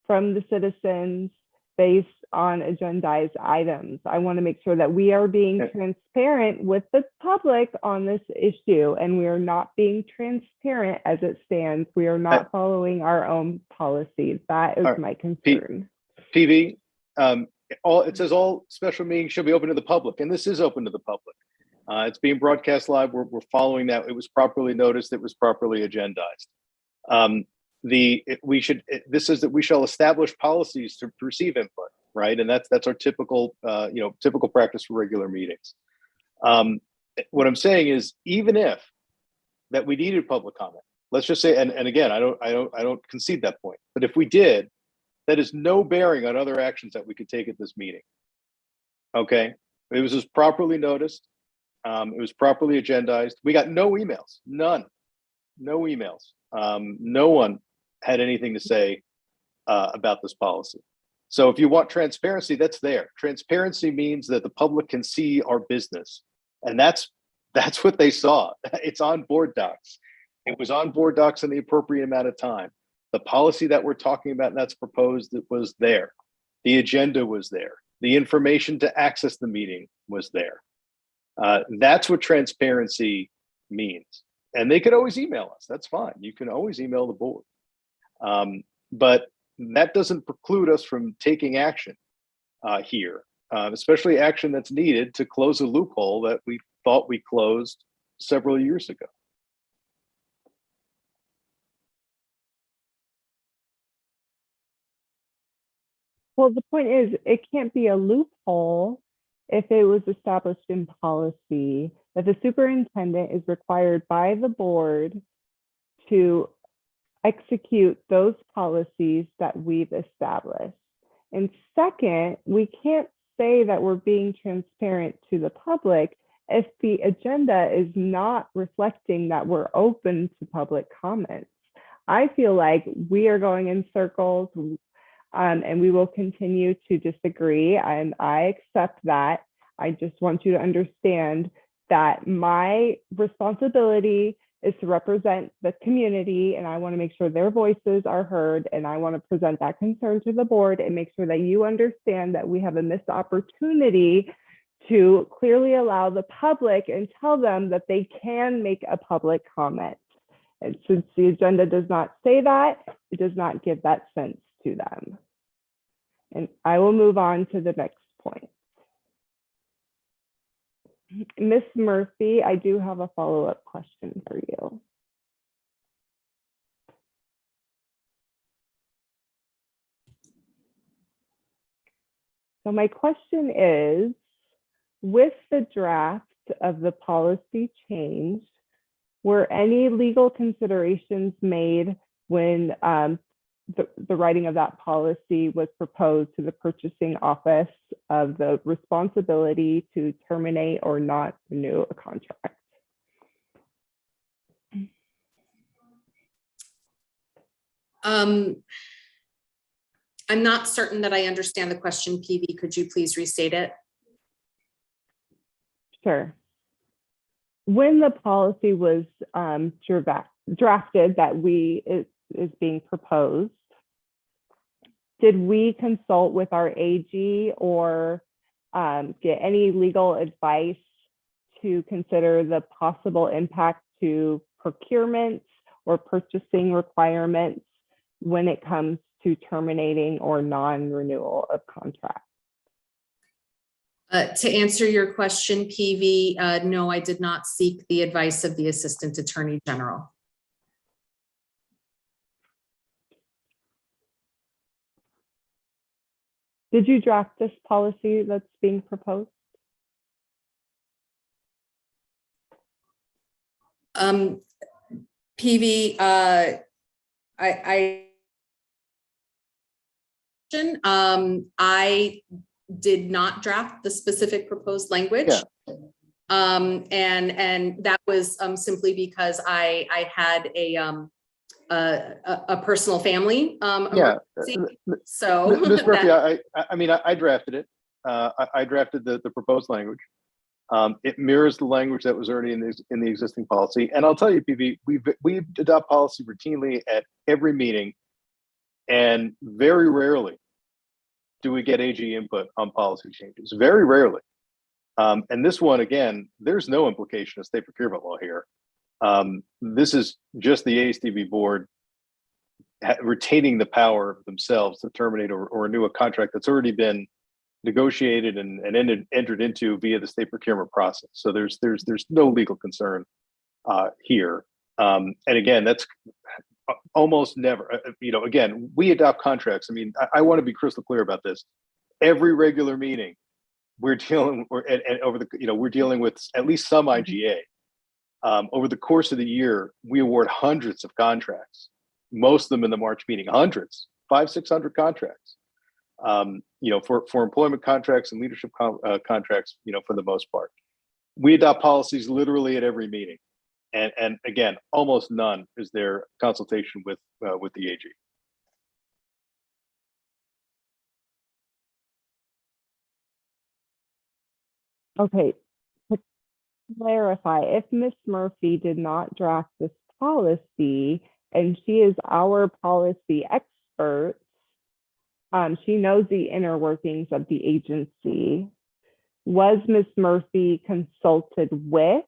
from the citizens based on agendized items. I want to make sure that we are being transparent with the public on this issue, and we are not being transparent as it stands. We are not following our own policies. That is my concern. PV, it says all special meetings shall be open to the public, and this is open to the public. It's being broadcast live. We're following that. It was properly noticed. It was properly agendized. This is that we shall establish policies to receive input, right? And that's our typical practice for regular meetings. What I'm saying is, even if that we needed public comment, let's just say, and again, I don't concede that point, but if we did, that is no bearing on other actions that we could take at this meeting. Okay, it was just properly noticed. It was properly agendized. We got no emails, no emails. No one had anything to say about this policy. So if you want transparency, that's there. Transparency means that the public can see our business. And that's what they saw. It's on board docs. It was on board docs in the appropriate amount of time. The policy that we're talking about that's proposed, it was there. The agenda was there. The information to access the meeting was there. That's what transparency means. And they could always email us. That's fine. You can always email the board. But that doesn't preclude us from taking action here, especially action that's needed to close a loophole that we thought we closed several years ago. Well, the point is, it can't be a loophole if it was established in policy that the superintendent is required by the board to execute those policies that we've established. And second, we can't say that we're being transparent to the public if the agenda is not reflecting that we're open to public comments. I feel like we are going in circles, and we will continue to disagree, and I accept that. I just want you to understand that my responsibility is to represent the community, and I want to make sure their voices are heard, and I want to present that concern to the board and make sure that you understand that we have a missed opportunity to clearly allow the public and tell them that they can make a public comment. And since the agenda does not say that, it does not give that sense to them. And I will move on to the next point. Ms. Murphy, I do have a follow-up question for you. So my question is, with the draft of the policy change, were any legal considerations made when the writing of that policy was proposed to the purchasing office of the responsibility to terminate or not renew a contract? I'm not certain that I understand the question, PV. Could you please restate it? Sure. When the policy was drafted that is being proposed, did we consult with our AG or get any legal advice to consider the possible impact to procurement or purchasing requirements when it comes to terminating or non-renewal of contracts? To answer your question, PV, no, I did not seek the advice of the Assistant Attorney General. Did you draft this policy that's being proposed? PV, I did not draft the specific proposed language. Yeah. And that was simply because I had a personal family emergency. So Ms. Murphy, I mean, I drafted it. I drafted the proposed language. It mirrors the language that was already in the existing policy. And I'll tell you, PV, we adopt policy routinely at every meeting, and very rarely do we get AG input on policy changes. Very rarely. And this one, again, there's no implication of state procurement law here. This is just the Asdb board retaining the power themselves to terminate or renew a contract that's already been negotiated and entered into via the state procurement process. So there's no legal concern here. And again, that's almost never, again, we adopt contracts. I mean, I want to be crystal clear about this. Every regular meeting, we're dealing, we're dealing with at least some IGA. Over the course of the year, we award hundreds of contracts, most of them in the March meeting, hundreds, 500-600 contracts, for employment contracts and leadership contracts, for the most part. We adopt policies literally at every meeting. And again, almost none is there consultation with the AG. Okay, to clarify, if Ms. Murphy did not draft this policy and she is our policy expert, she knows the inner workings of the agency. Was Ms. Murphy consulted with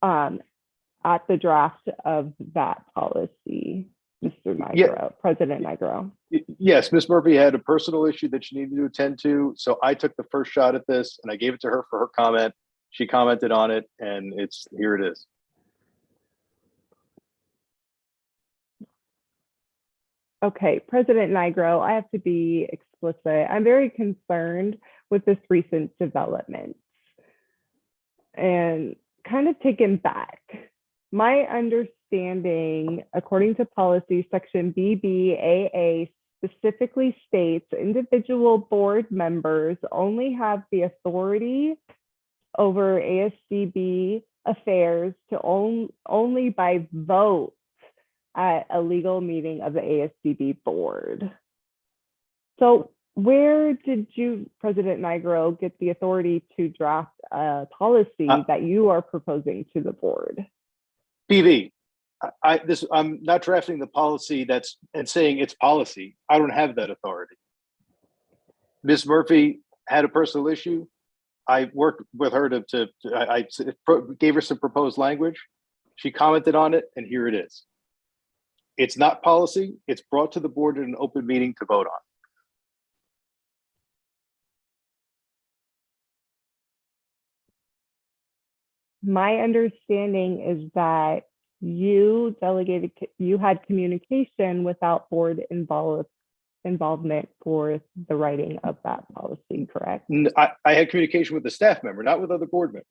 at the draft of that policy, Mr. Nigro, President Nigro? Yes, Ms. Murphy had a personal issue that she needed to attend to. So I took the first shot at this and I gave it to her for her comment. She commented on it and here it is. Okay, President Nigro, I have to be explicit. I'm very concerned with this recent development and kind of taken back. My understanding, according to policy section BBAA, specifically states individual board members only have the authority over ASDB affairs to only by vote at a legal meeting of the ASDB board. So where did you, President Nigro, get the authority to draft a policy that you are proposing to the board? PV, I'm not drafting the policy and saying it's policy. I don't have that authority. Ms. Murphy had a personal issue. I worked with her I gave her some proposed language. She commented on it and here it is. It's not policy. It's brought to the board in an open meeting to vote on. My understanding is that you had communication without board involvement for the writing of that policy, correct? I had communication with the staff member, not with other board members.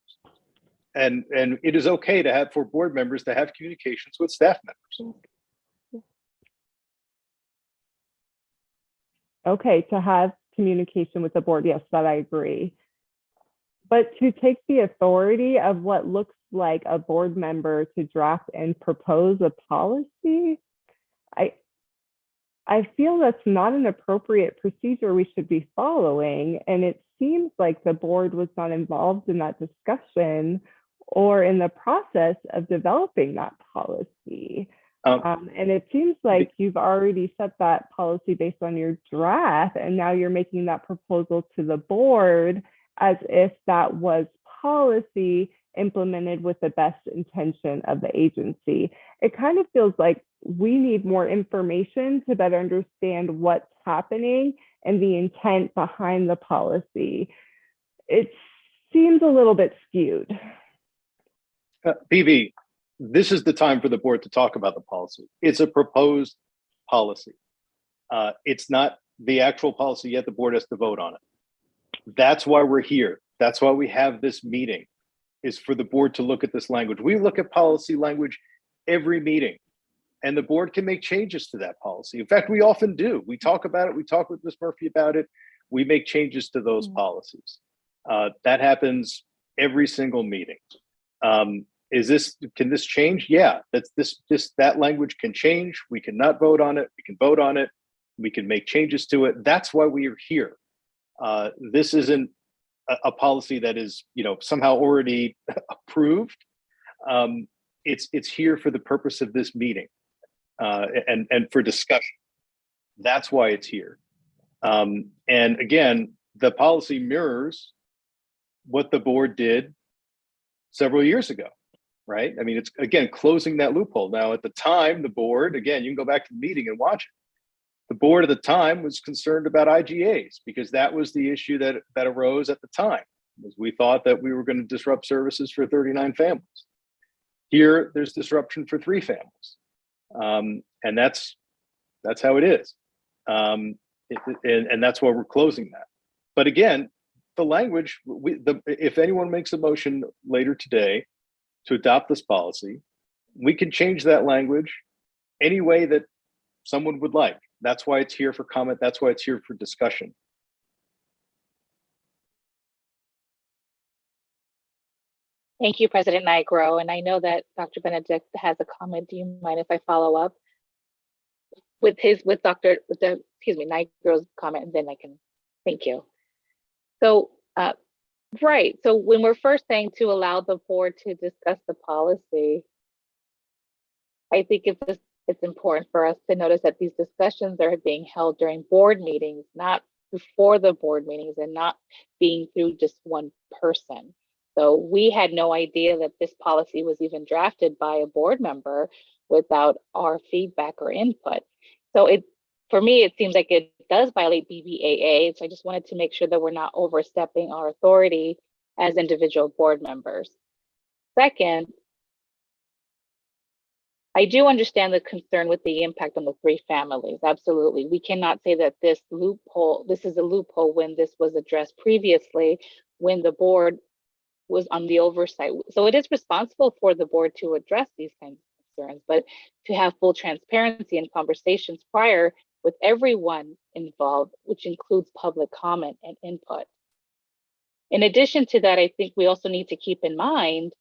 And it is okay to have for board members to have communications with staff members. Okay, to have communication with the board, yes, that I agree. But to take the authority of what looks like a board member to draft and propose a policy, I feel that's not an appropriate procedure we should be following. And it seems like the board was not involved in that discussion or in the process of developing that policy. And it seems like you've already set that policy based on your draft, and now you're making that proposal to the board as if that was policy implemented with the best intention of the agency. It kind of feels like we need more information to better understand what's happening and the intent behind the policy. It seems a little bit skewed. PV, this is the time for the board to talk about the policy. It's a proposed policy. It's not the actual policy yet. The board has to vote on it. That's why we're here. That's why we have this meeting, is for the board to look at this language. We look at policy language every meeting, and the board can make changes to that policy. In fact, we often do. We talk about it. We talk with Ms. Murphy about it. We make changes to those policies. That happens every single meeting. Can this change? Yeah, that language can change. We cannot vote on it. We can vote on it. We can make changes to it. That's why we are here. This isn't a policy that is, somehow already approved. It's here for the purpose of this meeting and for discussion. That's why it's here. And again, the policy mirrors what the board did several years ago, right? I mean, it's, again, closing that loophole. Now, at the time, the board, again, you can go back to the meeting and watch it. The board at the time was concerned about IGAs because that was the issue that arose at the time. Was we thought that we were going to disrupt services for 39 families. Here, there's disruption for 3 families. And that's how it is. And that's why we're closing that. But again, the language, if anyone makes a motion later today to adopt this policy, we can change that language any way that someone would like. That's why it's here for comment. That's why it's here for discussion. Thank you, President Nigro. And I know that Dr. Benedict has a comment. Do you mind if I follow up with Nigro's comment, and then I can, thank you. So Right. So when we're first saying to allow the board to discuss the policy, I think it's important for us to notice that these discussions are being held during board meetings, not before the board meetings, and not being through just one person. So we had no idea that this policy was even drafted by a board member without our feedback or input. So for me, it seems like it does violate BBAA. So I just wanted to make sure that we're not overstepping our authority as individual board members. Second, I do understand the concern with the impact on the 3 families. Absolutely. We cannot say that this is a loophole when this was addressed previously when the board was on the oversight. So it is responsible for the board to address these kinds of concerns, but to have full transparency and conversations prior with everyone involved, which includes public comment and input. In addition to that, I think we also need to keep in mind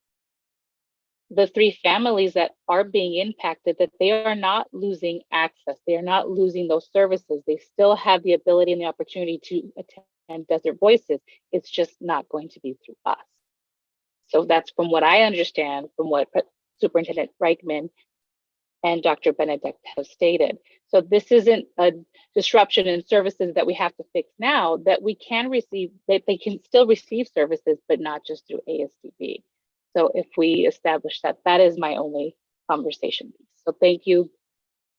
the 3 families that are being impacted, that they are not losing access. They are not losing those services. They still have the ability and the opportunity to attend Desert Voices. It's just not going to be through us. So that's from what I understand, from what Superintendent Reichman and Dr. Benedict have stated. So this isn't a disruption in services that we have to fix now, that we can receive, that they can still receive services, but not just through ASDB. So if we establish that, that is my only conversation piece. So thank you,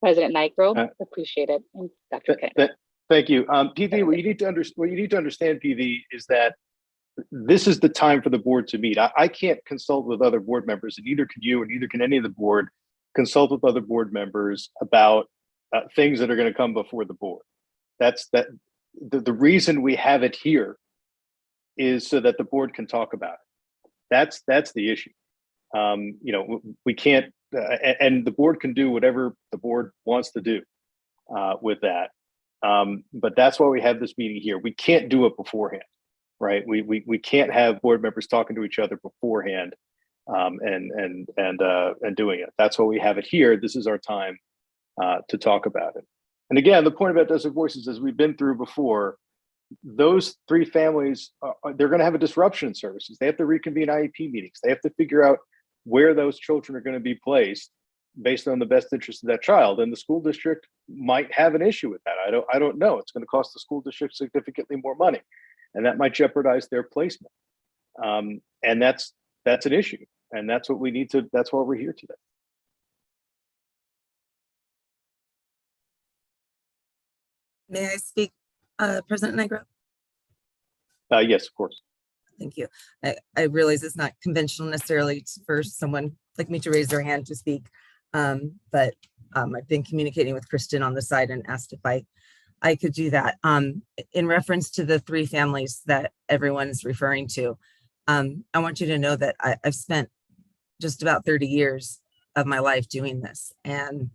President Nigro, appreciate it. And Dr. Kennedy. Thank you. PV, what you need to understand, PV, is that this is the time for the board to meet. I can't consult with other board members, and neither can you, and neither can any of the board consult with other board members about things that are going to come before the board. The reason we have it here is so that the board can talk about it. That's the issue. We can't, and the board can do whatever the board wants to do with that. But that's why we have this meeting here. We can't do it beforehand, right? We can't have board members talking to each other beforehand and doing it. That's why we have it here. This is our time to talk about it. And again, the point about Desert Voices, as we've been through before, those 3 families, they're going to have a disruption in services. They have to reconvene IEP meetings. They have to figure out where those children are going to be placed based on the best interest of that child. And the school district might have an issue with that. I don't know. It's going to cost the school district significantly more money, and that might jeopardize their placement. And that's an issue. And that's what we need to, that's why we're here today. May I speak, President Nigro? Yes, of course. Thank you. I realize it's not conventional necessarily for someone like me to raise their hand to speak, but I've been communicating with Kristen on the side and asked if I could do that. In reference to the 3 families that everyone is referring to, I want you to know that I've spent just about 30 years of my life doing this, and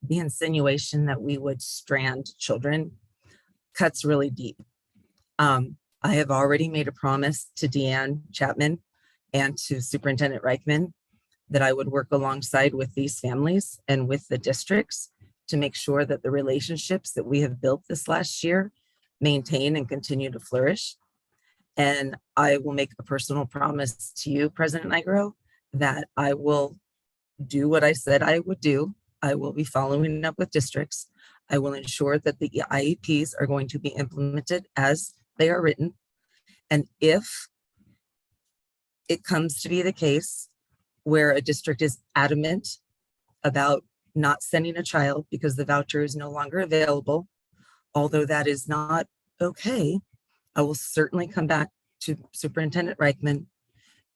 the insinuation that we would strand children cuts really deep. I have already made a promise to Deanne Chapman and to Superintendent Reichman that I would work alongside with these families and with the districts to make sure that the relationships that we have built this last year maintain and continue to flourish. And I will make a personal promise to you, President Nigro, that I will do what I said I would do. I will be following up with districts. I will ensure that the IEPs are going to be implemented as they are written. And if it comes to be the case where a district is adamant about not sending a child because the voucher is no longer available, although that is not okay, I will certainly come back to Superintendent Reichman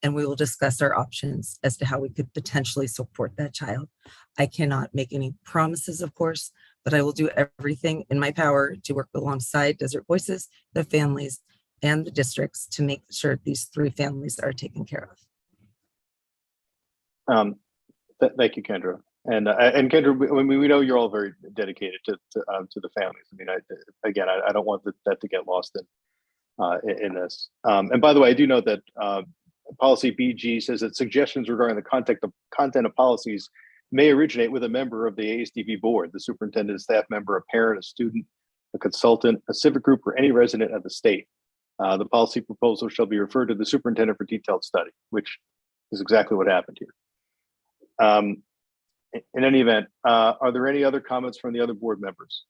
and we will discuss our options as to how we could potentially support that child. I cannot make any promises, of course, but I will do everything in my power to work alongside Desert Voices, the families, and the districts to make sure these 3 families are taken care of. Thank you, Kendra. And Kendra, we know you're all very dedicated to the families. I mean, I don't want that to get lost in this. And by the way, I do know that policy BG says that suggestions regarding the content of policies may originate with a member of the ASDB board, the superintendent, a staff member, a parent, a student, a consultant, a civic group, or any resident of the state. The policy proposal shall be referred to the superintendent for detailed study, which is exactly what happened here. In any event, are there any other comments from the other board members?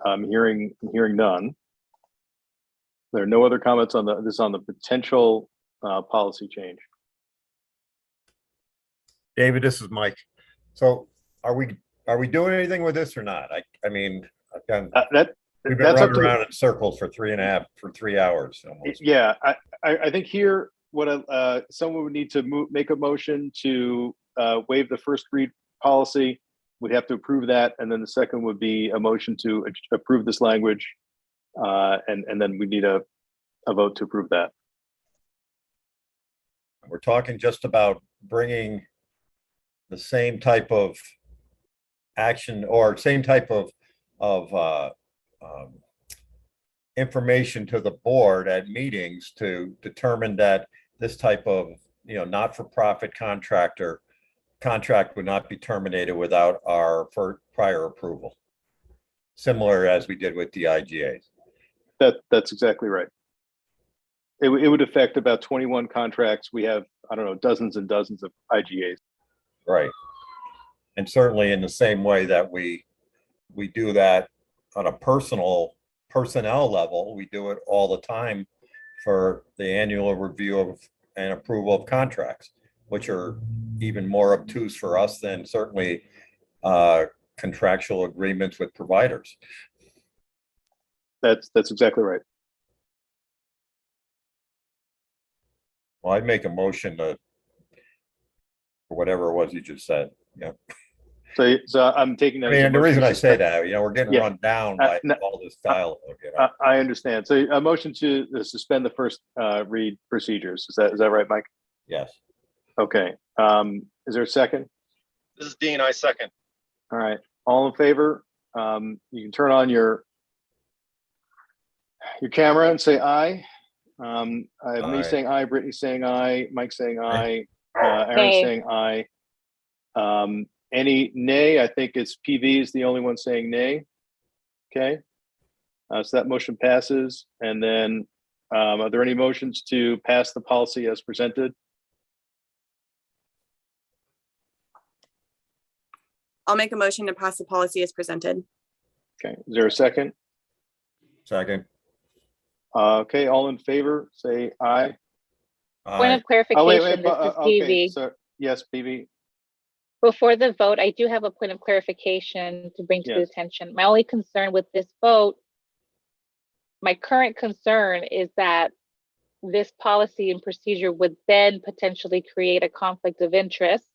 I'm hearing none. There are no other comments on the potential policy change. David, this is Mike. So are we doing anything with this or not? I mean, again, we've been running around in circles for 3 hours almost. Yeah, I think here what someone would need to make a motion to waive the first read policy. We'd have to approve that, and then the second would be a motion to approve this language, and then we need a vote to approve that. We're talking just about bringing the same type of action or same type of information to the board at meetings to determine that this type of not-for-profit contract would not be terminated without our prior approval, similar as we did with the IGAs. That's exactly right. It would affect about 21 contracts. We have, I don't know, dozens and dozens of IGAs. Right. And certainly in the same way that we do that on a personnel level, we do it all the time for the annual review of and approval of contracts, which are even more obtuse for us than certainly contractual agreements with providers. That's exactly right. Well, I'd make a motion to, for whatever it was you just said. Yeah. So I'm taking that. I mean, the reason I say that, we're getting run down by all this dialogue. I understand. So a motion to suspend the first read procedures. Is that right, Mike? Yes. Okay. Is there a second? This is Dean. I second. All right. All in favor? You can turn on your camera and say aye. I have me saying aye, Brittany saying aye, Mike saying aye, Aaron saying aye. Any nay? I think it's PV is the only one saying nay. Okay. So that motion passes. And then are there any motions to pass the policy as presented? I'll make a motion to pass the policy as presented. Okay. Is there a second? Second. Okay. All in favor, say aye. Point of clarification, this is PV. So, yes, PV. Before the vote, I do have a point of clarification to bring to the attention. My only concern with this vote, my current concern is that this policy and procedure would then potentially create a conflict of interest,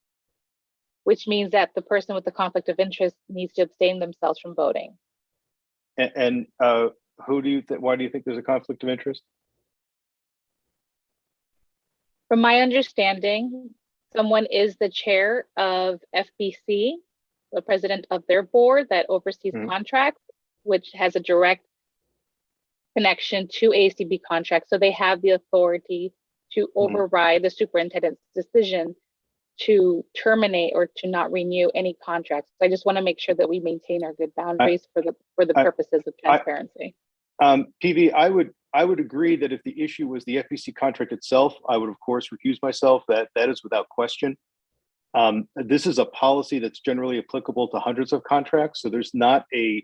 which means that the person with the conflict of interest needs to abstain themselves from voting. And who do you think? Why do you think there's a conflict of interest? From my understanding, someone is the chair of FBC, the president of their board that oversees contracts, which has a direct connection to ASDB contracts. So they have the authority to override the superintendent's decision to terminate or to not renew any contracts. So I just want to make sure that we maintain our good boundaries for the purposes of transparency. PV, I would agree that if the issue was the FBC contract itself, I would of course recuse myself. That is without question. This is a policy that's generally applicable to hundreds of contracts. So there's not an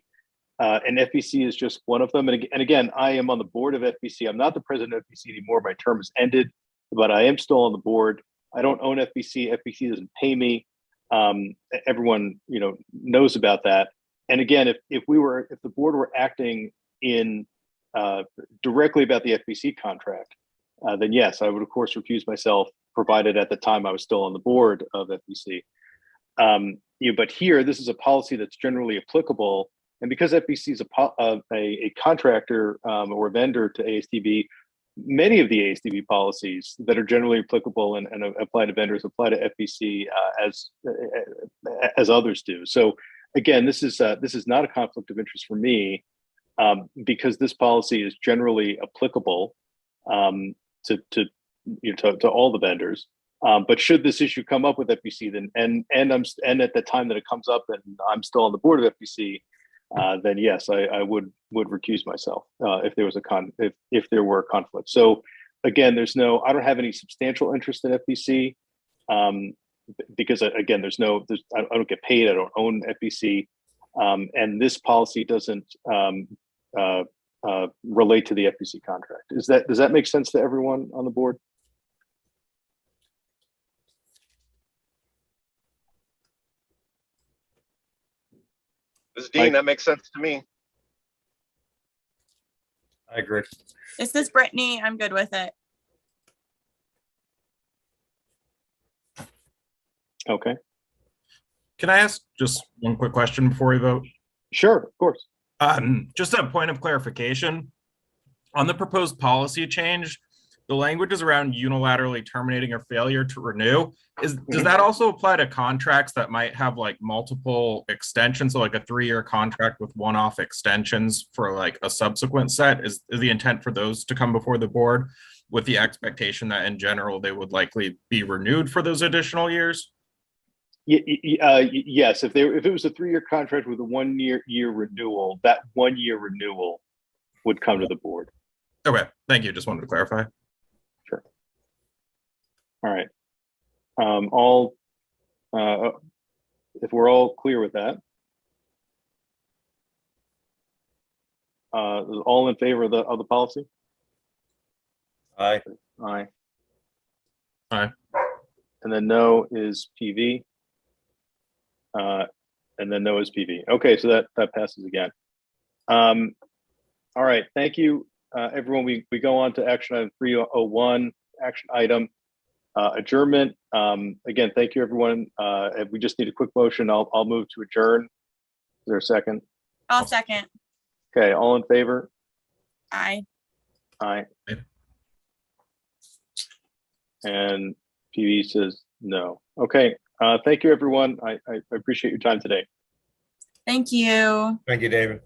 FBC is just one of them. And again, I am on the board of FBC. I'm not the president of FBC anymore. My term has ended, but I am still on the board. I don't own FBC. FBC doesn't pay me. Everyone, knows about that. And again, if the board were acting in directly about the FBC contract, then yes, I would of course recuse myself, provided at the time I was still on the board of FBC. But here, this is a policy that's generally applicable, and because FBC is a contractor or a vendor to ASDB, many of the ASDB policies that are generally applicable and apply to vendors apply to FBC as others do. So again, this is not a conflict of interest for me. because this policy is generally applicable to all the vendors. But should this issue come up with FBC, then and at the time that it comes up and I'm still on the board of FBC, then yes, I would recuse myself if there was if there were a conflict. So again, I don't have any substantial interest in FBC because again, I don't get paid. I don't own FBC, and this policy doesn't relate to the FBC contract. Does that make sense to everyone on the board? This is Dean. That makes sense to me. I agree. This is Brittany. I'm good with it. Okay. Can I ask just one quick question before we vote? Sure, of course. Just a point of clarification. On the proposed policy change, the language is around unilaterally terminating or failure to renew. Does that also apply to contracts that might have like multiple extensions, so like a 3-year contract with one-off extensions for like a subsequent set? Is the intent for those to come before the board with the expectation that in general they would likely be renewed for those additional years? Yes, if it was a 3-year contract with a 1-year renewal, that 1-year renewal would come to the board. Okay, thank you. Just wanted to clarify. Sure. All right. If we're all clear with that, all in favor of the policy? Aye. Aye. Aye. And then no is PV. And then no is PV. Okay, so that passes again. All right, thank you, everyone. We go on to action item 301, action item adjournment. Again, thank you, everyone. If we just need a quick motion, I'll move to adjourn. Is there a second? I'll second. Okay, all in favor? Aye. Aye. And PV says no. Okay, thank you, everyone. I appreciate your time today. Thank you. Thank you, David.